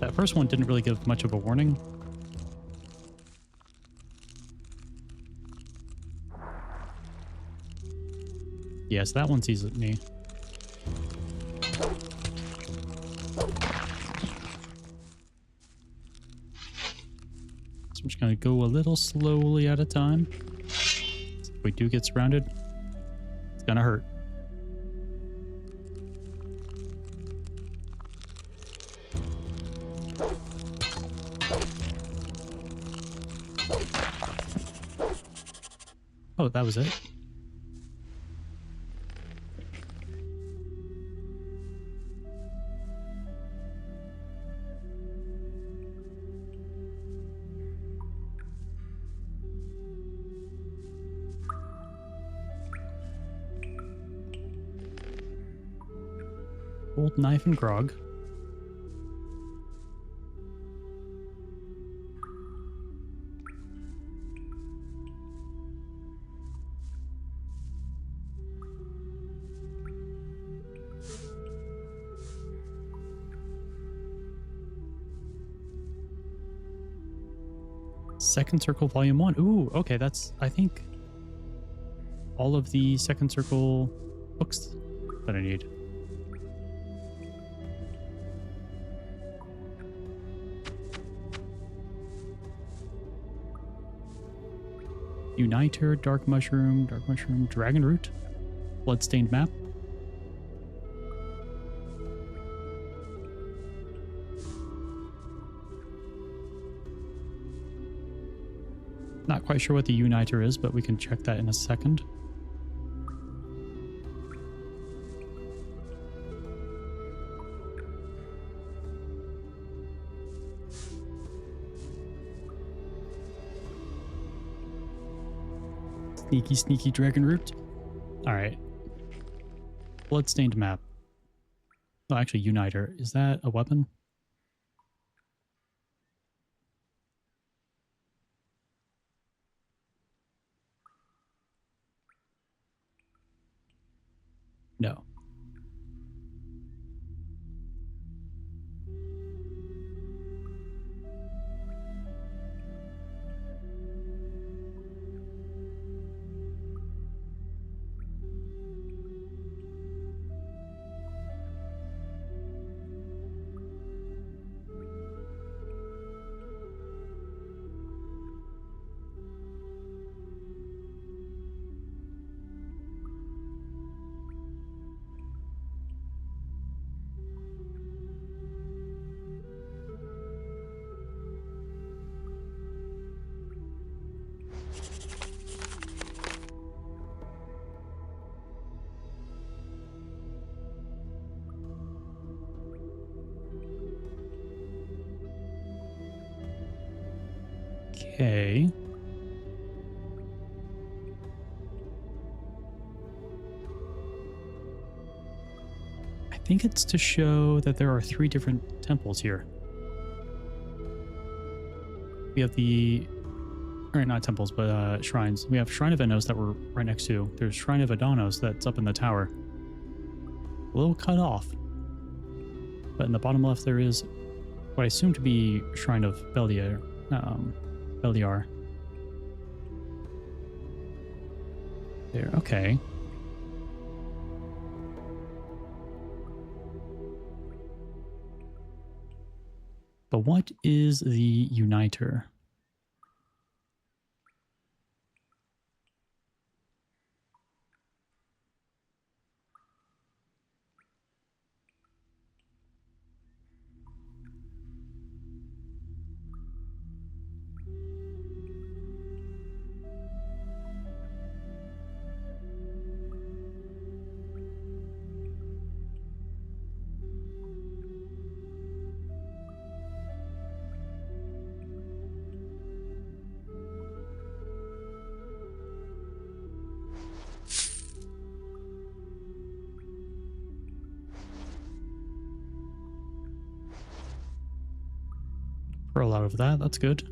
That first one didn't really give much of a warning. Yes, that one sees me. So I'm just gonna go a little slowly at a time. If we do get surrounded, it's gonna hurt. Oh, that was it. Old knife and grog. Second Circle Volume 1. Ooh, okay, that's, I think, all of the Second Circle books that I need. Uniter, Dark Mushroom, Dragon Root, Bloodstained Map. Not quite sure what the Uniter is, but we can check that in a second. Sneaky, sneaky Dragon Root. Alright. Bloodstained Map. Oh, actually, Uniter. Is that a weapon? No. Okay. I think it's to show that there are 3 different temples here. We have or not temples, but shrines. We have Shrine of Enos that we're right next to. There's Shrine of Adonos that's up in the tower. A little cut off. But in the bottom left there is what I assume to be Shrine of Beliar. Beliar. There, okay. But what is the Uniter? Pearl out of that, that's good.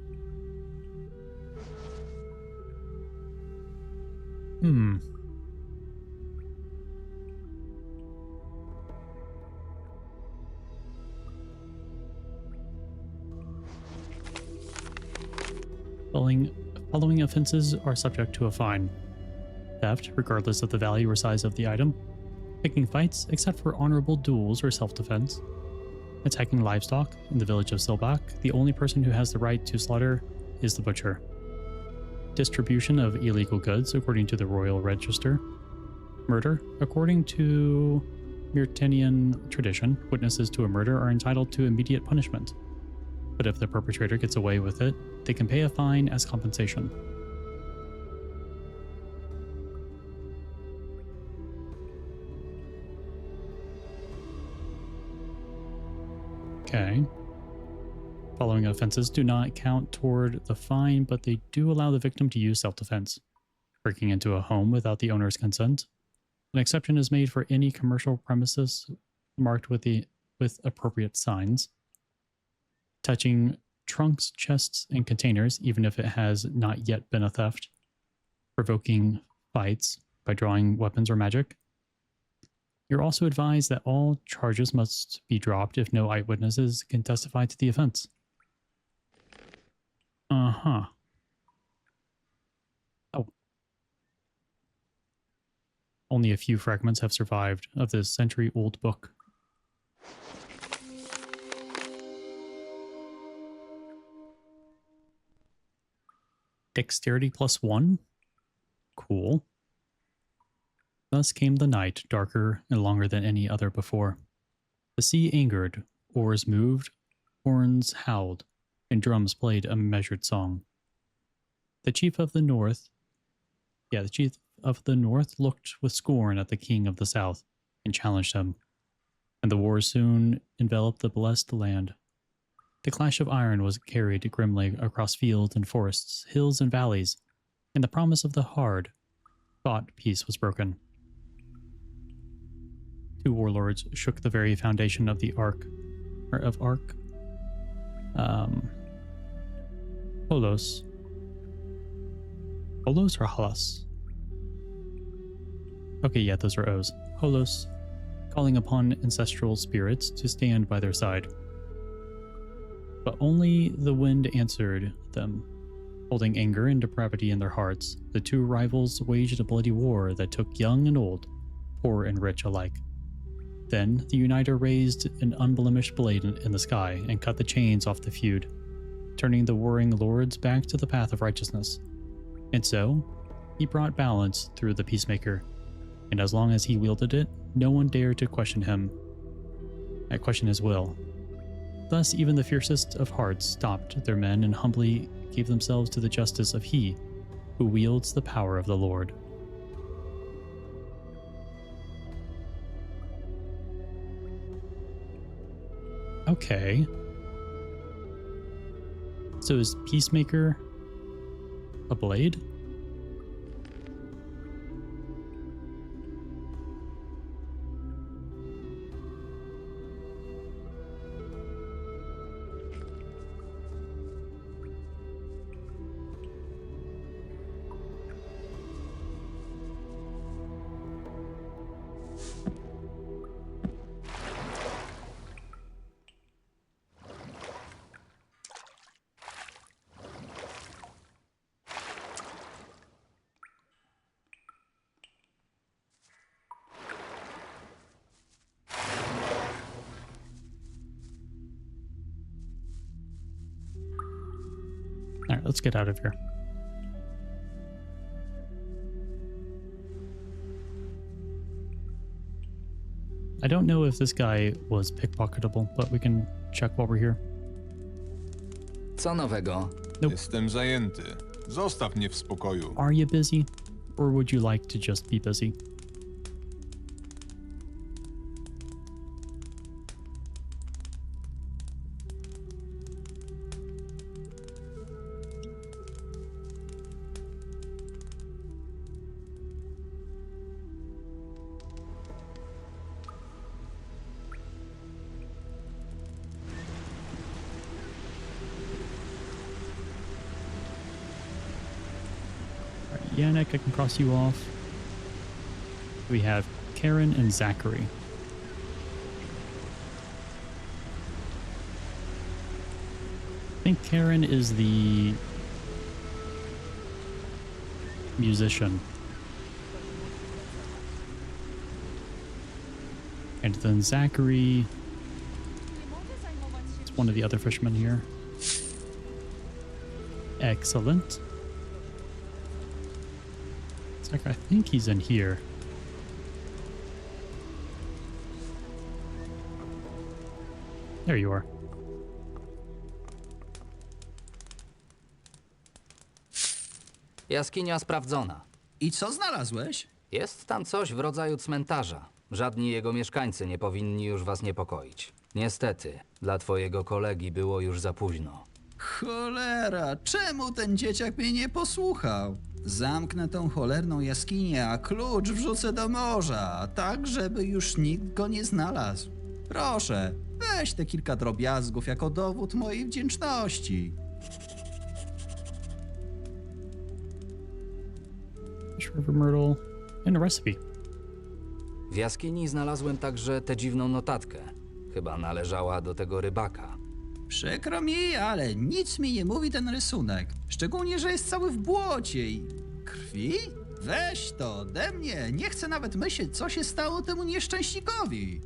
Following offenses are subject to a fine. Theft, regardless of the value or size of the item. Picking fights, except for honorable duels or self-defense. Attacking livestock in the village of Silbach. The only person who has the right to slaughter is the butcher. Distribution of illegal goods according to the royal register. Murder. According to Myrtanian tradition, witnesses to a murder are entitled to immediate punishment. But if the perpetrator gets away with it, they can pay a fine as compensation. Okay. Following offenses do not count toward the fine, but they do allow the victim to use self-defense. Breaking into a home without the owner's consent. An exception is made for any commercial premises marked with appropriate signs. Touching trunks, chests, and containers, even if it has not yet been a theft. Provoking fights by drawing weapons or magic. You're also advised that all charges must be dropped if no eyewitnesses can testify to the offense. Uh-huh. Oh. Only a few fragments have survived of this century-old book. Dexterity +1? Cool. Thus came the night, darker and longer than any other before. The sea angered, oars moved, horns howled, and drums played a measured song. The chief of the north looked with scorn at the king of the south and challenged him, and the war soon enveloped the blessed land. The clash of iron was carried grimly across fields and forests, hills and valleys, and the promise of the hard-fought peace was broken. 2 warlords shook the very foundation of the Holos. Holos or Halas? Okay, yeah, those are O's. Holos, calling upon ancestral spirits to stand by their side. But only the wind answered them. Holding anger and depravity in their hearts, the 2 rivals waged a bloody war that took young and old, poor and rich alike. Then the Uniter raised an unblemished blade in the sky and cut the chains off the feud, turning the warring lords back to the path of righteousness. And so, he brought balance through the Peacemaker, and as long as he wielded it, no one dared to question his will. Thus, even the fiercest of hearts stopped their men and humbly gave themselves to the justice of he who wields the power of the Lord. Okay. So is Peacemaker A blade? All right, let's get out of here. I don't know if this guy was pickpocketable, but we can check while we're here. Co nowego? Jestem zajęty. Zostaw mnie w spokoju. Are you busy? Or would you like to just be busy? Yannick, I can cross you off. We have Karen and Zachary. I think Karen is the musician. And then Zachary is one of the other fishermen here. Excellent. I think he's in here. There you are. Jaskinia sprawdzona. I co znalazłeś? Jest tam coś w rodzaju cmentarza. Żadni jego mieszkańcy nie powinni już was niepokoić. Niestety, dla twojego kolegi było już za późno. Cholera, czemu ten dzieciak mnie nie posłuchał? Zamknę tą cholerną jaskinię, a klucz wrzucę do morza, tak żeby już nikt go nie znalazł. Proszę, weź te kilka drobiazgów jako dowód mojej wdzięczności. River Myrtle and a recipe. W jaskini znalazłem także tę dziwną notatkę. Chyba należała do tego rybaka. Przykro mi, ale nic mi nie mówi ten rysunek. Szczególnie, że jest cały w błocie i krwi? Weź to ode mnie. Nie chcę nawet myśleć, co się stało temu nieszczęśnikowi.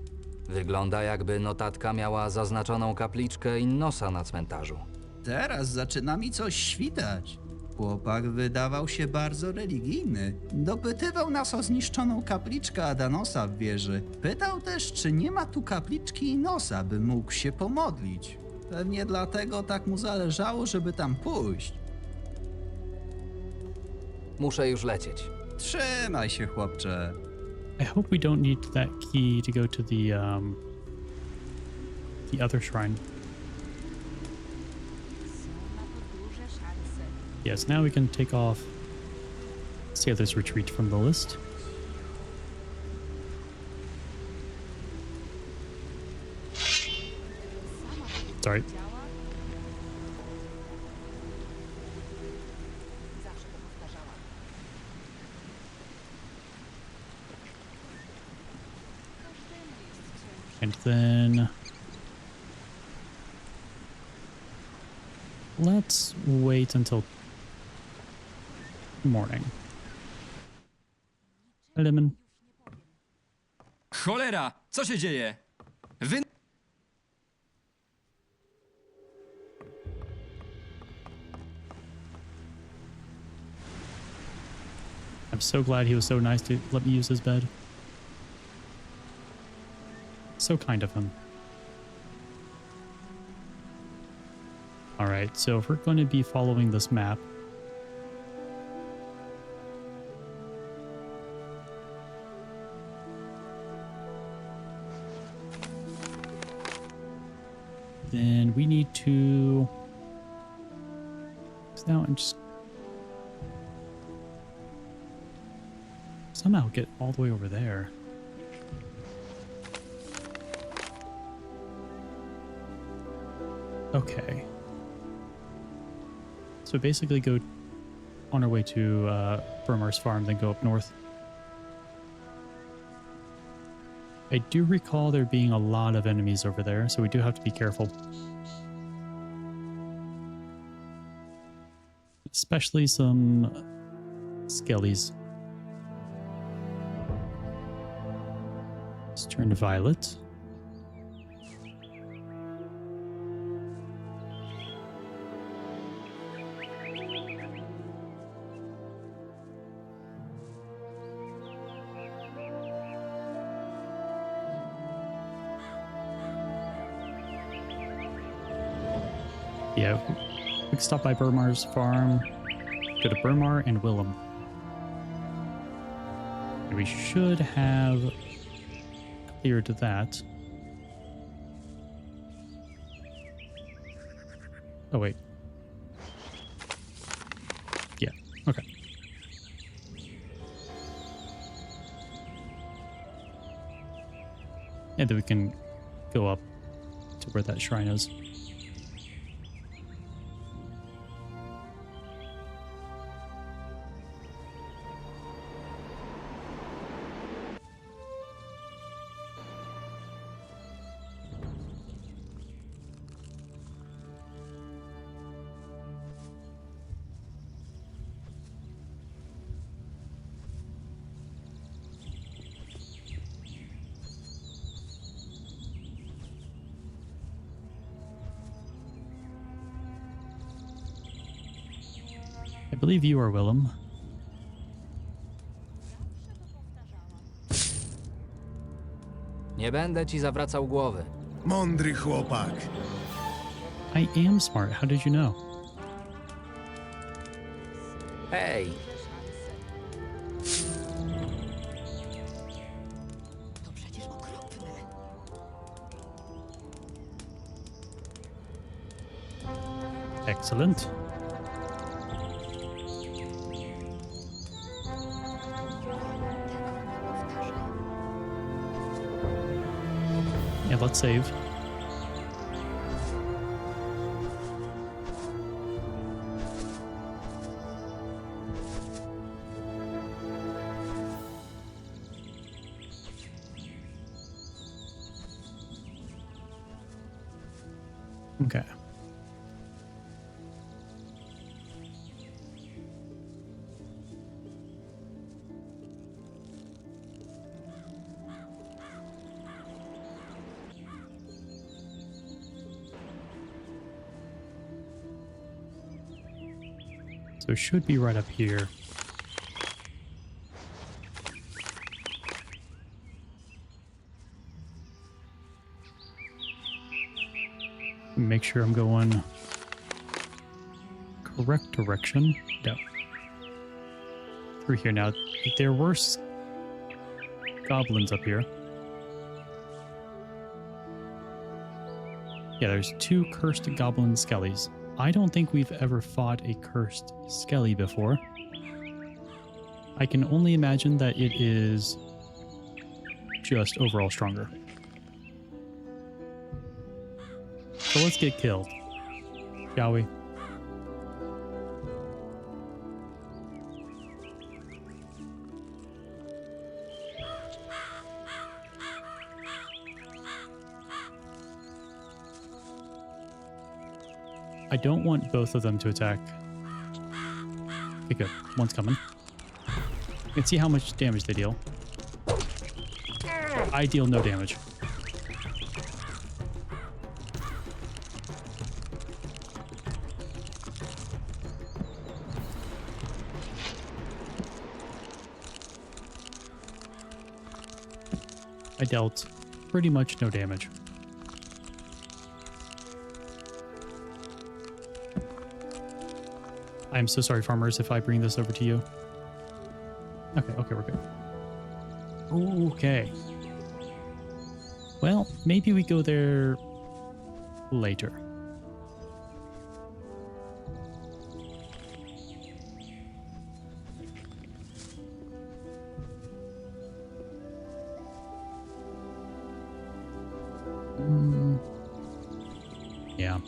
Wygląda, jakby notatka miała zaznaczoną kapliczkę Innosa na cmentarzu. Teraz zaczyna mi coś świtać. Chłopak wydawał się bardzo religijny. Dopytywał nas o zniszczoną kapliczkę Adanosa w wieży. Pytał też, czy nie ma tu kapliczki Innosa, by mógł się pomodlić. Pewnie dlatego tak mu zależało, żeby tam pójść. Muszę już lecieć. Trzymaj się, chłopcze. I hope we don't need that key to go to the other shrine. Yes, now we can take off Sailor's Retreat from the list. Sorry. And then let's wait until morning. Lemon. Cholera! Co się dzieje? Wy... I'm so glad he was so nice to let me use his bed. So kind of him. Alright, so if we're going to be following this map, then we need to now I'm just somehow get all the way over there. Okay. So basically go on our way to Burmar's farm, then go up north. I do recall there being a lot of enemies over there, so we do have to be careful. Especially some skellies. Let's turn to violet. Yeah, we can stop by Burmar's farm, go to Burmar and Willem. And we should have cleared that. Oh, wait. Yeah, okay. And then we can go up to where that shrine is. I believe you are Willem. Nie będę ci zawracał głowy. Mądry chłopak. I am smart. How did you know? Hej! Excellent. Yeah, let's save. Okay. So it should be right up here. Make sure I'm going correct direction. No. Through here now. There were goblins up here. Yeah, there's 2 cursed goblin skellies. I don't think we've ever fought a cursed skelly before. I can only imagine that it is just overall stronger. So let's get killed, shall we? I don't want both of them to attack. Okay, good. One's coming. Let's see how much damage they deal. I deal no damage. I dealt pretty much no damage. I'm so sorry, farmers, if I bring this over to you. Okay, we're good. Okay. Well, maybe we go there later. Yeah.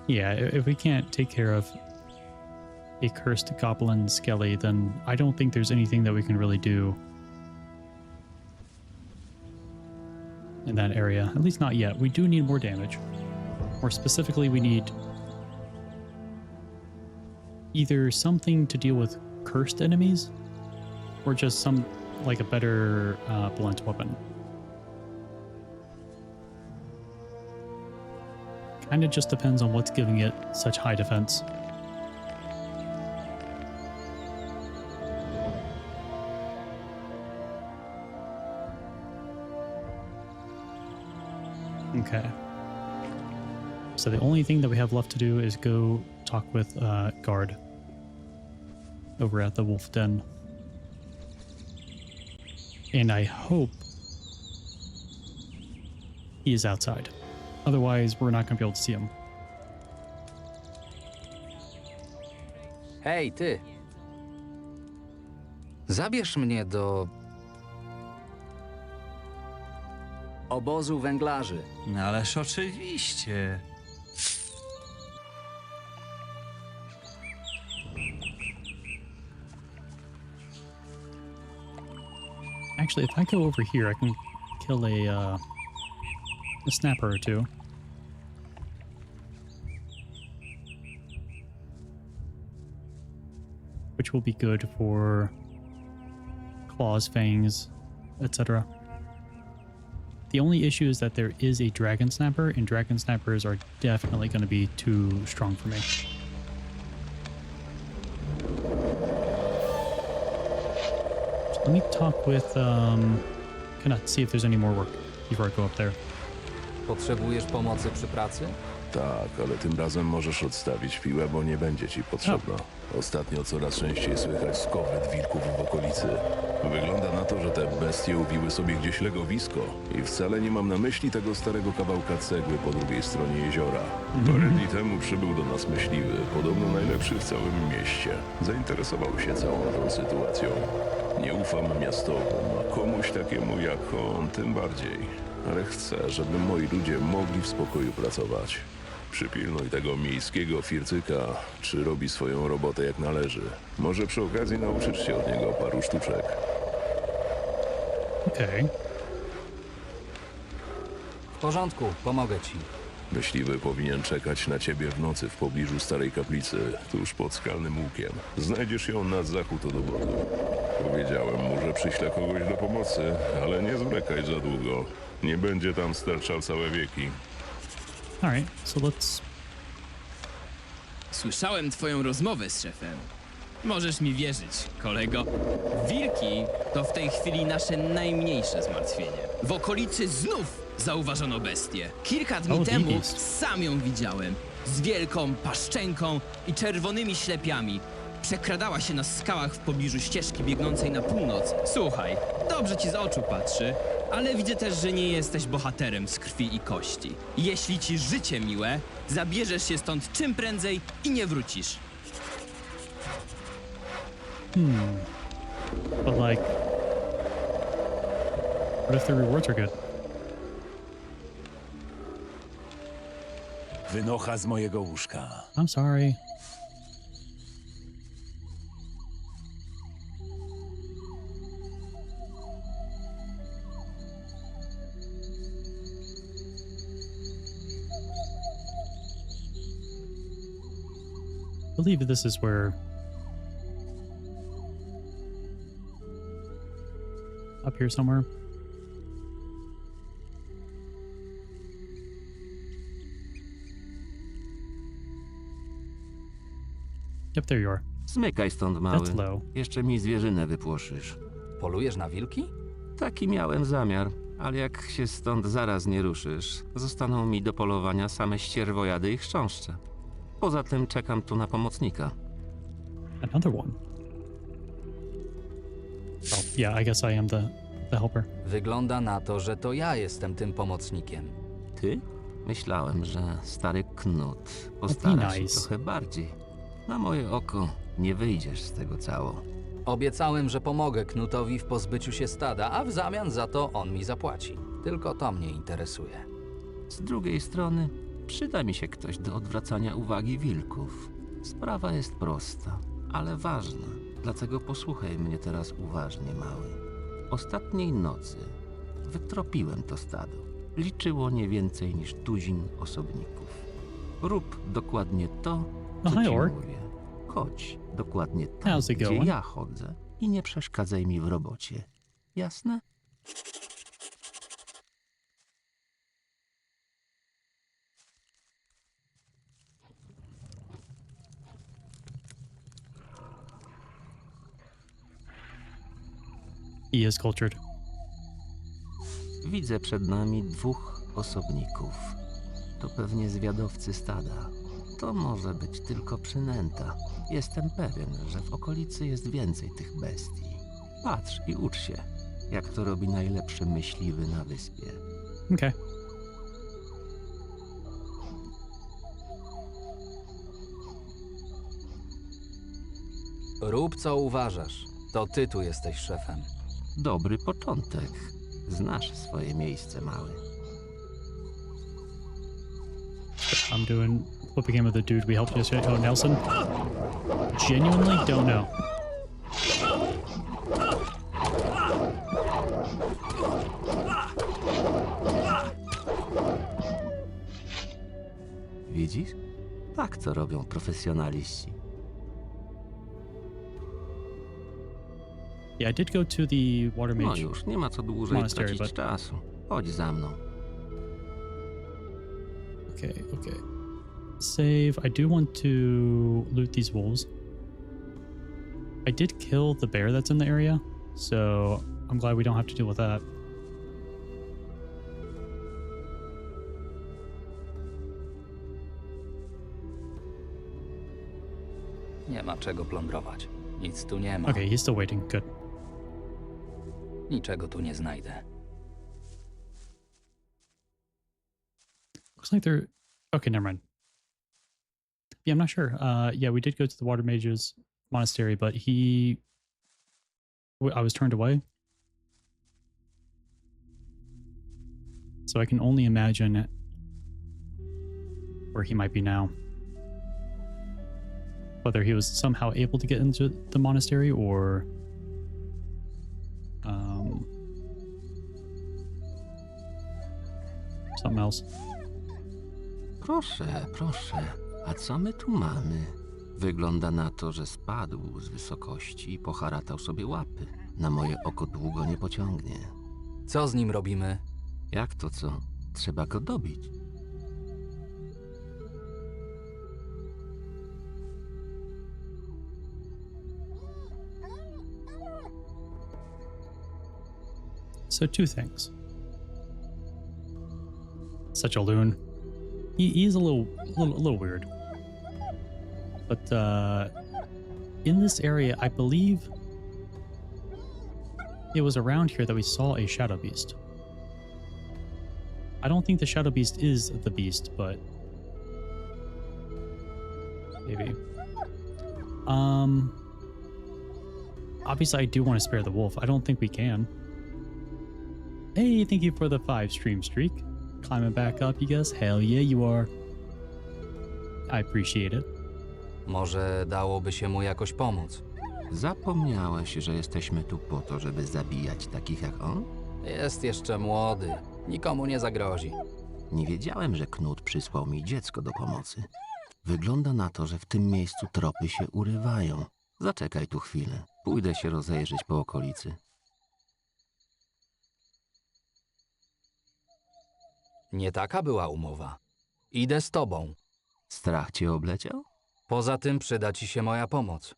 Yeah, if we can't take care of a cursed goblin skelly, then I don't think there's anything that we can really do in that area. At least not yet. We do need more damage. More specifically, we need either something to deal with cursed enemies or just some, like a better blunt weapon. Kind of just depends on what's giving it such high defense. Okay. So the only thing that we have left to do is go talk with Guard over at the Wolf Den. And I hope he is outside. Otherwise, we're not going to be able to see him. Hej, ty! Zabierz mnie do obozu węglarzy. Ależ oczywiście. Actually, if I go over here, I can kill a snapper or two. Which will be good for claws, fangs, etc. The only issue is that there is a dragon snapper, and dragon snappers are definitely going to be too strong for me. So let me talk with kind of see if there's any more work before I go up there. Potrzebujesz pomocy przy pracy? Tak, ale tym razem możesz odstawić piłę, bo nie będzie ci potrzebna. Ostatnio coraz częściej słychać skowet wilków w okolicy. Wygląda na to, że te bestie ubiły sobie gdzieś legowisko. I wcale nie mam na myśli tego starego kawałka cegły po drugiej stronie jeziora. Parę dni temu przybył do nas myśliwy, podobno najlepszy w całym mieście. Zainteresował się całą tą sytuacją. Nie ufam miastowym, a komuś takiemu jak on tym bardziej. Ale chcę, żeby moi ludzie mogli w spokoju pracować. Przypilnuj tego miejskiego fircyka, czy robi swoją robotę jak należy. Może przy okazji nauczysz się od niego paru sztuczek. Okej. W porządku, pomogę ci. Myśliwy powinien czekać na ciebie w nocy w pobliżu starej kaplicy, tuż pod skalnym łukiem. Znajdziesz ją na zachód od obozu. Powiedziałem mu, że przyślę kogoś do pomocy, ale nie zwlekaj za długo. Nie będzie tam sterczał całe wieki. Alright, so let's... Słyszałem twoją rozmowę z szefem. Możesz mi wierzyć, kolego. Wilki to w tej chwili nasze najmniejsze zmartwienie. W okolicy znów zauważono bestię. Kilka dni temu sam ją widziałem. Z wielką paszczenką i czerwonymi ślepiami. Przekradała się na skałach w pobliżu ścieżki biegnącej na północ. Słuchaj, dobrze ci z oczu patrzy, ale widzę też, że nie jesteś bohaterem z krwi i kości. Jeśli ci życie miłe, zabierzesz się stąd czym prędzej i nie wrócisz. But like... What if the rewards are good? Wynocha z mojego łóżka. I'm sorry. I believe this is where... Up here somewhere. Yep, there you are. Zmykaj stąd, mały. That's low. Jeszcze mi zwierzynę wypłoszysz. Polujesz na wilki? Taki miałem zamiar, ale jak się stąd zaraz nie ruszysz, zostaną mi do polowania same ścierwojady i chrząszcze. Poza tym czekam tu na pomocnika. Another one. Oh, yeah, I guess I am the helper. Wygląda na to, że to ja jestem tym pomocnikiem. Ty? Myślałem, że stary knut postara się trochę bardziej. Na moje oko nie wyjdziesz z tego cało. Obiecałem, że pomogę Knutowi w pozbyciu się stada, a w zamian za to on mi zapłaci. Tylko to mnie interesuje. Z drugiej strony, przyda mi się ktoś do odwracania uwagi wilków. Sprawa jest prosta, ale ważna, dlatego posłuchaj mnie teraz uważnie, mały. Ostatniej nocy wytropiłem to stado. Liczyło nie więcej niż tuzin osobników. Rób dokładnie to, co hi, ci orc. mówię. Chodź dokładnie tam, How's it gdzie going? ja chodzę i nie przeszkadzaj mi w robocie. Jasne? He is cultured. Widzę przed nami dwóch osobników. To pewnie zwiadowcy stada. To może być tylko przynęta. Jestem pewien, że w okolicy jest więcej tych bestii. Patrz i ucz się, jak to robi najlepszy myśliwy na wyspie. Okay. Rób co uważasz. To ty tu jesteś szefem. Dobry początek. Znasz swoje miejsce, mały. I'm doing what became of the dude we helped yesterday. Oh, Nelson? Genuinely don't know. Widzisz? Tak to robią profesjonaliści. Yeah, I did go to the water No mage. już, nie ma co dłużej monastery, tracić czasu. Chodź za mną. Okay, okay. Save. I do want to loot these wolves. I did kill the bear that's in the area, so I'm glad we don't have to deal with that. Nie ma czego plądrować. Nic tu nie ma. Okay, he's still waiting. Good. Niczego tu nie znajdę. Looks like they're... Okay, never mind. Yeah, I'm not sure. Yeah, we did go to the water mage's monastery, but I was turned away. So I can only imagine where he might be now. Whether he was somehow able to get into the monastery or something else. Proszę, proszę. A co my tu mamy? Wygląda na to, że spadł z wysokości i poharatał sobie łapy. Na moje oko długo nie pociągnie. Co z nim robimy? Jak to co? Trzeba go dobić. So two things. Such a loon. He's a little weird. But in this area, I believe it was around here that we saw a shadow beast. I don't think the shadow beast is the beast, but maybe. Obviously I do want to spare the wolf. I don't think we can. Hey, thank you for the 5 stream streak. Climbing back up, you guys? Hell yeah, you are. I appreciate it. Może dałoby się mu jakoś pomóc. Zapomniałeś, że jesteśmy tu po to, żeby zabijać takich jak on? Jest jeszcze młody. Nikomu nie zagrozi. Nie wiedziałem, że Knut przysłał mi dziecko do pomocy. Wygląda na to, że w tym miejscu tropy się urywają. Zaczekaj tu chwilę. Pójdę się rozejrzeć po okolicy. Nie taka była umowa. Idę z tobą. Strach cię obleciał? Poza tym przyda ci się moja pomoc.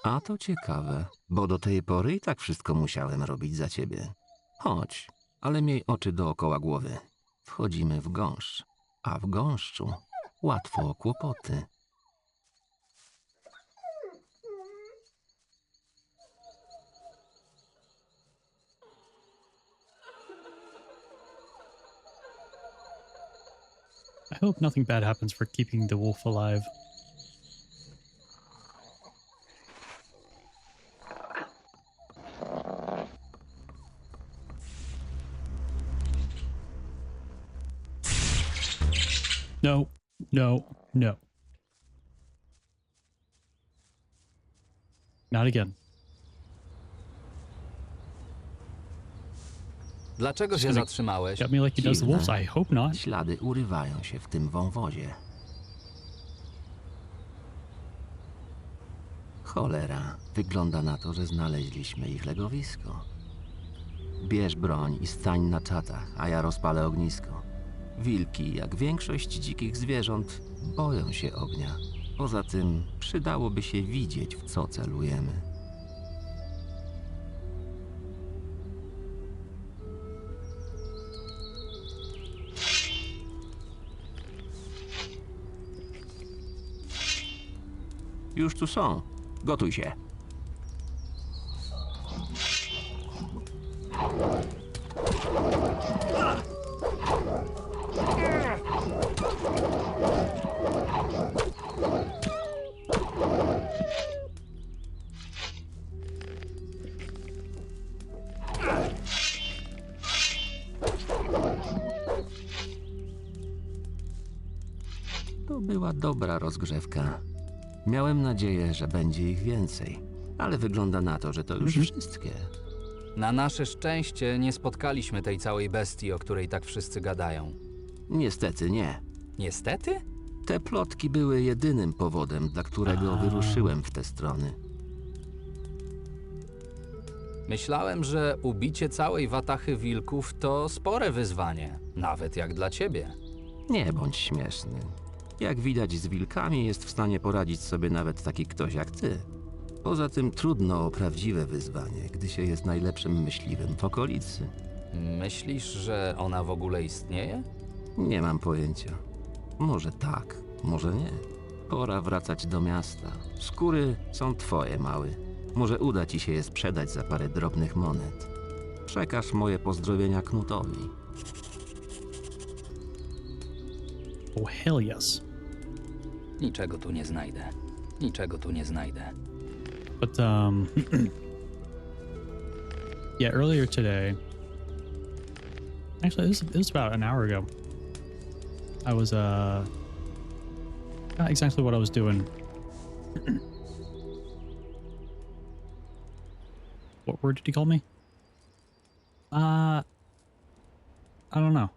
A to ciekawe, bo do tej pory i tak wszystko musiałem robić za ciebie. Chodź, ale miej oczy dookoła głowy. Wchodzimy w gąszcz, a w gąszczu łatwo o kłopoty. I hope nothing bad happens for keeping the wolf alive. No, no, no. Not again. Dlaczego się zatrzymałeś? Got me like he does the wolves. I hope not. Ślady urywają się w tym wąwozie. Cholera, wygląda na to, że znaleźliśmy ich legowisko. Bierz broń i stań na czatach, a ja rozpalę ognisko. Wilki, jak większość dzikich zwierząt, boją się ognia. Poza tym przydałoby się widzieć, w co celujemy. Już tu są. Gotuj się. To była dobra rozgrzewka. Miałem nadzieję, że będzie ich więcej, ale wygląda na to, że to już wszystkie. Na nasze szczęście nie spotkaliśmy tej całej bestii, o której tak wszyscy gadają. Niestety nie. Niestety? Te plotki były jedynym powodem, dla którego wyruszyłem w te strony. Myślałem, że ubicie całej watachy wilków to spore wyzwanie, nawet jak dla ciebie. Nie bądź śmieszny. Jak widać, z wilkami jest w stanie poradzić sobie nawet taki ktoś jak ty. Poza tym trudno o prawdziwe wyzwanie, gdy się jest najlepszym myśliwym w okolicy. Myślisz, że ona w ogóle istnieje? Nie mam pojęcia. Może tak, może nie. Pora wracać do miasta. Skóry są twoje, mały. Może uda ci się je sprzedać za parę drobnych monet. Przekaż moje pozdrowienia Knutowi. Oh, hell yes. Niczego tu nie znajdę. Niczego tu nie znajdę. But, yeah, earlier today, actually, it was about an hour ago. I was, not exactly what I was doing. What word did he call me? I don't know.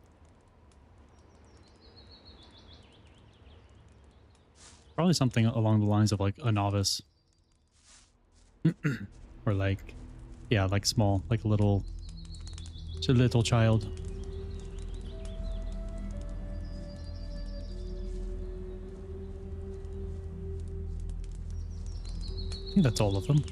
Probably something along the lines of like a novice. Or like, yeah, like small, like a little child. I think that's all of them.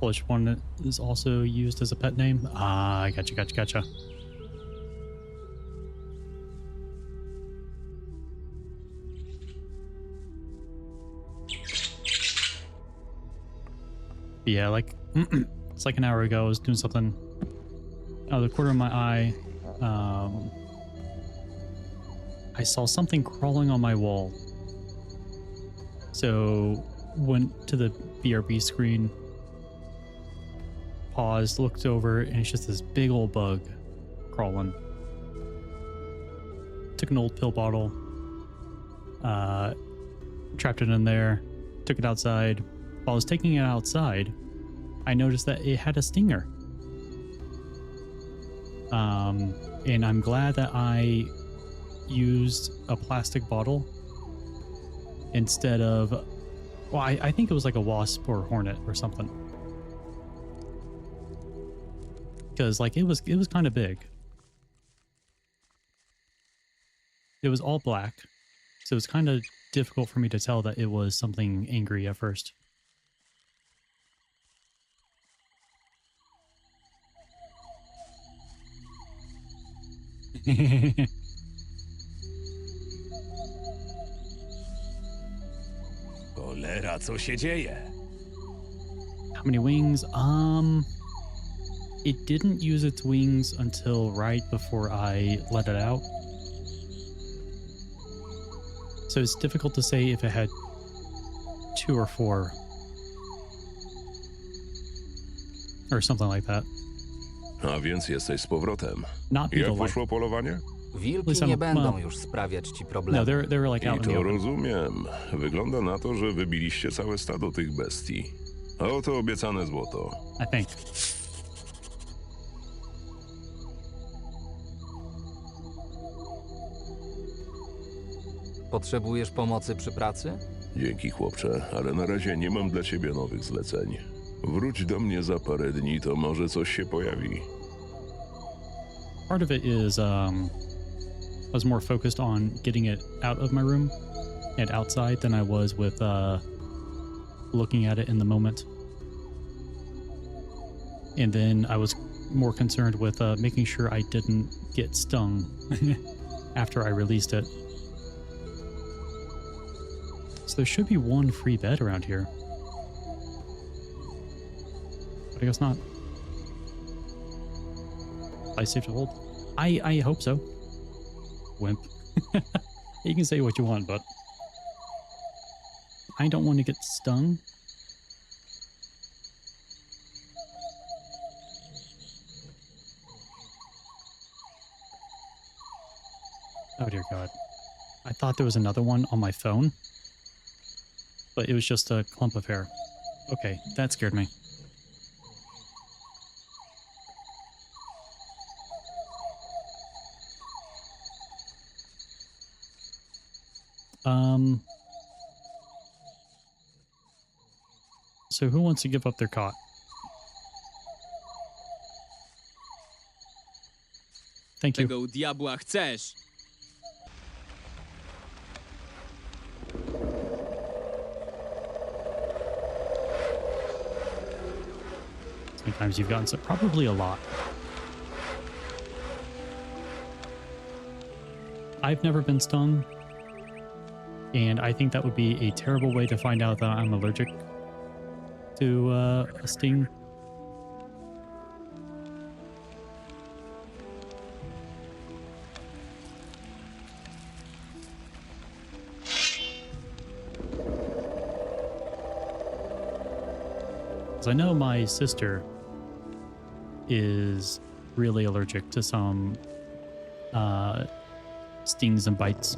Polish one that is also used as a pet name. Ah, I gotcha. Yeah, like it's like an hour ago. I was doing something out of the corner of my eye. I saw something crawling on my wall. So went to the BRB screen, paused, looked over, and it's just this big old bug crawling. Took an old pill bottle, trapped it in there, took it outside. While I was taking it outside, I noticed that it had a stinger. And I'm glad that I used a plastic bottle instead of, well, I think it was like a wasp or hornet or something. Because like it was kind of big. It was all black, so it was kind of difficult for me to tell that it was something angry at first. Cholera, co się dzieje? How many wings? It didn't use its wings until right before I let it out. So it's difficult to say if it had 2 or 4. Or something like that. A więc jesteś z powrotem. Not Jak beetle-like. poszło polowanie? Wilki nie będą już sprawiać ci problemu. No, they were like out I in the to open. rozumiem. Wygląda na to, że wybiliście całe stado tych bestii. A oto obiecane złoto. I think. Potrzebujesz pomocy przy pracy? Dzięki, chłopcze, ale na razie nie mam dla ciebie nowych zleceń. Wróć do mnie za parę dni, to może coś się pojawi. Part of it is I was more focused on getting it out of my room and outside than I was with looking at it in the moment. And then I was more concerned with making sure I didn't get stung after I released it. So there should be one free bed around here. But I guess not. I safe to hold? I hope so. Wimp. You can say what you want, but I don't want to get stung. Oh dear God. I thought there was another one on my phone, but it was just a clump of hair. Okay, that scared me. So who wants to give up their cot? Thank you. Czego u diabła chcesz? Sometimes you've gotten so probably a lot. I've never been stung, and I think that would be a terrible way to find out that I'm allergic to a sting. Because I know my sister is really allergic to some stings and bites.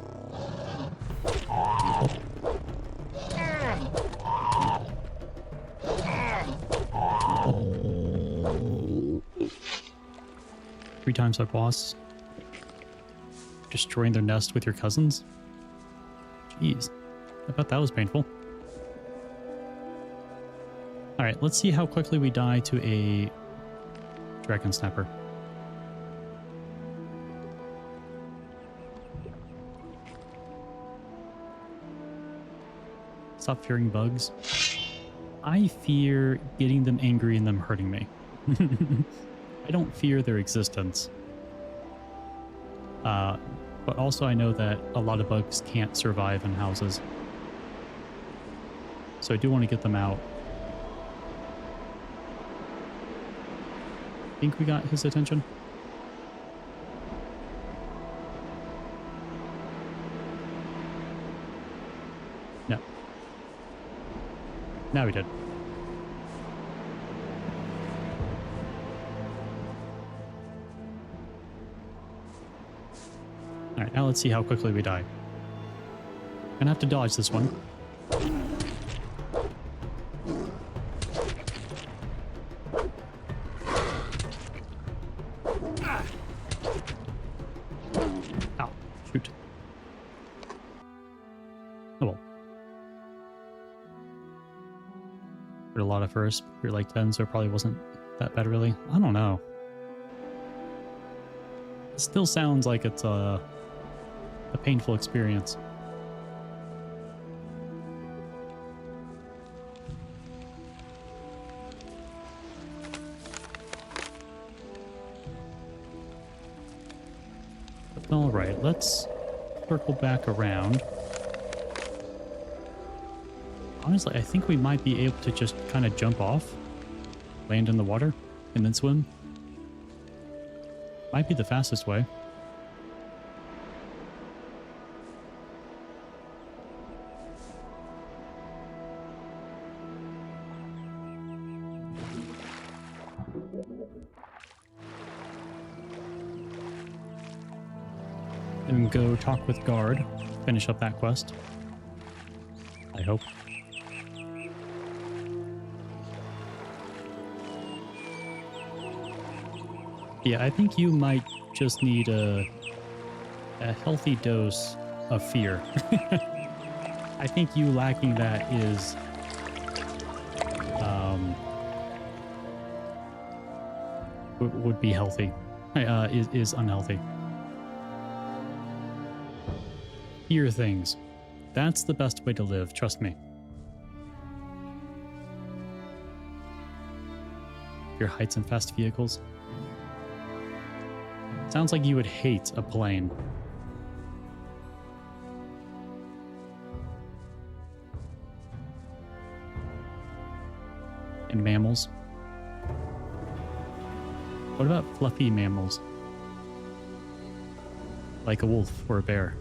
Three times my boss. Destroying their nest with your cousins? Jeez. I bet that was painful. Alright, let's see how quickly we die to a dragon snapper. Stop fearing bugs. I fear getting them angry and them hurting me. I don't fear their existence. But also I know that a lot of bugs can't survive in houses. So I do want to get them out. Think we got his attention? No. Now we did. Alright, now let's see how quickly we die. Gonna have to dodge this one. Ow, shoot. Oh well. Heard a lot of first. You're like 10, so it probably wasn't that bad really. I don't know. It still sounds like it's a painful experience. All right, let's circle back around. Honestly, I think we might be able to just kind of jump off, land in the water, and then swim. Might be the fastest way. and go talk with Guard. Finish up that quest. I hope. Yeah, I think you might just need a healthy dose of fear. I think you lacking that is would be healthy. Is unhealthy. Fear things. That's the best way to live, trust me. Fear heights and fast vehicles. Sounds like you would hate a plane. And mammals. What about fluffy mammals? Like a wolf or a bear?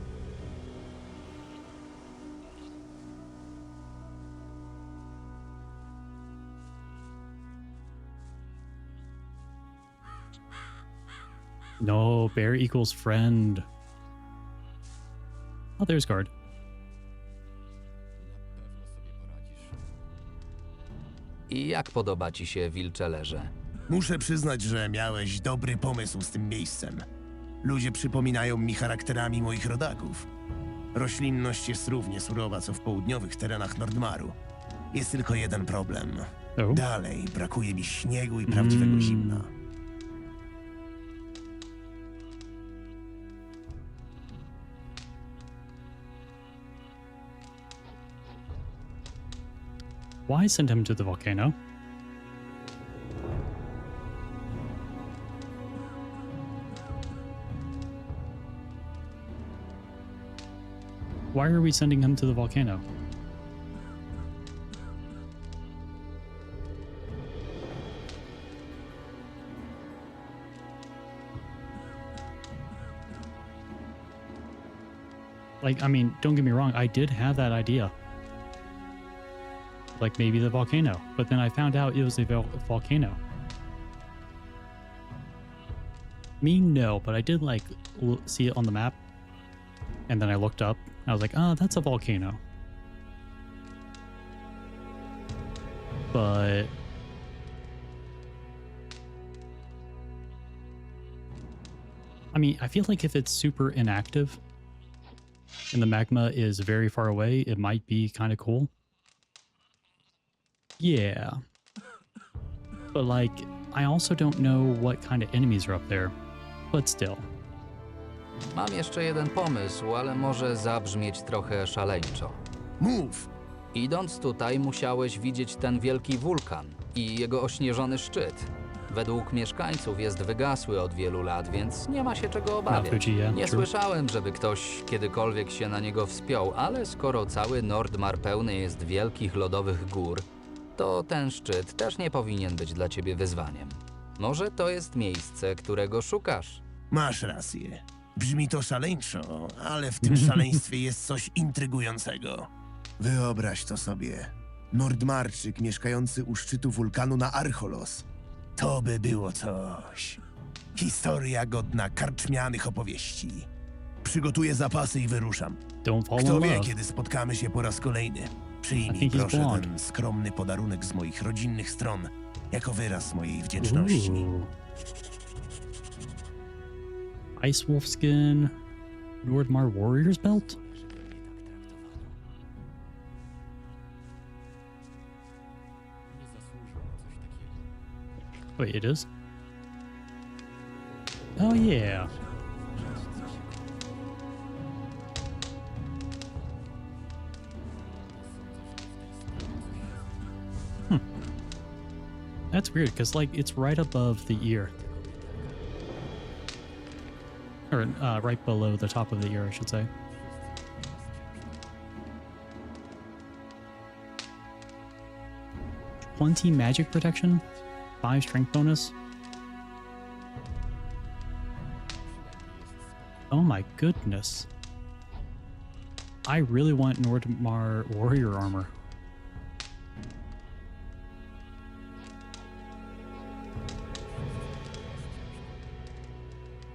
No, bear equals friend. Oh, there's Guard. I jak podoba ci się wilczelerze? Muszę przyznać, że miałeś dobry pomysł z tym miejscem. Ludzie przypominają mi charakterami moich rodaków. Roślinność jest równie surowa, co w południowych terenach Nordmaru. Jest tylko jeden problem. Dalej brakuje mi śniegu i prawdziwego zimna. Why send him to the volcano? Why are we sending him to the volcano? Like, I mean, don't get me wrong, I did have that idea. Like maybe the volcano, but then I found out it was a volcano. Me, no, but I did like see it on the map, and then I looked up. I was like, oh, that's a volcano. But I mean, I feel like if it's super inactive and the magma is very far away, it might be kind of cool. Yeah. But like, I also don't know what kind of enemies are up there. But still. Mam jeszcze jeden pomysł, ale może zabrzmieć trochę szaleńczo. Mów! Idąc tutaj, musiałeś widzieć ten wielki wulkan i jego ośnieżony szczyt. Według mieszkańców jest wygasły od wielu lat, więc nie ma się czego obawiać. Nie słyszałem, żeby ktoś kiedykolwiek się na niego wspiął, ale skoro cały Nordmar pełny jest wielkich lodowych gór, to ten szczyt też nie powinien być dla ciebie wyzwaniem. Może to jest miejsce, którego szukasz. Masz rację. Brzmi to szaleńczo, ale w tym szaleństwie jest coś intrygującego. Wyobraź to sobie. Nordmarczyk mieszkający u szczytu wulkanu na Archolos. To by było coś. Historia godna karczmianych opowieści. Przygotuję zapasy i wyruszam. Kto wie, kiedy spotkamy się po raz kolejny. Przyjmij proszę ten skromny podarunek z moich rodzinnych stron jako wyraz mojej wdzięczności. Ice Wolf skin, Nordmar Warrior's belt. Wait, it is? Oh yeah. That's weird, because, like, it's right above the ear. Or, right below the top of the ear, I should say. "20 magic protection, 5 strength bonus." Oh my goodness. I really want Nordmar warrior armor.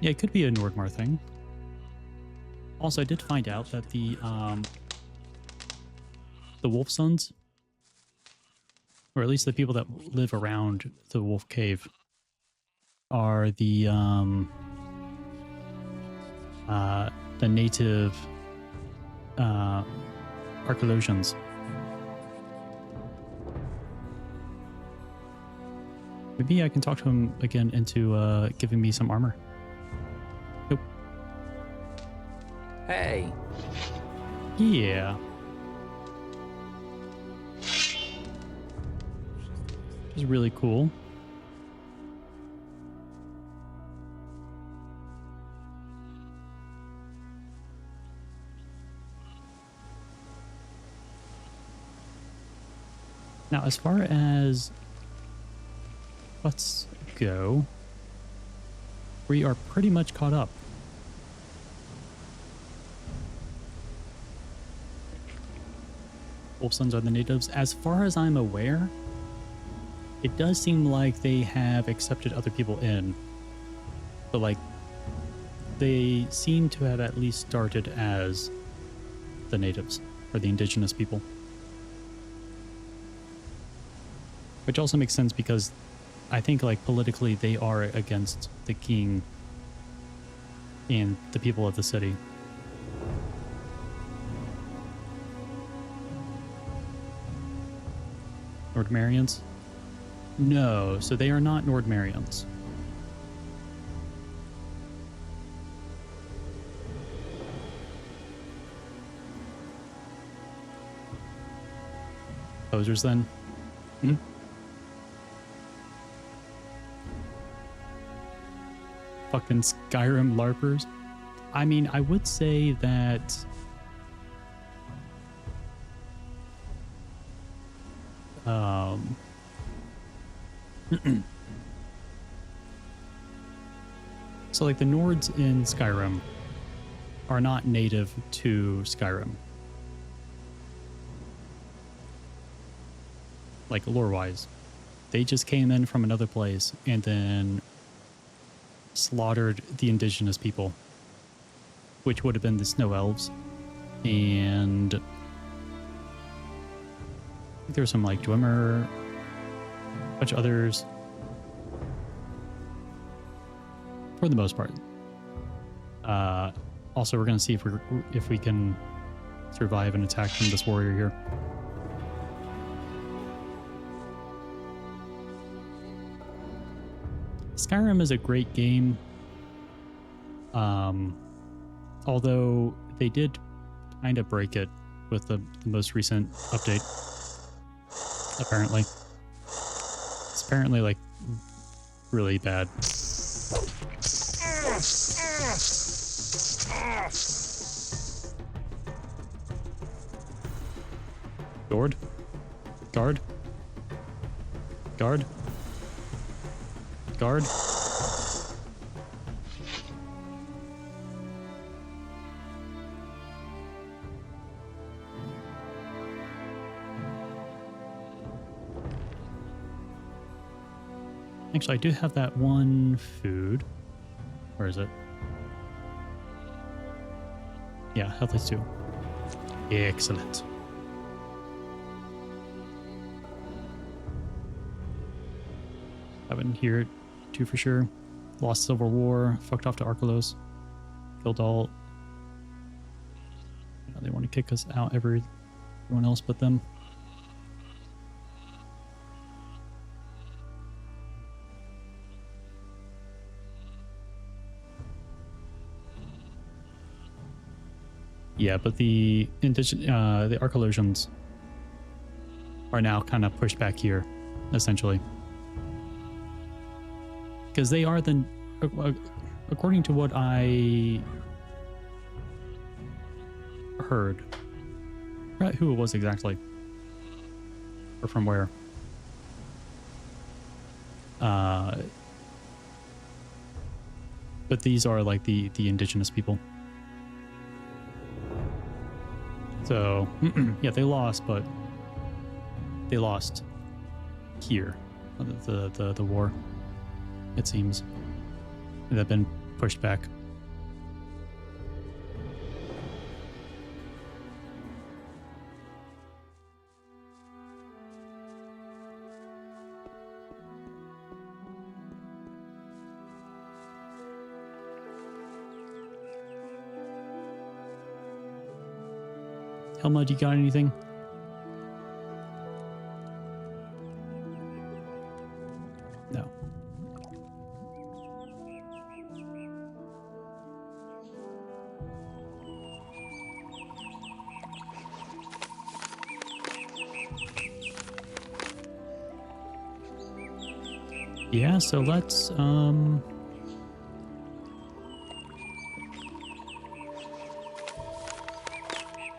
Yeah, it could be a Nordmar thing. Also, I did find out that the Wolf Sons, or at least the people that live around the Wolf Cave, are the native Archolosians. Maybe I can talk to him again into giving me some armor. Nope. Hej, Yeah. Which is really cool. Now, as far as let's go, we are pretty much caught up. Wolf Sons are the natives. As far as I'm aware, it does seem like they have accepted other people in. But like, they seem to have at least started as the natives, or the indigenous people. Which also makes sense because I think like politically they are against the king and the people of the city. Nordmarians? No, so they are not Nordmarians. Posers then? Hmm? Fucking Skyrim LARPers. I mean, I would say that so like the Nords in Skyrim are not native to Skyrim. Like lore-wise. They just came in from another place and then slaughtered the indigenous people, which would have been the snow elves, and I think there's some like Dwemer, a bunch of others, for the most part. Also, we're gonna see if we can survive an attack from this warrior here. Skyrim is a great game, although they did kind of break it with the most recent update, apparently. It's apparently, like, really bad. Guard? Guard? Guard? Guard? Actually, I do have that one food. Where is it? Yeah, health is 2. Excellent. Haven't heard 2 for sure. Lost Civil War. Fucked off to Archolos. Killed all. Yeah, they want to kick us out. Everyone else but them. Yeah, but the Archolosians are now kind of pushed back here, essentially. Because they are the, according to what I heard, I forgot who it was exactly, or from where. But these are like the indigenous people. So, yeah, they lost, but they lost here, the war, it seems. They've been pushed back. Helmut, you got anything? No. Yeah, so let's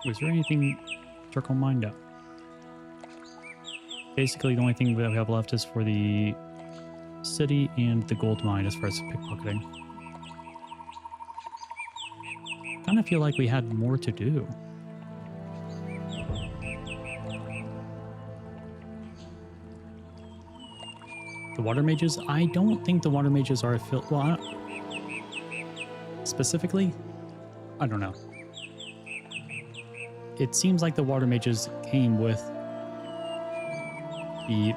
was there anything circle mind up? Basically the only thing that we have left is for the city and the gold mine as far as pickpocketing. Kind of feel like we had more to do. The water mages? I don't think the water mages are affiliated. Well, specifically, I don't know. It seems like the water mages came with the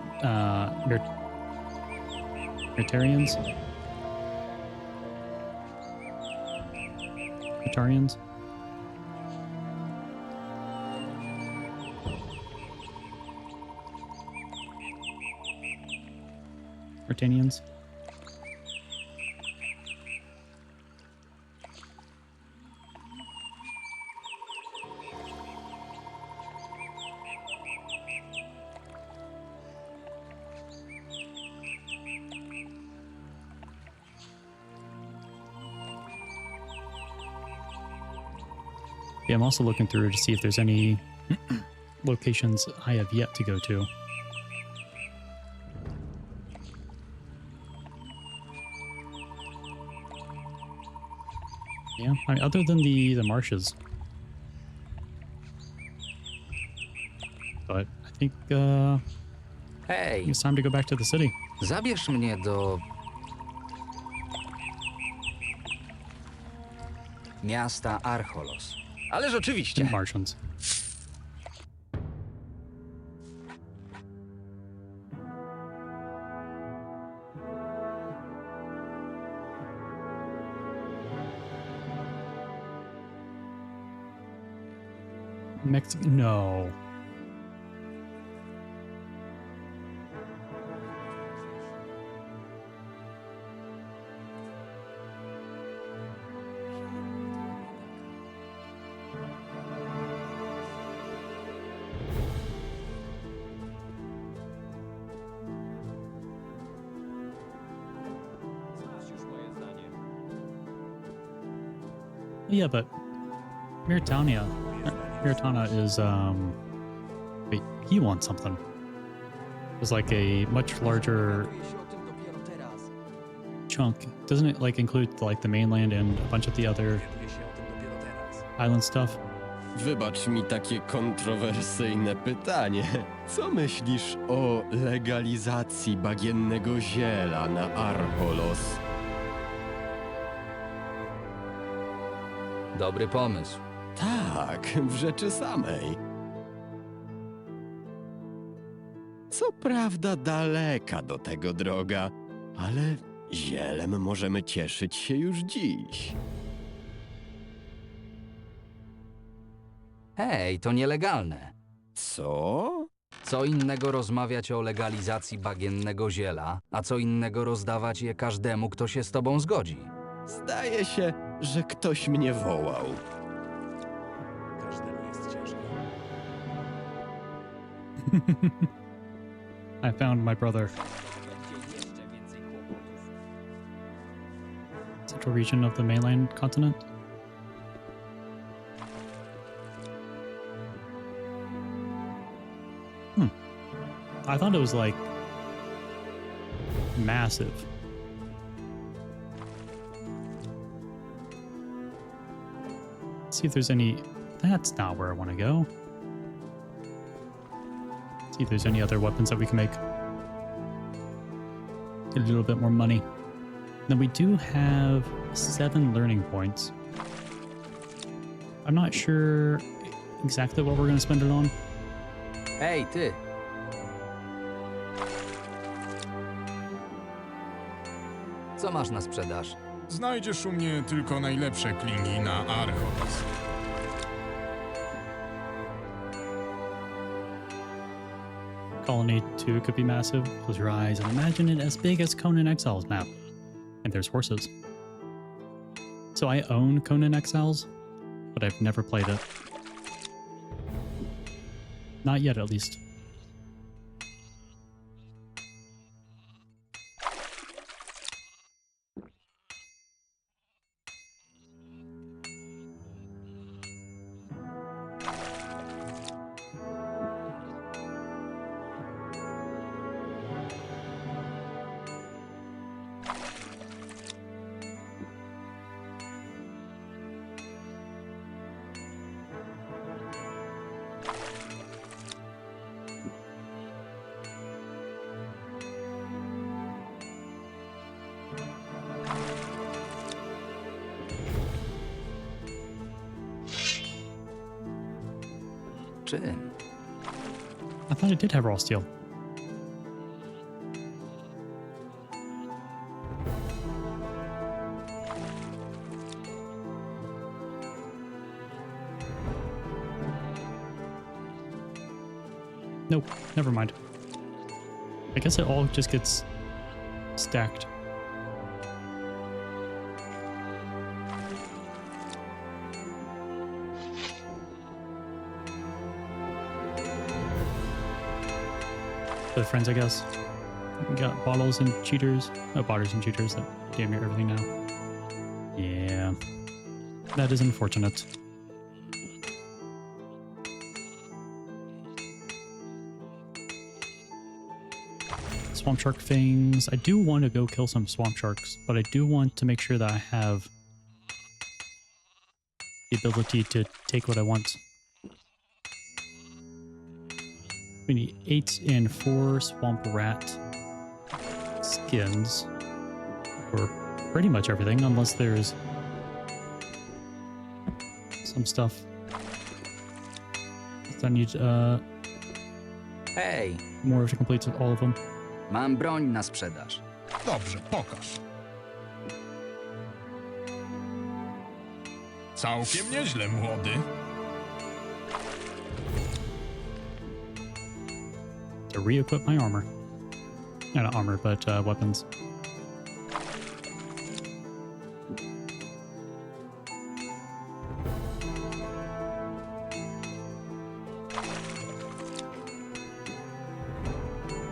Myrtarians. Myrtarians. Myrtanians. Yeah, I'm also looking through to see if there's any locations I have yet to go to. Yeah, I mean, other than the marshes. But I think Hej, it's time to go back to the city. zabierz mnie do miasta Archolos. Ależ oczywiście. Martians. Mexico? No. Yeah, but Myrtana is wait, he wants something. It's like a much larger chunk. Doesn't it like include like the mainland and a bunch of the other island stuff? Wybacz mi takie kontrowersyjne pytanie. Co myślisz o legalizacji bagiennego ziela na Archolos? Dobry pomysł. Tak, w rzeczy samej. Co prawda daleka do tego droga, ale zielem możemy cieszyć się już dziś. Hej, to nielegalne. Co? Co innego rozmawiać o legalizacji bagiennego ziela, a co innego rozdawać je każdemu, kto się z tobą zgodzi. Zdaje się, że ktoś mnie wołał. Każdemu jest ciężko. I found my brother. Central region of the mainland continent. I thought it was like massive. See if there's any. That's not where I want to go. See if there's any other weapons that we can make. Get a little bit more money. Then we do have 7 learning points. I'm not sure exactly what we're going to spend it on. Hej, ty! Co masz na sprzedaż? Znajdziesz u mnie tylko najlepsze klingi na Archolos. Colony 2 could be massive. Close your eyes and imagine it as big as Conan Exiles map. And there's horses. So I own Conan Exiles, but I've never played it. Not yet, at least. Czym? I thought it did have raw steel. Nope, never mind. I guess it all just gets stacked. For the friends, I guess. We got bottles and cheaters. Oh, bottles and cheaters that damn near everything now. Yeah. That is unfortunate. Swamp shark things. I do want to go kill some swamp sharks, but I do want to make sure that I have the ability to take what I want. We need 8 and 4 swamp rat skins for pretty much everything, unless there's some stuff that I need Hej, more to complete all of them. mam broń na sprzedaż. Dobrze, pokaż. Całkiem nieźle, młody. To re-equip my armor. Not armor, but weapons.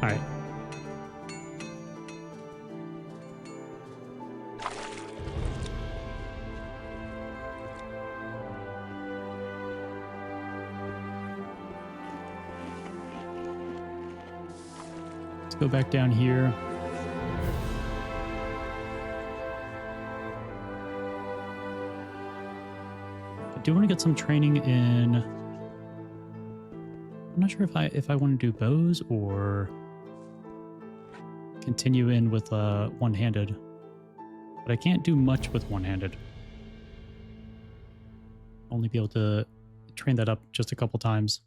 Alright. Go back down here. I do want to get some training in. I'm not sure if I want to do bows or continue in with one-handed. But I can't do much with one-handed. Only be able to train that up just a couple times.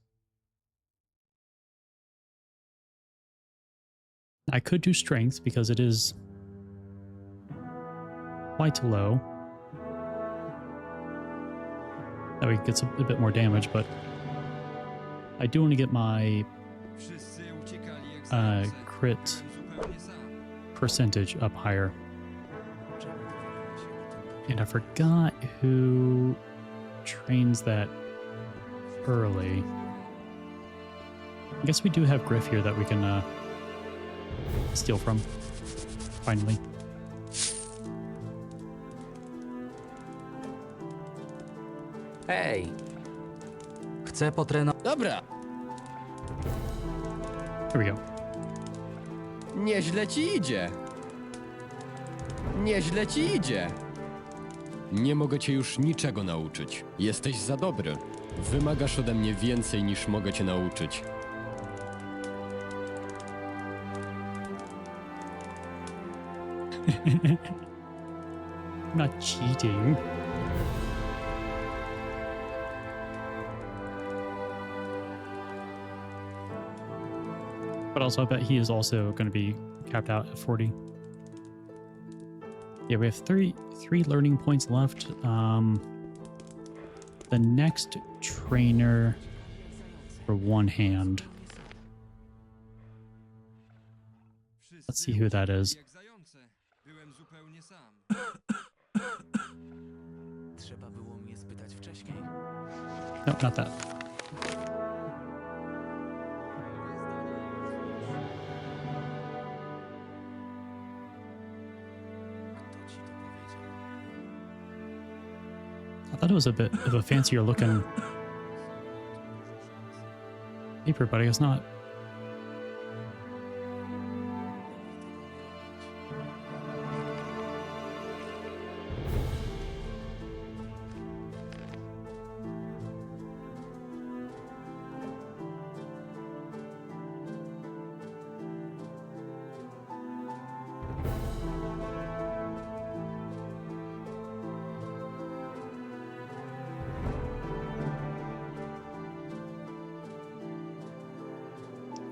I could do strength because it is quite low. That way it gets a bit more damage, but I do want to get my crit percentage up higher. And I forgot who trains that early. I guess we do have Griff here that we can steal from, finally. Hej, chcę potrenować. Dobra, Here we go. nieźle ci idzie. Nieźle ci idzie. Nie mogę cię już niczego nauczyć. Jesteś za dobry. Wymagasz ode mnie więcej niż mogę cię nauczyć. Not cheating. But also I bet he is also going to be capped out at 40. Yeah, we have three learning points left. The next trainer for one hand Let's see who that is. Trzeba było mnie spytać wcześniej. No, not that. I thought it was a bit of a fancier looking paper, but I guess not.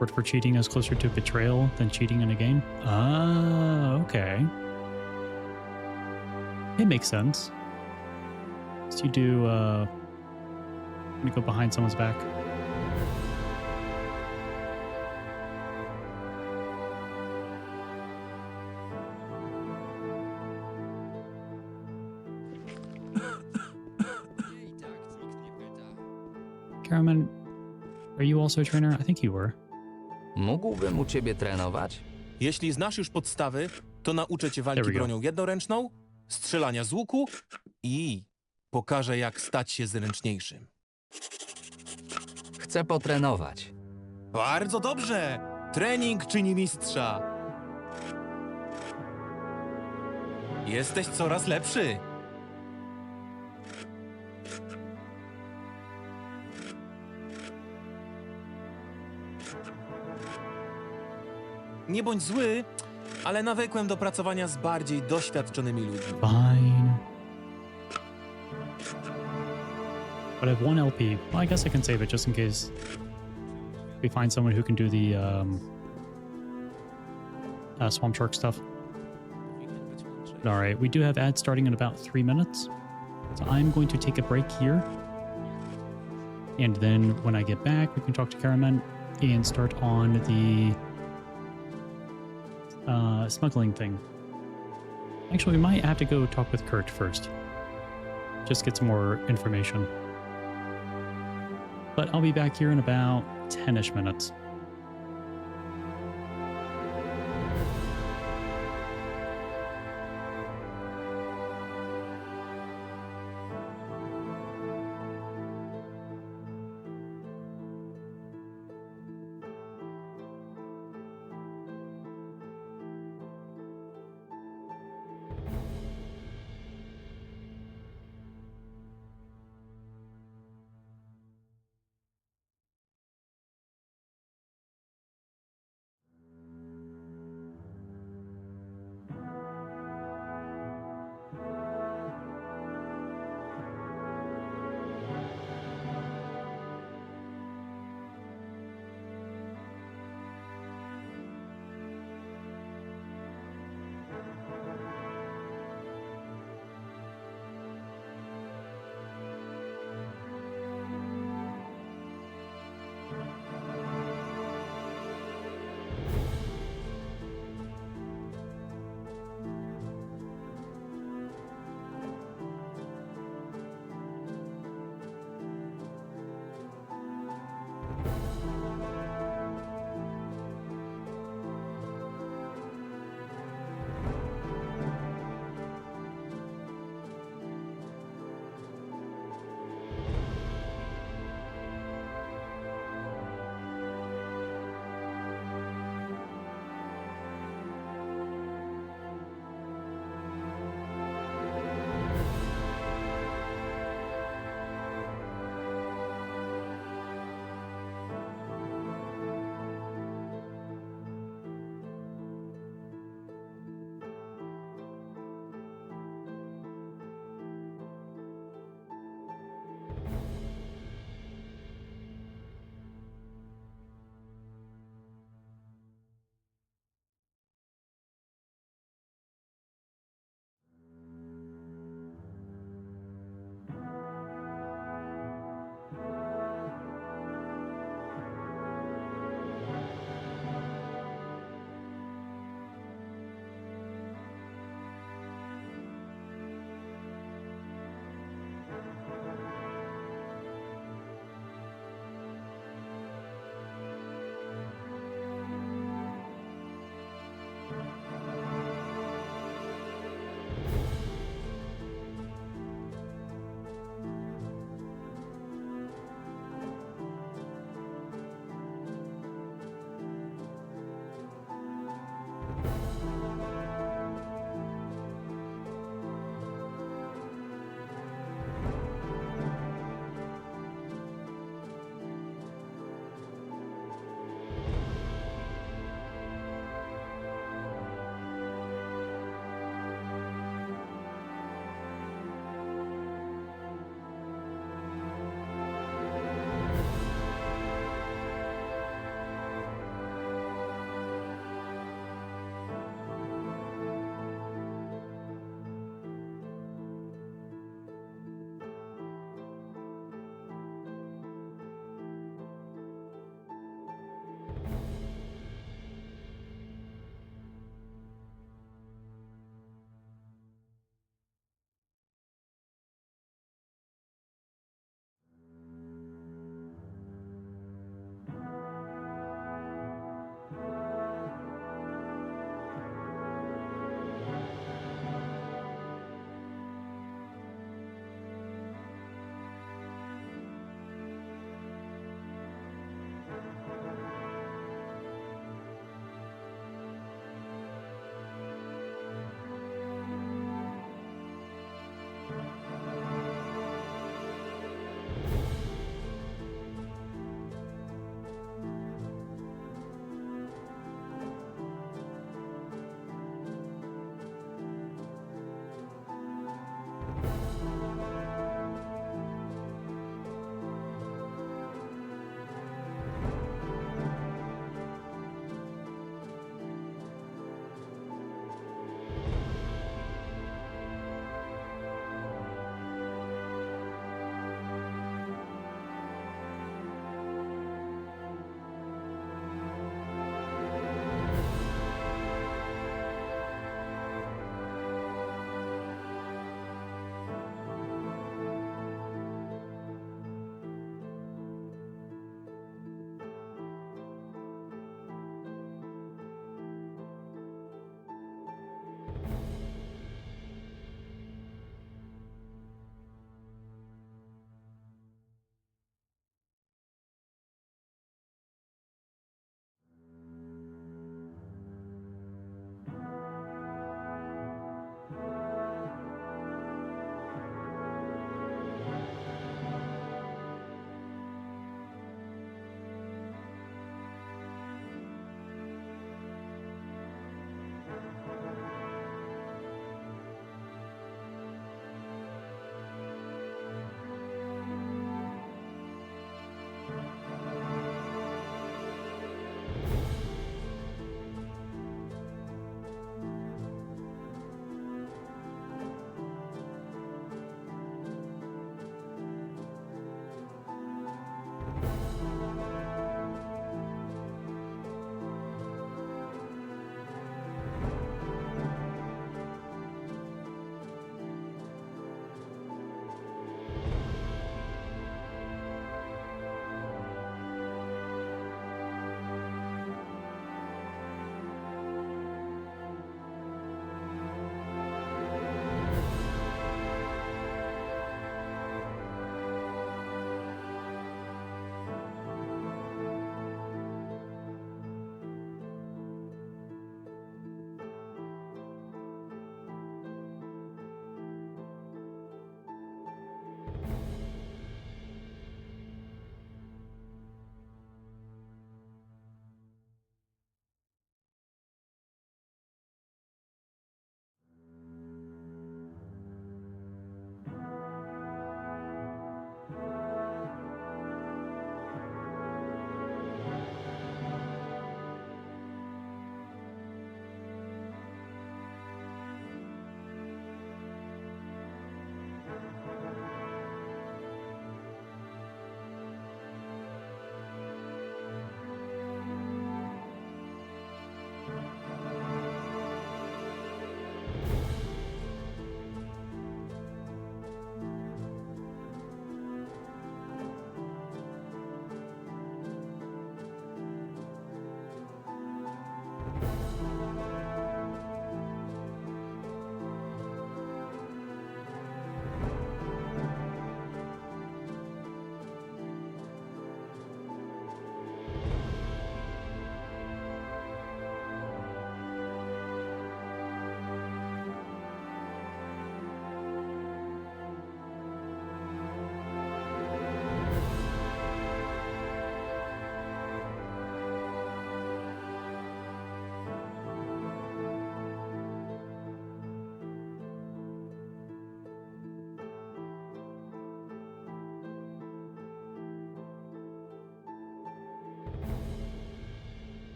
Word for cheating is closer to betrayal than cheating in a game. Ah, okay. It makes sense. So you do, you go behind someone's back. Karaman, are you also a trainer? I think you were. Mógłbym u ciebie trenować? Jeśli znasz już podstawy, to nauczę cię There walki we go. bronią jednoręczną, strzelania z łuku i pokażę, jak stać się zręczniejszym. Chcę potrenować. Bardzo dobrze! Trening czyni mistrza. Jesteś coraz lepszy. Nie bądź zły, ale nawykłem do pracowania z bardziej doświadczonymi ludźmi. Fine. But I have 1 LP. Well, I guess I can save it just in case we find someone who can do the swamp shark stuff. All right, we do have ads starting in about 3 minutes. So I'm going to take a break here. And then when I get back, we can talk to Karaman and start on the smuggling thing. Actually, we might have to go talk with Kurt first. Just get some more information. But I'll be back here in about 10-ish minutes.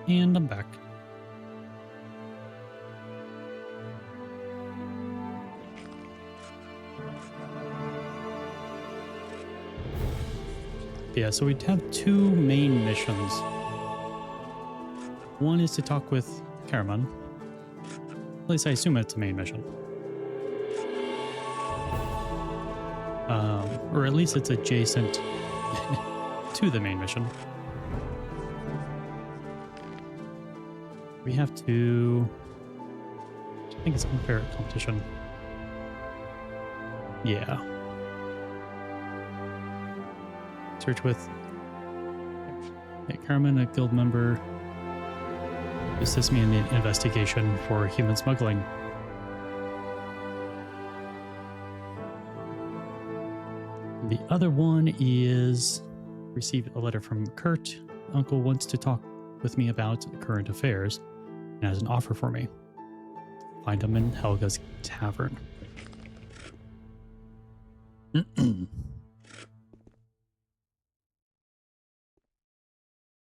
And I'm back. Yeah, so we have two main missions. One is to talk with Karaman. At least I assume it's a main mission. Or at least it's adjacent to the main mission. We have to... I think it's unfair competition. Yeah. Search with Karaman, a guild member. Assist me in the investigation for human smuggling. The other one is receive a letter from Kurt. Uncle wants to talk with me about current affairs and has an offer for me. Find him in Helga's tavern.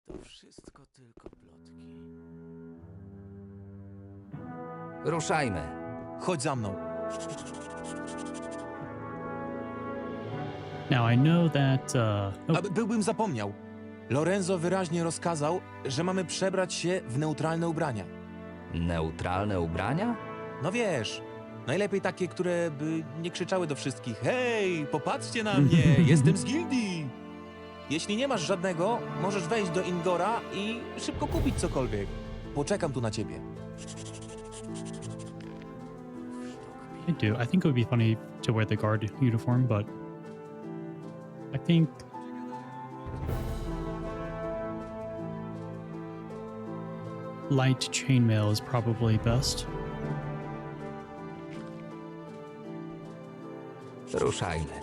To wszystko tylko plotki. Ruszajmy. Chodź za mną. Now I know that Byłbym zapomniał. Lorenzo wyraźnie rozkazał, że mamy przebrać się w neutralne ubrania. Neutralne ubrania? No wiesz, najlepiej takie, które by nie krzyczały do wszystkich: hej, popatrzcie na mnie, jestem z gildii. Jeśli nie masz żadnego, możesz wejść do Ingora i szybko kupić cokolwiek. Poczekam tu na ciebie. I do. I think it would be funny to wear the guard uniform, but I think light chainmail is probably best. Ruszajmy.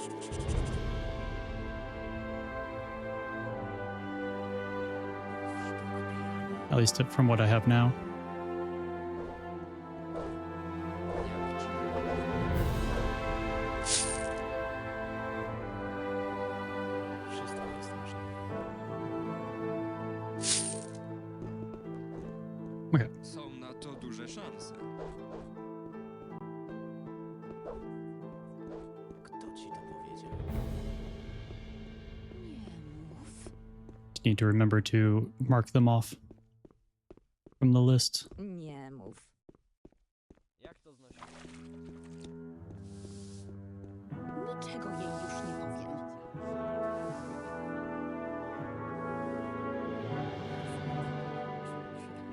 At least from what I have now. Okay. Są na to duże szanse. Kto ci to powiedział? Just need to remember to mark them off from the list. Nie mów. Jak to znosisz? Niczego jej już nie powiem.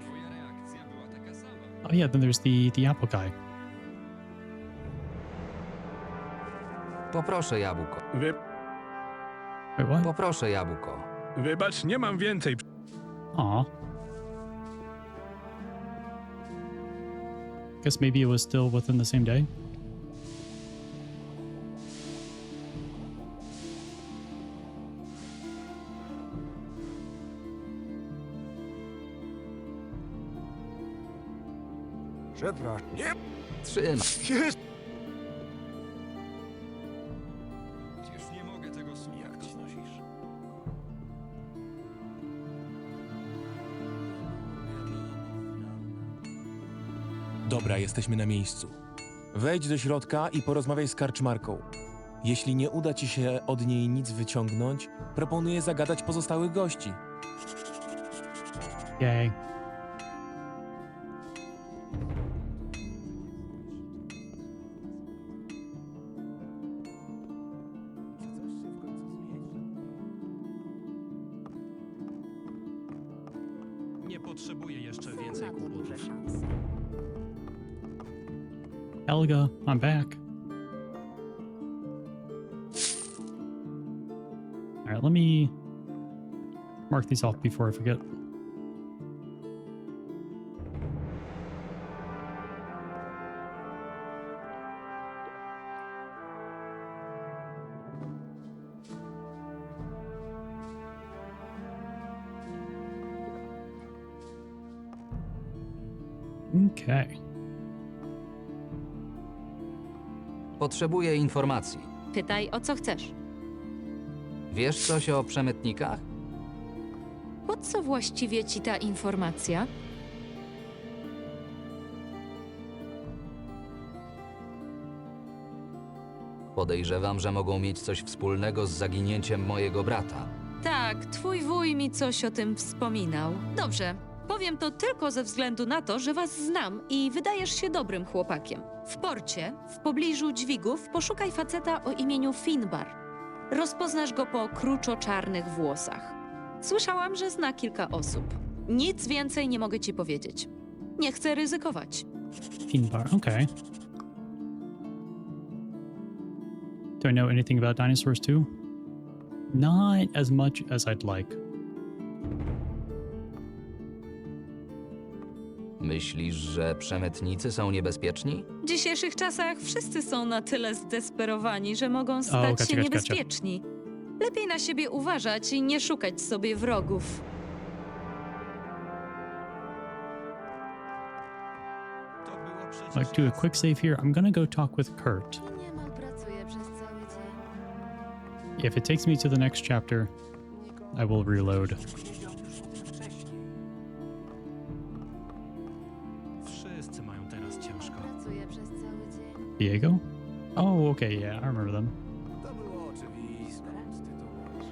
Moja reakcja była taka sama. Oh yeah, then there's the apple guy. Poproszę jabłko. Wait, what? Poproszę jabłko. Wybacz, nie mam więcej. Aw. Guess maybe it was still within the same day. Przepraszam. Nie. Trzymaj. Już nie mogę tego słuchać. Jak to znosisz? Dobra, jesteśmy na miejscu. Wejdź do środka i porozmawiaj z karczmarką. Jeśli nie uda ci się od niej nic wyciągnąć, proponuję zagadać pozostałych gości. Yay. Nie potrzebuję jeszcze więcej Są na to kłopotów. duże szanse. Helga, I'm back. Alright, let me mark these off before I forget. Okay. Potrzebuję informacji. Pytaj, o co chcesz. Wiesz coś o przemytnikach? Po po co właściwie ci ta informacja? Podejrzewam, że mogą mieć coś wspólnego z zaginięciem mojego brata. Tak, twój wuj mi coś o tym wspominał. Dobrze, powiem to tylko ze względu na to, że was znam i wydajesz się dobrym chłopakiem. W porcie, w pobliżu dźwigów, poszukaj faceta o imieniu Finbar. Rozpoznasz go po kruczo-czarnych włosach. Słyszałam, że zna kilka osób. Nic więcej nie mogę ci powiedzieć. Nie chcę ryzykować. Finbar, okay. Do I know anything about dinosaurs too? Not as much as I'd like. Myślisz, że przemytnicy są niebezpieczni? W dzisiejszych czasach wszyscy są na tyle zdesperowani, że mogą stać się niebezpieczni. Lepiej na siebie uważać i nie szukać sobie wrogów. Like, do a quick save here. I'm gonna go talk with Kurt. Niemal pracuję przez cały dzień. If it takes me to the next chapter, I will reload. Wszyscy mają teraz ciężko. Pracuję przez cały dzień. Diego? Oh, okay, yeah, I remember them. To było oczywiste. Skąd ty to wiesz?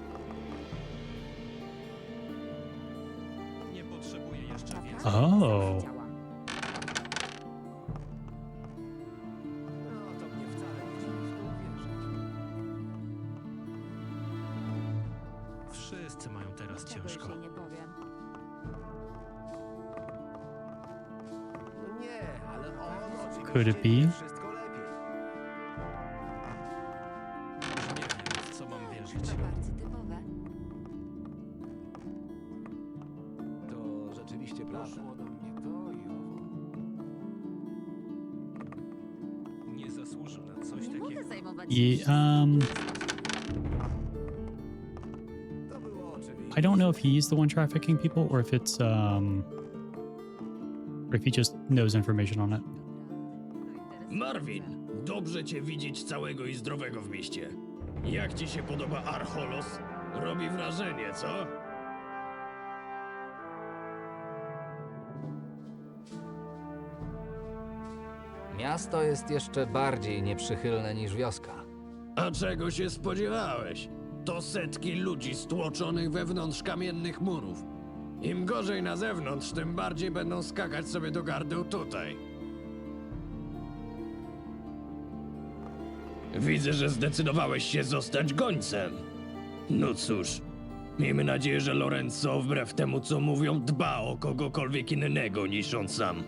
Nie potrzebuję jeszcze więcej. Oh. No to mnie wcale nie dziwi w to uwierzyć. Wszyscy mają teraz ciężko. Czegoś nie powiem. No nie, ale on oczywiście Could it wie be? wszystko lepiej. Nie wiem, w co mam wierzyć. To bardzo typowe. To rzeczywiście prawda. Doszło do mnie to i owo. Nie zasłużył na coś Nie takiego. mogę zajmować Yeah, To było oczywiste. I don't know if he's the one trafficking people or if it's or if he just knows information on it. Marvin, dobrze cię widzieć całego i zdrowego w mieście. Jak ci się podoba Archolos? Robi wrażenie, co? Miasto jest jeszcze bardziej nieprzychylne niż wioska. A czego się spodziewałeś? To setki ludzi stłoczonych wewnątrz kamiennych murów. Im gorzej na zewnątrz, tym bardziej będą skakać sobie do gardeł tutaj. Widzę, że zdecydowałeś się zostać gońcem. No cóż, miejmy nadzieję, że Lorenzo, wbrew temu co mówią, dba o kogokolwiek innego niż on sam.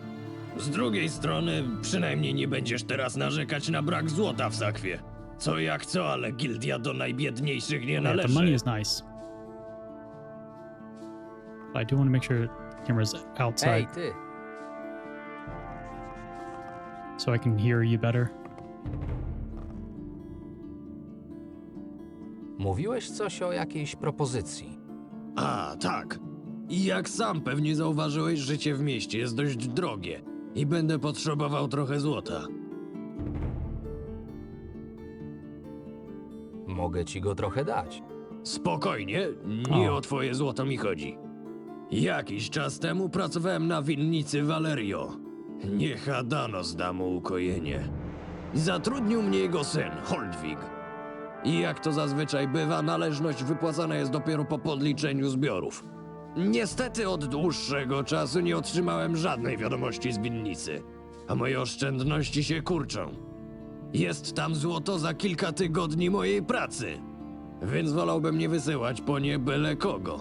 Z drugiej strony, przynajmniej nie będziesz teraz narzekać na brak złota w sakwie. Co jak co, ale gildia do najbiedniejszych nie Yeah, the należy. money is nice. But I do want to make sure the camera's outside Ej, ty! so I can hear you better. Mówiłeś coś o jakiejś propozycji. A, tak. I jak sam pewnie zauważyłeś, życie w mieście jest dość drogie i będę potrzebował trochę złota. Mogę ci go trochę dać. Spokojnie, nie O. o twoje złoto mi chodzi. Jakiś czas temu pracowałem na winnicy Valerio. Niech Adanos da mu ukojenie. Zatrudnił mnie jego syn, Holdwig. I jak to zazwyczaj bywa, należność wypłacana jest dopiero po podliczeniu zbiorów. Niestety od dłuższego czasu nie otrzymałem żadnej wiadomości z winnicy, a moje oszczędności się kurczą. Jest tam złoto za kilka tygodni mojej pracy, więc wolałbym nie wysyłać po nie byle kogo.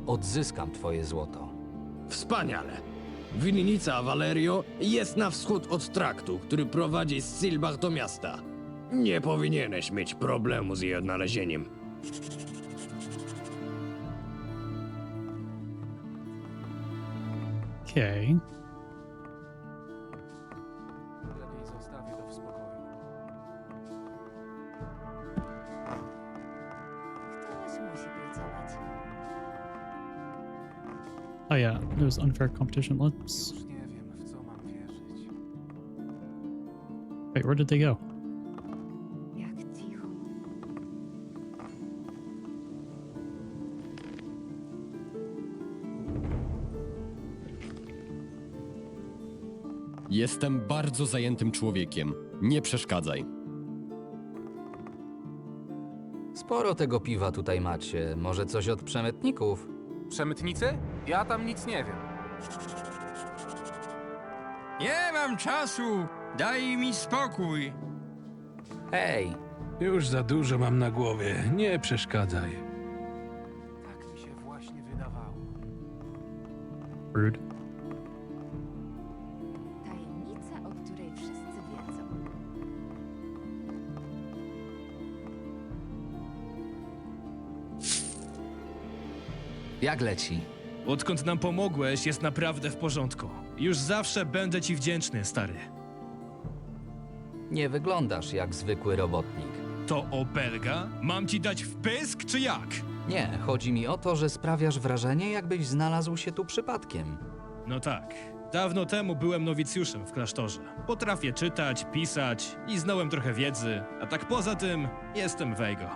Odzyskam twoje złoto. Wspaniale. Winnica Valerio jest na wschód od traktu, który prowadzi z Silbach do miasta. Nie powinieneś mieć problemu z jej odnalezieniem. Okay. Lepiej zostawię to w spokoju. Ktoś musi pracować. Oh yeah, there's unfair competition. Let's... Już nie wiem, w co mam wierzyć. Wait, where did they go? Jak cicho. Jestem bardzo zajętym człowiekiem. Nie przeszkadzaj. Sporo tego piwa tutaj macie. Może coś od przemytników? Przemytnicy? Ja tam nic nie wiem. Nie mam czasu! Daj mi spokój! Hej! Już za dużo mam na głowie. Nie przeszkadzaj. Tak mi się właśnie wydawało. Rude. Tajemnica, o której wszyscy wiedzą. Jak leci? Odkąd nam pomogłeś, jest naprawdę w porządku. Już zawsze będę ci wdzięczny, stary. Nie wyglądasz jak zwykły robotnik. To obelga? Mam ci dać wpysk, czy jak? Nie, chodzi mi o to, że sprawiasz wrażenie, jakbyś znalazł się tu przypadkiem. No tak. Dawno temu byłem nowicjuszem w klasztorze. Potrafię czytać, pisać i znałem trochę wiedzy, a tak poza tym jestem Veigo.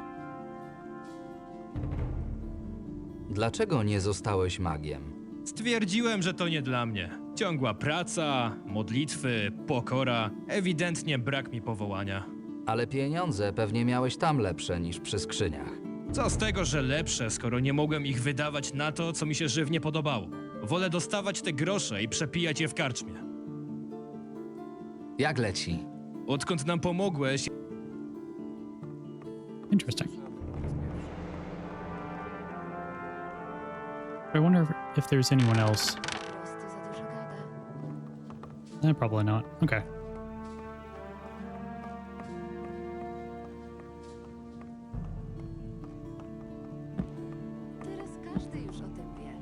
Dlaczego nie zostałeś magiem? Stwierdziłem, że to nie dla mnie. Ciągła praca, modlitwy, pokora, ewidentnie brak mi powołania. Ale pieniądze pewnie miałeś tam lepsze niż przy skrzyniach. Co z tego, że lepsze, skoro nie mogłem ich wydawać na to, co mi się żywnie podobało. Wolę dostawać te grosze i przepijać je w karczmie. Jak leci? Odkąd nam pomogłeś... Interesting. I wonder if there's anyone else. Po prostu za dużo gada. Probably not. Okay. Teraz każdy już o tym wie.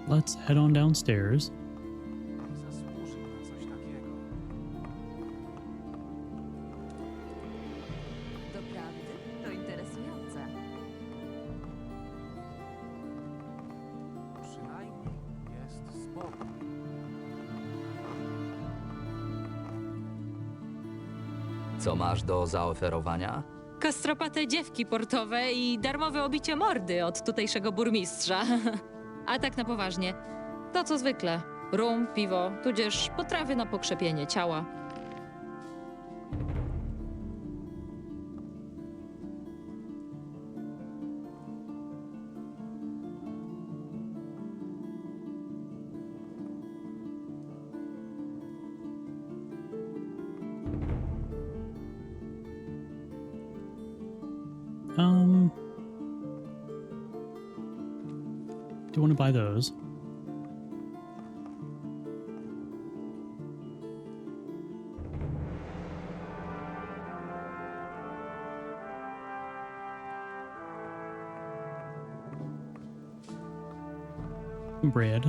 Let's head on downstairs. Zasłużył na coś takiego. Doprawdy? To interesujące. Przynajmniej jest spokój. Co masz do zaoferowania? Kostropate dziewki portowe i darmowe obicie mordy od tutejszego burmistrza. A tak na poważnie, to co zwykle. Rum, piwo, tudzież potrawy na pokrzepienie ciała. Do you want to buy those? Bread.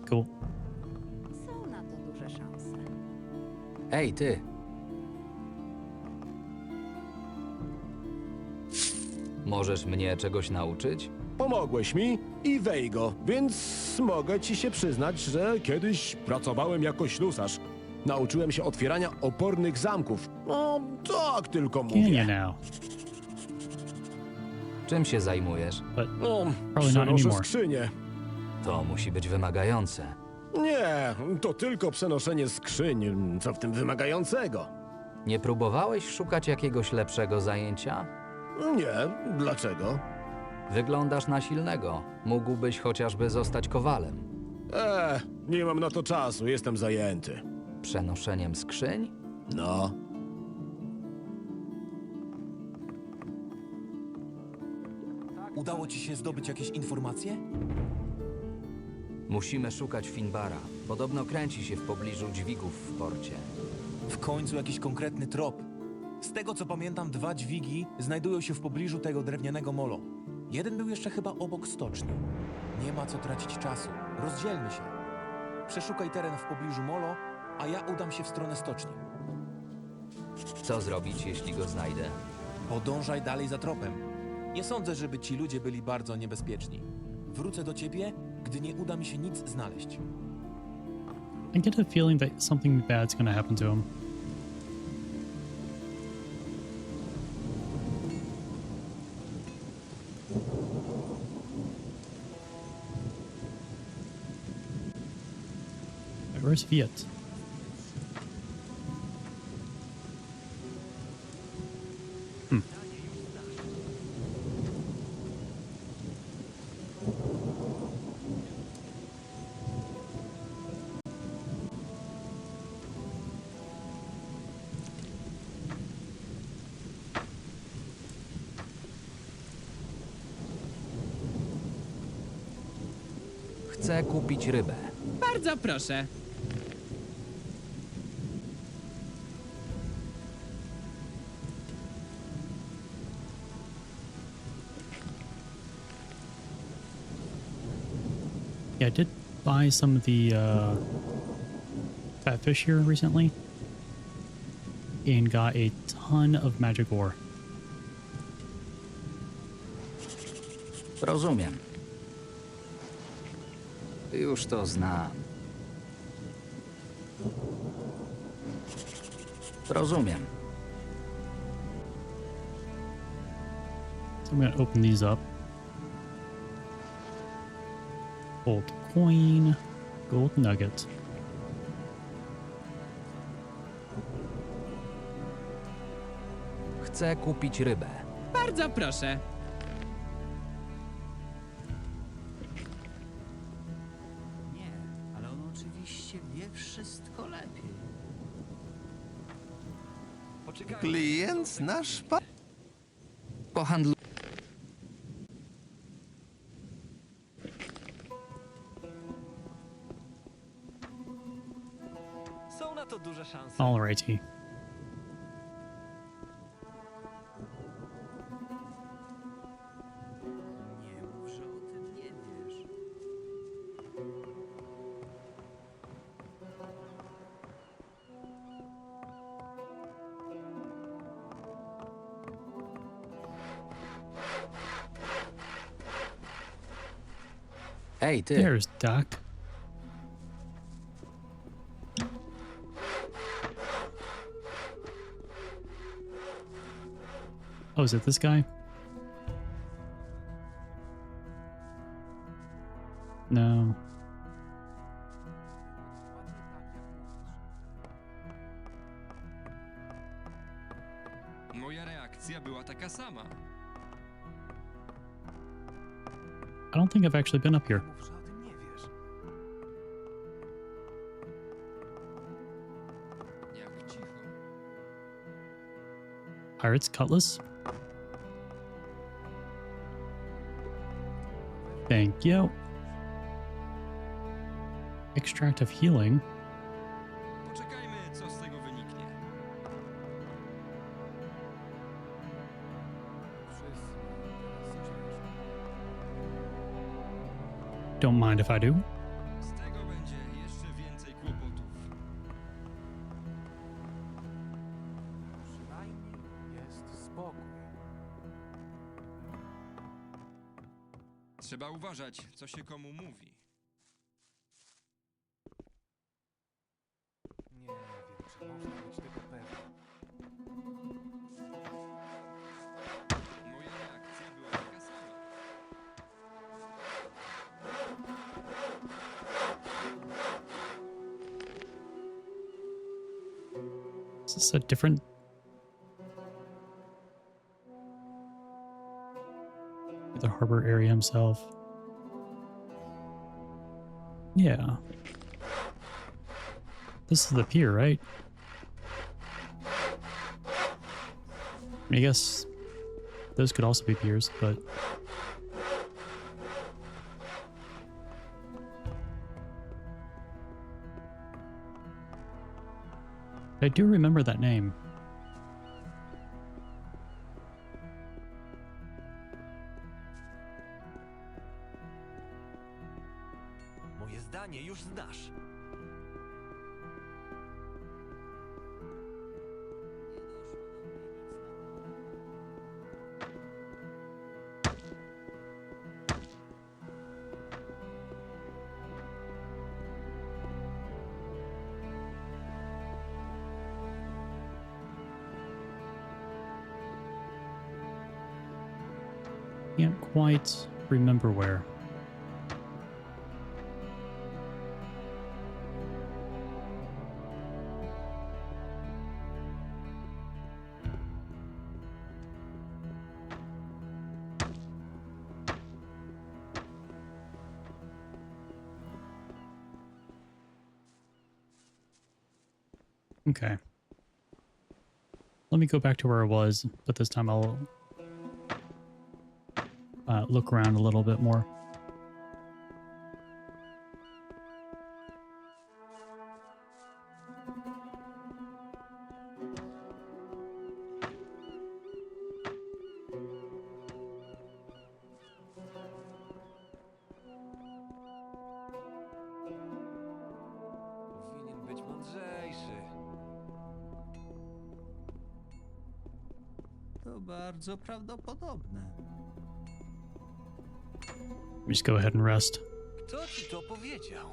Cool. Są na to duże szanse. Ej, ty! Możesz mnie czegoś nauczyć? Pomogłeś mi i Veigo, więc mogę ci się przyznać, że kiedyś pracowałem jako ślusarz. Nauczyłem się otwierania opornych zamków. No, tak tylko Can you mówię. now? Czym się zajmujesz? No, Probably not przenoszę anymore. skrzynię. To musi być wymagające. Nie, to tylko przenoszenie skrzyń. Co w tym wymagającego? Nie próbowałeś szukać jakiegoś lepszego zajęcia? Nie, dlaczego? Wyglądasz na silnego. Mógłbyś chociażby zostać kowalem. Nie mam na to czasu, jestem zajęty. Przenoszeniem skrzyń? No. Udało ci się zdobyć jakieś informacje? Musimy szukać Finbara. Podobno kręci się w pobliżu dźwigów w porcie. W końcu jakiś konkretny trop. Z tego co pamiętam, 2 dźwigi znajdują się w pobliżu tego drewnianego molo. Jeden był jeszcze chyba obok stoczni. Nie ma co tracić czasu. Rozdzielmy się. Przeszukaj teren w pobliżu molo, a ja udam się w stronę stoczni. Co zrobić, jeśli go znajdę? Podążaj dalej za tropem. Nie sądzę, żeby ci ludzie byli bardzo niebezpieczni. Wrócę do ciebie, gdy nie uda mi się nic znaleźć. I get a feeling that something bad's gonna happen to him. where's Fiat? Chcę kupić rybę. Bardzo proszę. Yeah, I did buy some of the fat fish here recently and got a ton of magic ore. Rozumiem. Już to znam. Rozumiem. So I'm gonna open these up. Gold coin, gold nugget. Chcę kupić rybę. Bardzo proszę. Nie, ale on oczywiście wie wszystko lepiej. Klient nasz pa... Po handlu... Są na to duże szanse. Alrighty. Nie mów, że o tym nie wiesz. Ej, ty. There's Duck. Oh, is it this guy? No. Moja reakcja była taka sama. I don't think I've actually been up here. Mów, że o tym nie wiesz. Jak cicho. Pirate's Cutlass. Thank you. Extract of healing. Poczekajmy, co z tego wyniknie. Don't mind if I do. Z tego będzie jeszcze więcej kłopotów. Przynajmniej jest spokój. Trzeba uważać, co się komu mówi. Nie wiem, czy można być tego pewny. Moja reakcja była taka sama. Is this a different... The harbor area himself. Yeah. This is the pier, right? I guess those could also be piers, but... I do remember that name. Moje zdanie już znasz. Can't quite remember where. Okay. Let me go back to where I was, but this time I'll look around a little bit more. Powinien być mądrzejszy. To bardzo prawdopodobne. Just go ahead and rest. Kto ci to powiedział?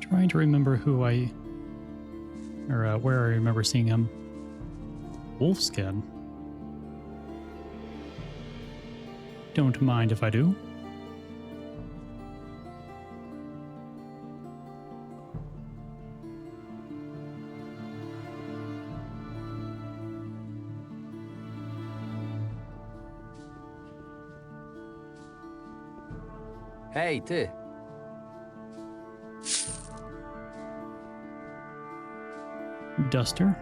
Trying to remember who where I remember seeing him. Wolfskin. Don't mind if I do. Hej, ty! Duster.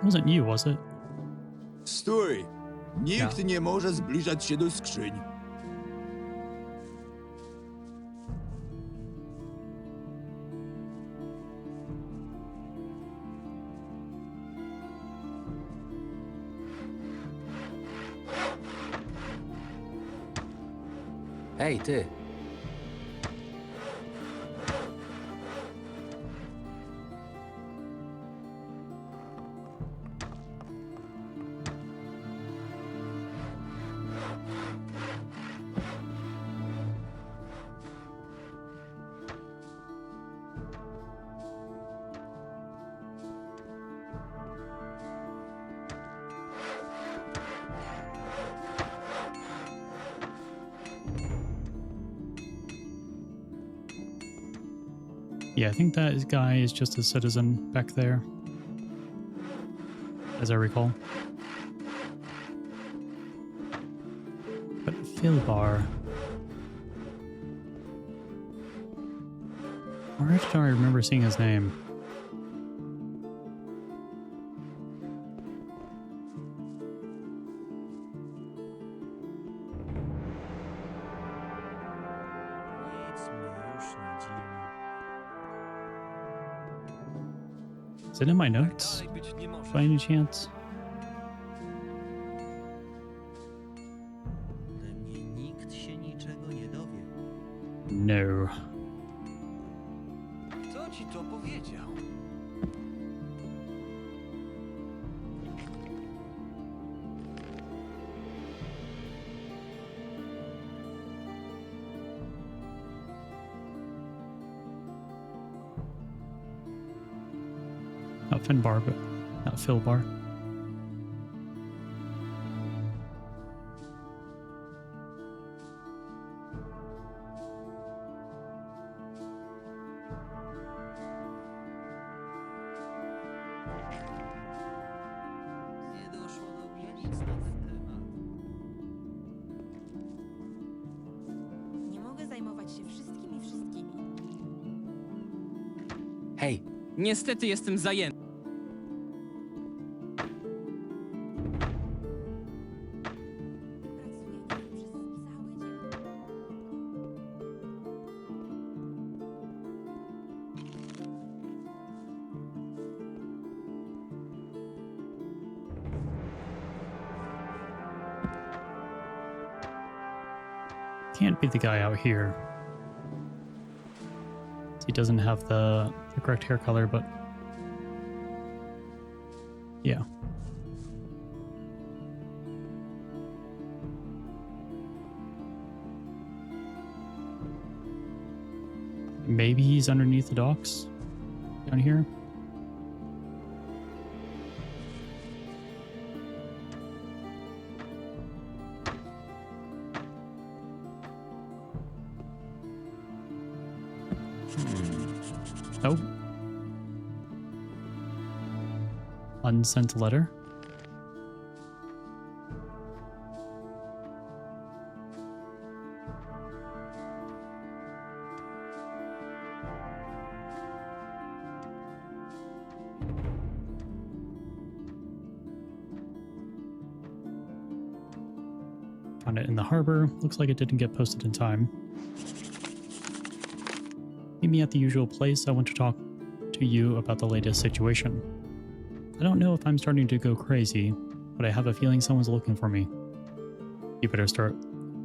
Wasn't you, was it? Stój! Nikt nie może zbliżać się do skrzyń. Hej, ty! Yeah, I think that guy is just a citizen back there, as I recall. But Philbar. Where did I remember seeing his name? Is it in my notes by any chance? No. Kto ci to powiedział? Not Finbar, but not Philbar. Nie doszło do mnie nic na ten temat. Nie mogę zajmować się wszystkimi. Hej, niestety jestem zajęty. can't be the guy out here. He doesn't have the correct hair color, but yeah. Maybe he's underneath the docks down here. Oh. Unsent letter. Found it in the harbor. Looks like it didn't get posted in time. Meet me at the usual place. I want to talk to you about the latest situation. I don't know if I'm starting to go crazy, but I have a feeling someone's looking for me. You better start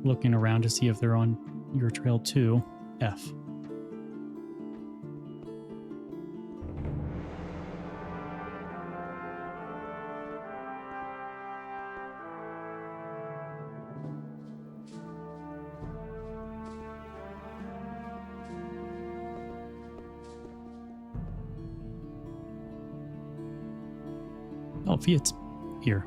looking around to see if they're on your trail too. F. Oh, Fiat's here.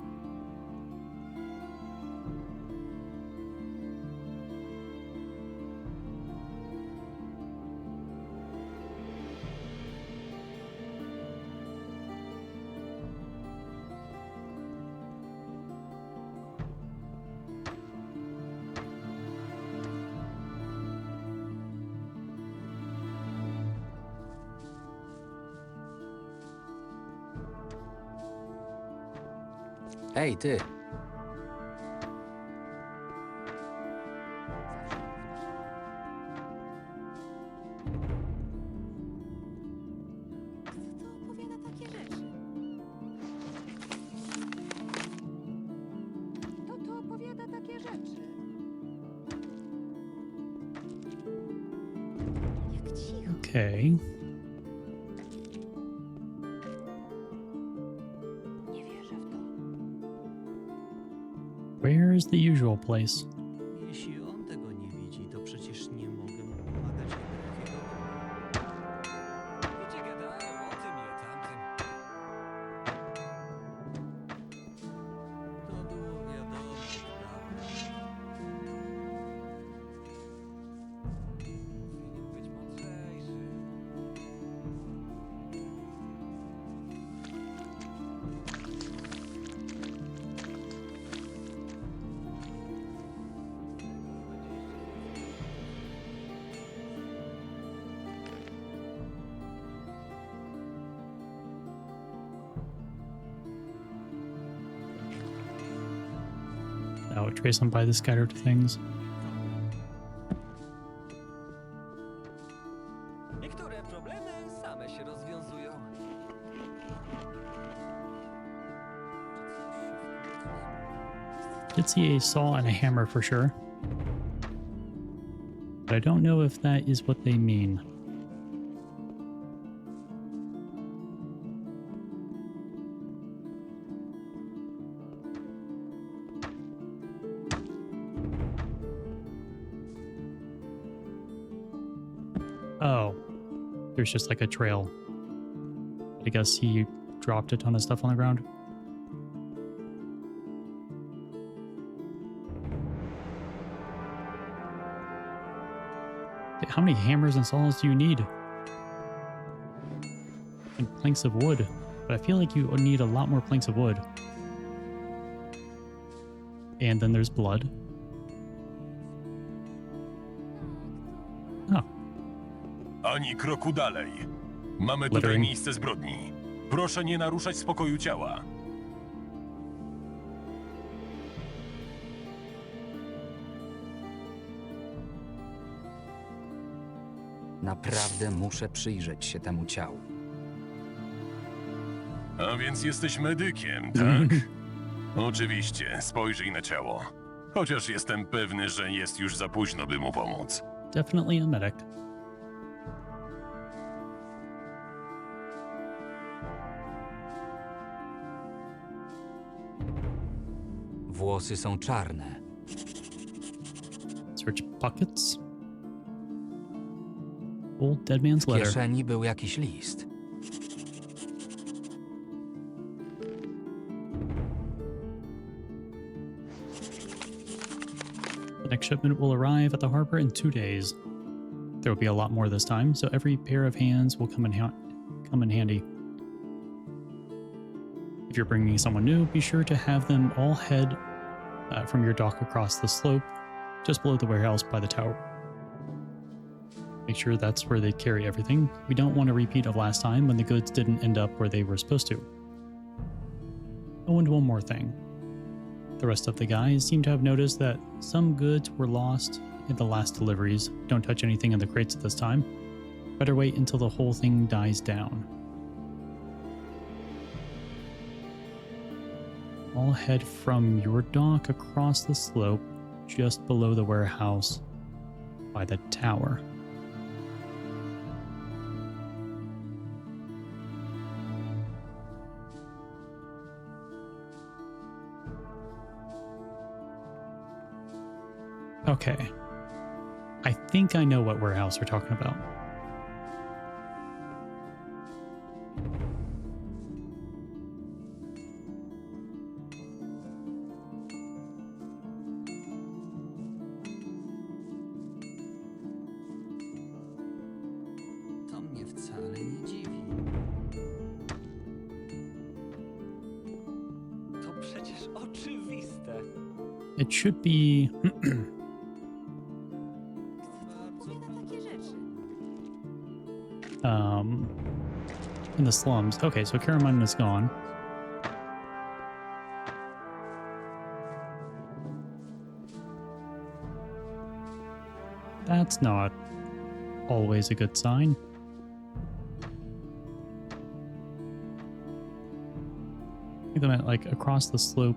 Ej, ty. Okay. Where's the usual place? Jeśli on tego nie widzi, to przecież nie mogę mu pomagać wbrew jego woli. Ludzie gadają o tym i o tamtym. To było wiadomo od dawna. Powinien być mądrzejszy. Now trace them by the scattered things. Niektóre problemy same się rozwiązują. Did see a saw and a hammer for sure. But I don't know if that is what they mean. Oh, there's just like a trail. I guess he dropped a ton of stuff on the ground. How many hammers and saws do you need? And planks of wood. But I feel like you need a lot more planks of wood. And then there's blood. Oh. Ani kroku dalej. Mamy tutaj Lettering. miejsce zbrodni. Proszę nie naruszać spokoju ciała. Naprawdę muszę przyjrzeć się temu ciału. A więc jesteś medykiem, tak? Oczywiście, spojrzyj na ciało. Chociaż jestem pewny, że jest już za późno, by mu pomóc. Definitely a medic. Włosy są czarne. Search pockets. Old dead man's W letter. kieszeni był jakiś list. The next shipment will arrive at the harbor in 2 days. There will be a lot more this time, so every pair of hands will come in handy. If you're bringing someone new, be sure to have them all head from your dock across the slope, just below the warehouse by the tower. Make sure that's where they carry everything. We don't want a repeat of last time when the goods didn't end up where they were supposed to. Oh, and one more thing. The rest of the guys seem to have noticed that some goods were lost in the last deliveries. Don't touch anything in the crates at this time. Better wait until the whole thing dies down. All head from your dock across the slope, just below the warehouse by the tower. Okay. I think I know what warehouse we're talking about. To mnie wcale nie dziwi. To przecież oczywiste. It should be... in the slums. Okay, so Caramon is gone. That's not always a good sign. I think they meant like across the slope,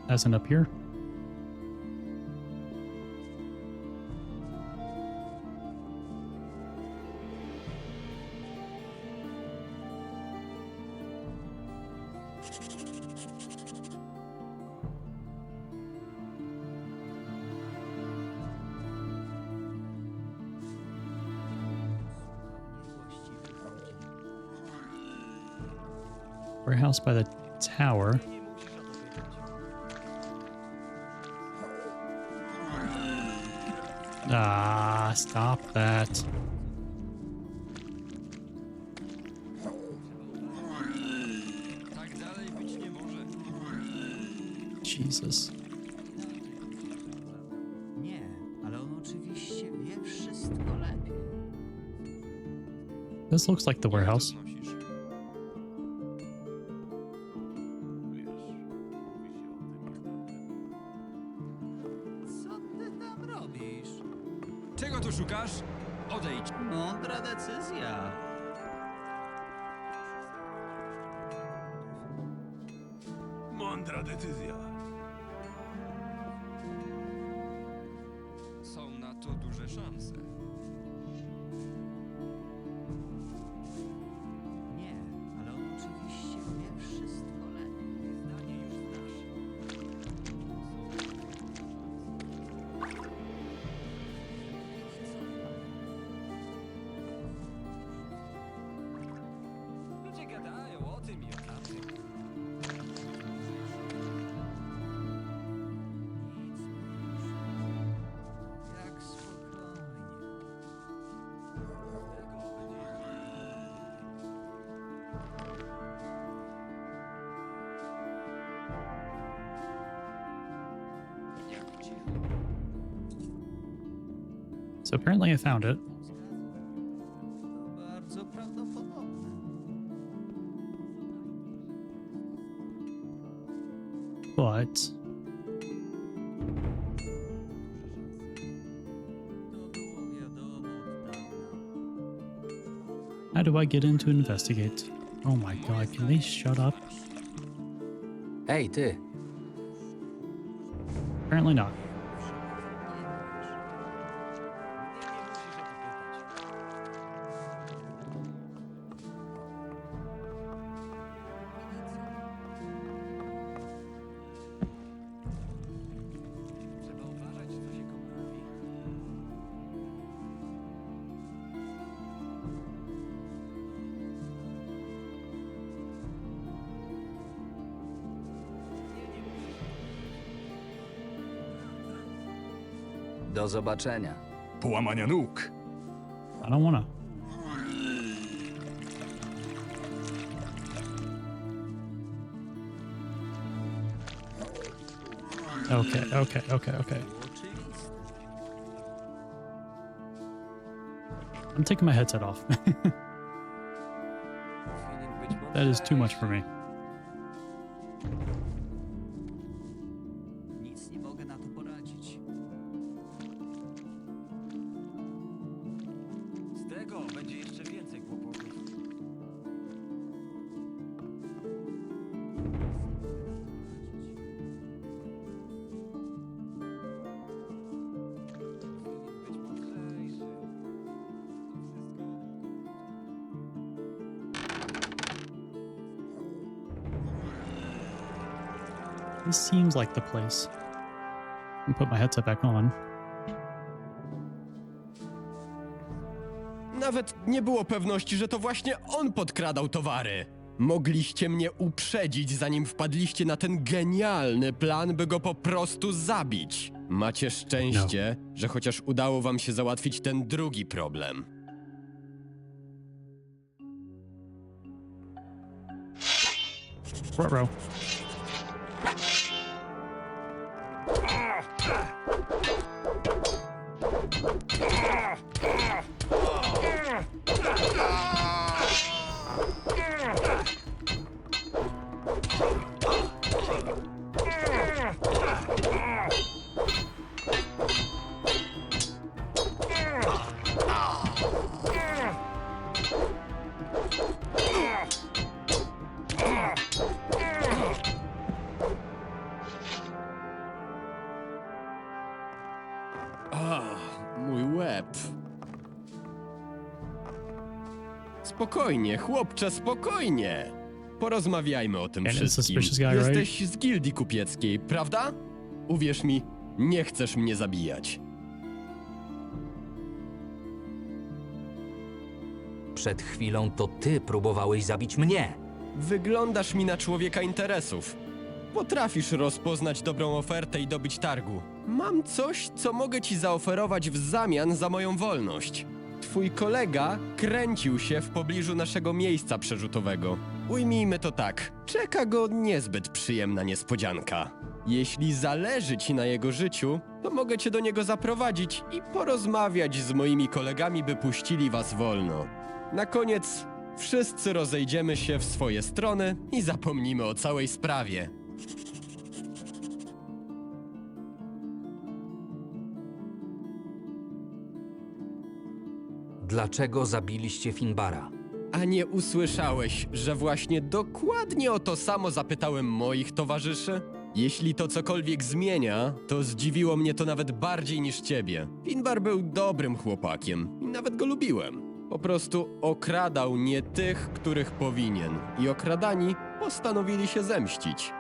as in up here. Warehouse by the tower. Ah, stop that. Jesus. Nie, ale on oczywiście wie wszystko lepiej. This looks like the warehouse. Co ty tam robisz? Czego tu szukasz? Odejdź. Mądra decyzja. Mądra decyzja. Są na to duże szanse. Nie, ale on oczywiście wie wszystko lepiej. Zdanie już znasz. Ludzie gadają o tym i o tamtym. Jak spokojnie. So apparently I found it. To bardzo prawdopodobne. But how do I get in to investigate? Oh my god, can they shut up? Ej, ty! Apparently not. Do zobaczenia. Połamania nóg. I don't wanna. Okay. I'm taking my headset off. That is too much for me. Nic nie mogę na to poradzić. Z tego będzie jeszcze więcej kłopotów. This seems like the place. Let me put my headset back on. Nawet nie było pewności, że to właśnie on podkradał towary. Mogliście mnie uprzedzić, zanim wpadliście na ten genialny plan, by go po prostu zabić. Macie szczęście, że chociaż udało wam się załatwić ten drugi problem. Ruh-roh. Mój łeb. Spokojnie, chłopcze, spokojnie. Porozmawiajmy o tym And it's wszystkim. suspicious guy, right? Jesteś z gildii kupieckiej, prawda? Uwierz mi, nie chcesz mnie zabijać. Przed chwilą to ty próbowałeś zabić mnie. Wyglądasz mi na człowieka interesów. Potrafisz rozpoznać dobrą ofertę i dobyć targu. Mam coś, co mogę ci zaoferować w zamian za moją wolność. Twój kolega kręcił się w pobliżu naszego miejsca przerzutowego. Ujmijmy to tak, czeka go niezbyt przyjemna niespodzianka. Jeśli zależy ci na jego życiu, to mogę cię do niego zaprowadzić i porozmawiać z moimi kolegami, by puścili was wolno. Na koniec wszyscy rozejdziemy się w swoje strony i zapomnimy o całej sprawie. Dlaczego zabiliście Finbara? A nie usłyszałeś, że właśnie dokładnie o to samo zapytałem moich towarzyszy? Jeśli to cokolwiek zmienia, to zdziwiło mnie to nawet bardziej niż ciebie. Finbar był dobrym chłopakiem i nawet go lubiłem. Po prostu okradał nie tych, których powinien i okradani postanowili się zemścić.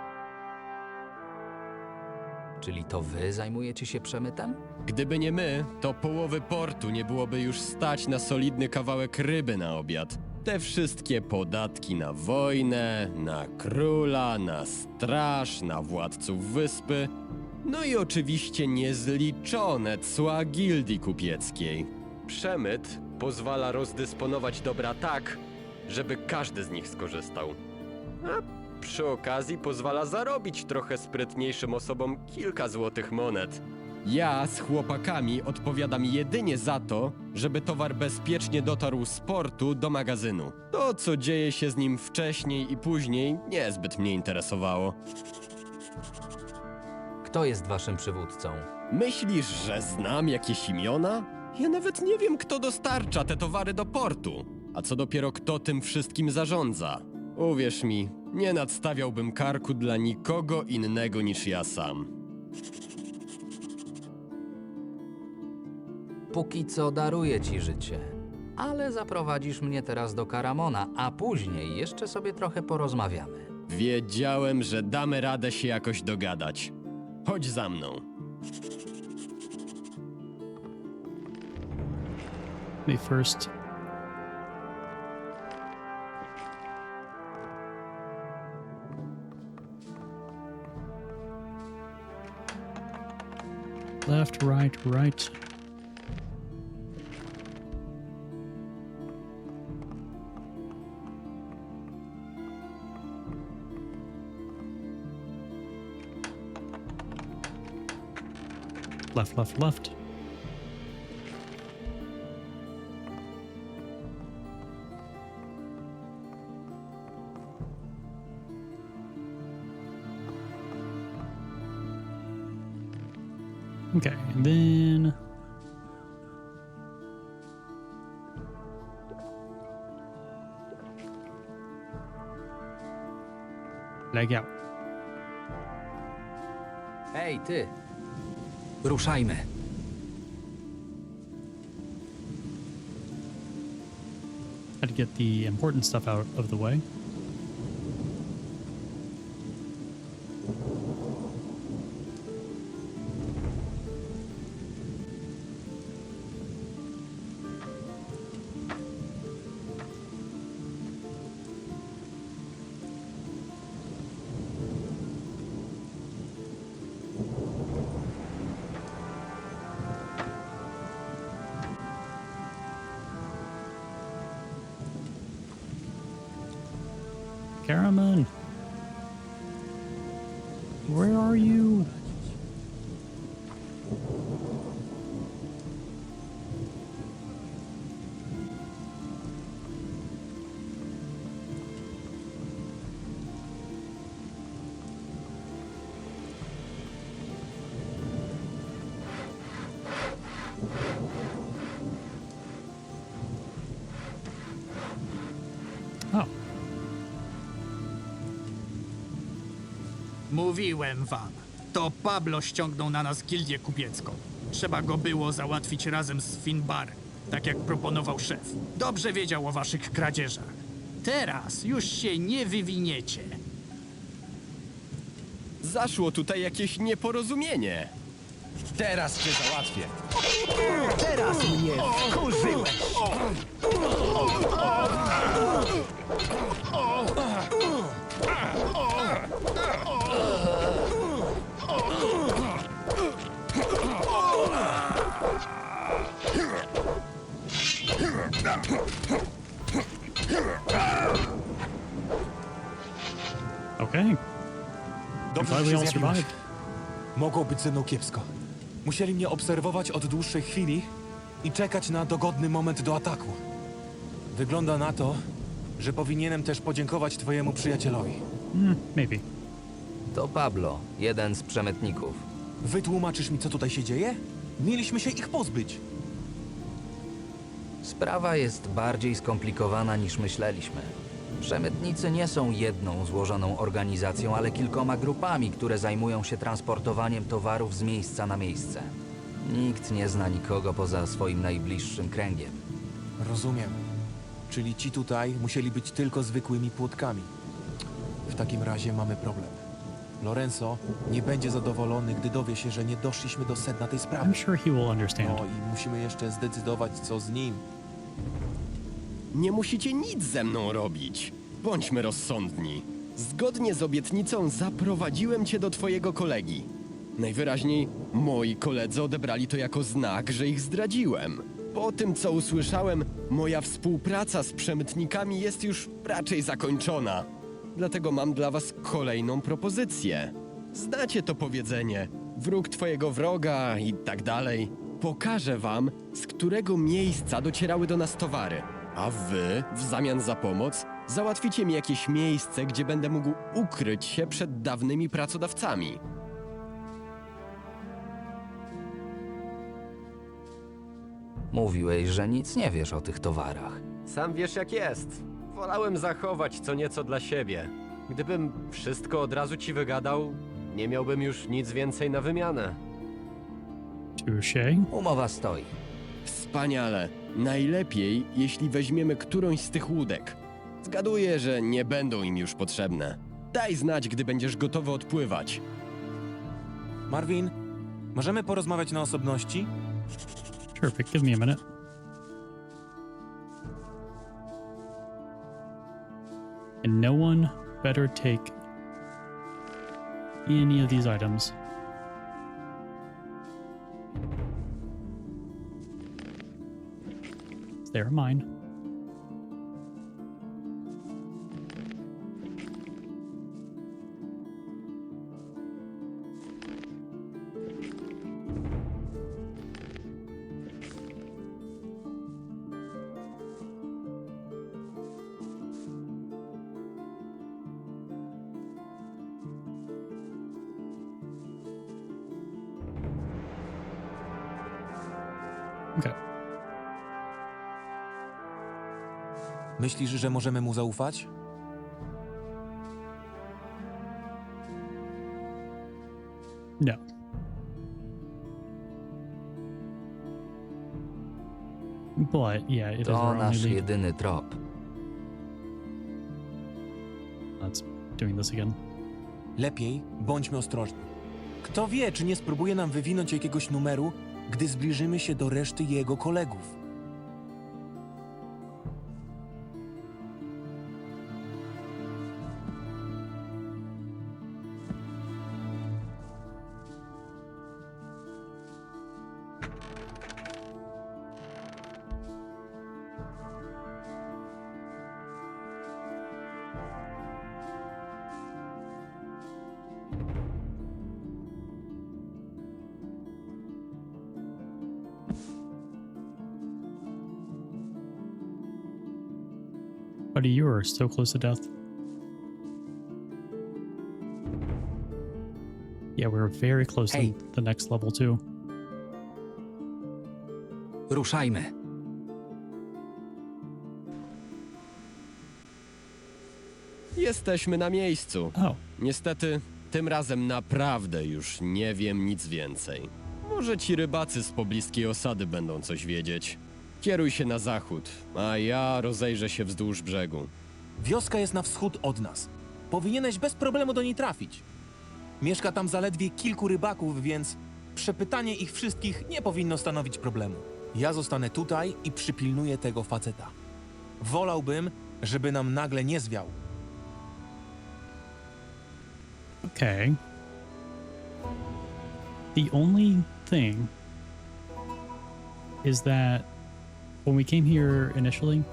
Czyli to wy zajmujecie się przemytem? Gdyby nie my, to połowy portu nie byłoby już stać na solidny kawałek ryby na obiad. Te wszystkie podatki na wojnę, na króla, na straż, na władców wyspy, no i oczywiście niezliczone cła gildii kupieckiej. Przemyt pozwala rozdysponować dobra tak, żeby każdy z nich skorzystał. A przy okazji pozwala zarobić trochę sprytniejszym osobom kilka złotych monet. Ja z chłopakami odpowiadam jedynie za to, żeby towar bezpiecznie dotarł z portu do magazynu. To, co dzieje się z nim wcześniej i później, niezbyt mnie interesowało. Kto jest waszym przywódcą? Myślisz, że znam jakieś imiona? Ja nawet nie wiem, kto dostarcza te towary do portu. A co dopiero kto tym wszystkim zarządza. Uwierz mi, nie nadstawiałbym karku dla nikogo innego niż ja sam. Póki co daruję ci życie. Ale zaprowadzisz mnie teraz do Karamona, a później jeszcze sobie trochę porozmawiamy. Wiedziałem, że damy radę się jakoś dogadać. Chodź za mną. Me first. Left, right, right. Left, left, left. Okay, and then leg out. Hej, ty! Ruszajmy! Had to get the important stuff out of the way. Caramon, where are you? Oh. Mówiłem wam. To Pablo ściągnął na nas gildię kupiecką. Trzeba go było załatwić razem z Finbarem, tak jak proponował szef. Dobrze wiedział o waszych kradzieżach. Teraz już się nie wywiniecie. Zaszło tutaj jakieś nieporozumienie. Teraz cię załatwię. Teraz mnie wkurzyłeś! Okay. Dobrze, Glad że we się all zjawiłeś. survived. Mogło być ze mną kiepsko. Musieli mnie obserwować od dłuższej chwili i czekać na dogodny moment do ataku. Wygląda na to, że powinienem też podziękować twojemu przyjacielowi. Maybe. To Pablo, jeden z przemytników. Wytłumaczysz mi, co tutaj się dzieje? Mieliśmy się ich pozbyć. Sprawa jest bardziej skomplikowana niż myśleliśmy. Przemytnicy nie są jedną złożoną organizacją, ale kilkoma grupami, które zajmują się transportowaniem towarów z miejsca na miejsce. Nikt nie zna nikogo poza swoim najbliższym kręgiem. Rozumiem. Czyli ci tutaj musieli być tylko zwykłymi płotkami. W takim razie mamy problem. Lorenzo nie będzie zadowolony, gdy dowie się, że nie doszliśmy do sedna tej sprawy. I'm sure he will understand. No i musimy jeszcze zdecydować, co z nim. Nie musicie nic ze mną robić. Bądźmy rozsądni. Zgodnie z obietnicą zaprowadziłem cię do twojego kolegi. Najwyraźniej moi koledzy odebrali to jako znak, że ich zdradziłem. Po tym, co usłyszałem, moja współpraca z przemytnikami jest już raczej zakończona. Dlatego mam dla was kolejną propozycję. Znacie to powiedzenie, wróg twojego wroga i tak dalej. Pokażę wam, z którego miejsca docierały do nas towary. A wy, w zamian za pomoc, załatwicie mi jakieś miejsce, gdzie będę mógł ukryć się przed dawnymi pracodawcami. Mówiłeś, że nic nie wiesz o tych towarach. Sam wiesz jak jest. Wolałem zachować co nieco dla siebie. Gdybym wszystko od razu ci wygadał, nie miałbym już nic więcej na wymianę. Touché. Umowa stoi. Wspaniale. Najlepiej, jeśli weźmiemy którąś z tych łódek. Zgaduję, że nie będą im już potrzebne. Daj znać, gdy będziesz gotowy odpływać. Marvin, możemy porozmawiać na osobności? Sure, but give me a minute. And no one better take any of these items. They're mine. Okay. Myślisz, że możemy mu zaufać? No. But yeah, it is To our only nasz lead. jedyny trop. Let's doing this again. Lepiej bądźmy ostrożni. Kto wie, czy nie spróbuje nam wywinąć jakiegoś numeru, gdy zbliżymy się do reszty jego kolegów. Buddy, you are so close to death. Yeah, we're very close to the next level too. Ruszajmy. Jesteśmy na miejscu. Oh. Niestety, tym razem naprawdę już nie wiem nic więcej. Może ci rybacy z pobliskiej osady będą coś wiedzieć. Kieruj się na zachód, a ja rozejrzę się wzdłuż brzegu. Wioska jest na wschód od nas. Powinieneś bez problemu do niej trafić. Mieszka tam zaledwie kilku rybaków, więc przepytanie ich wszystkich nie powinno stanowić problemu. Ja zostanę tutaj i przypilnuję tego faceta. Wolałbym, żeby nam nagle nie zwiał. Okay. The only thing is that when we came here initially,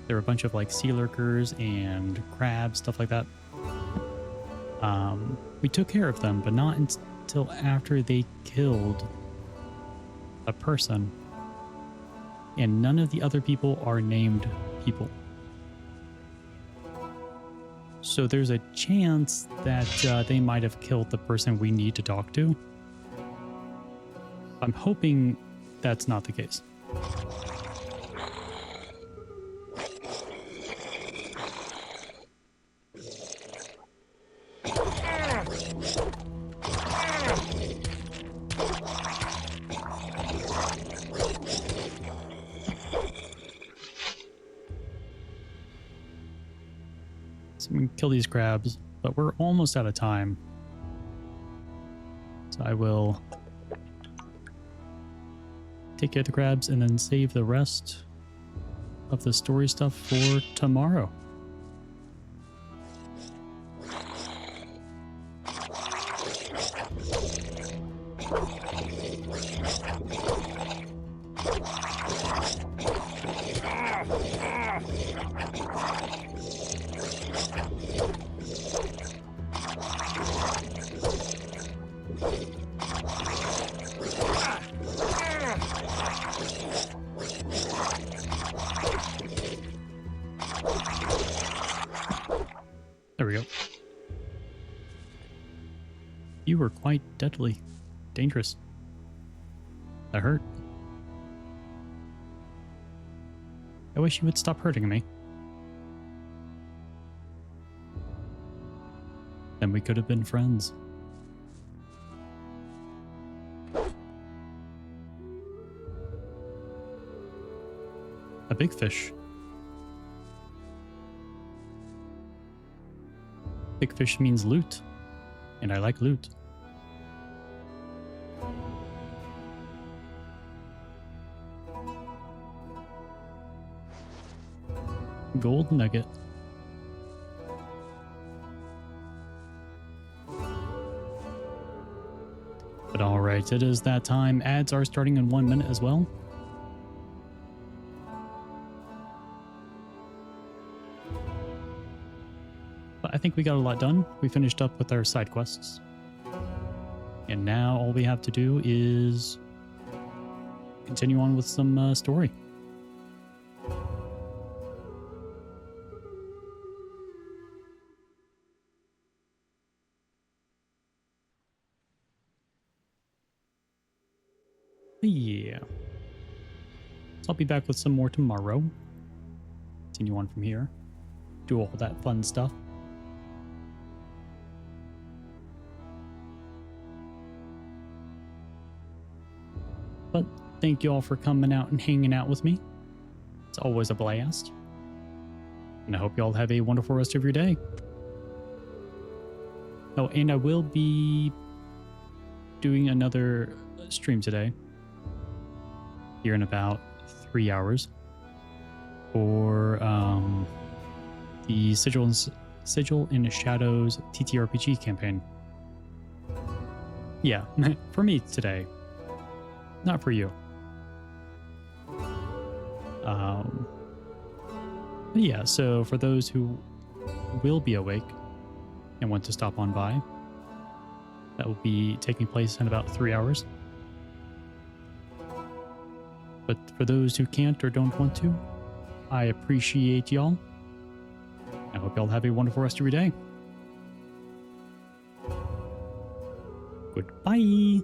there were a bunch of like sea lurkers and crabs, stuff like that. We took care of them, but not until after they killed a person. And none of the other people are named people. So there's a chance that they might have killed the person we need to talk to. I'm hoping that's not the case. So we can kill these crabs, but we're almost out of time. So I will take care of the crabs and then save the rest of the story stuff for tomorrow. There we go. You were quite deadly dangerous. That hurt. I wish you would stop hurting me. Then we could have been friends. big fish. Big fish means loot, and I like loot. Gold nugget. But alright, it is that time. Ads are starting in 1 minute as well. But I think we got a lot done. We finished up with our side quests. And now all we have to do is continue on with some story. Yeah. So I'll be back with some more tomorrow. Continue on from here. Do all that fun stuff. But thank you all for coming out and hanging out with me. It's always a blast. And I hope you all have a wonderful rest of your day. Oh, and I will be doing another stream today. Here in about 3 hours. For the Sigil in Shadows TTRPG campaign. Yeah, for me today. Not for you. Yeah, so for those who will be awake and want to stop on by, that will be taking place in about 3 hours. But for those who can't or don't want to, I appreciate y'all. I hope y'all have a wonderful rest of your day. Goodbye.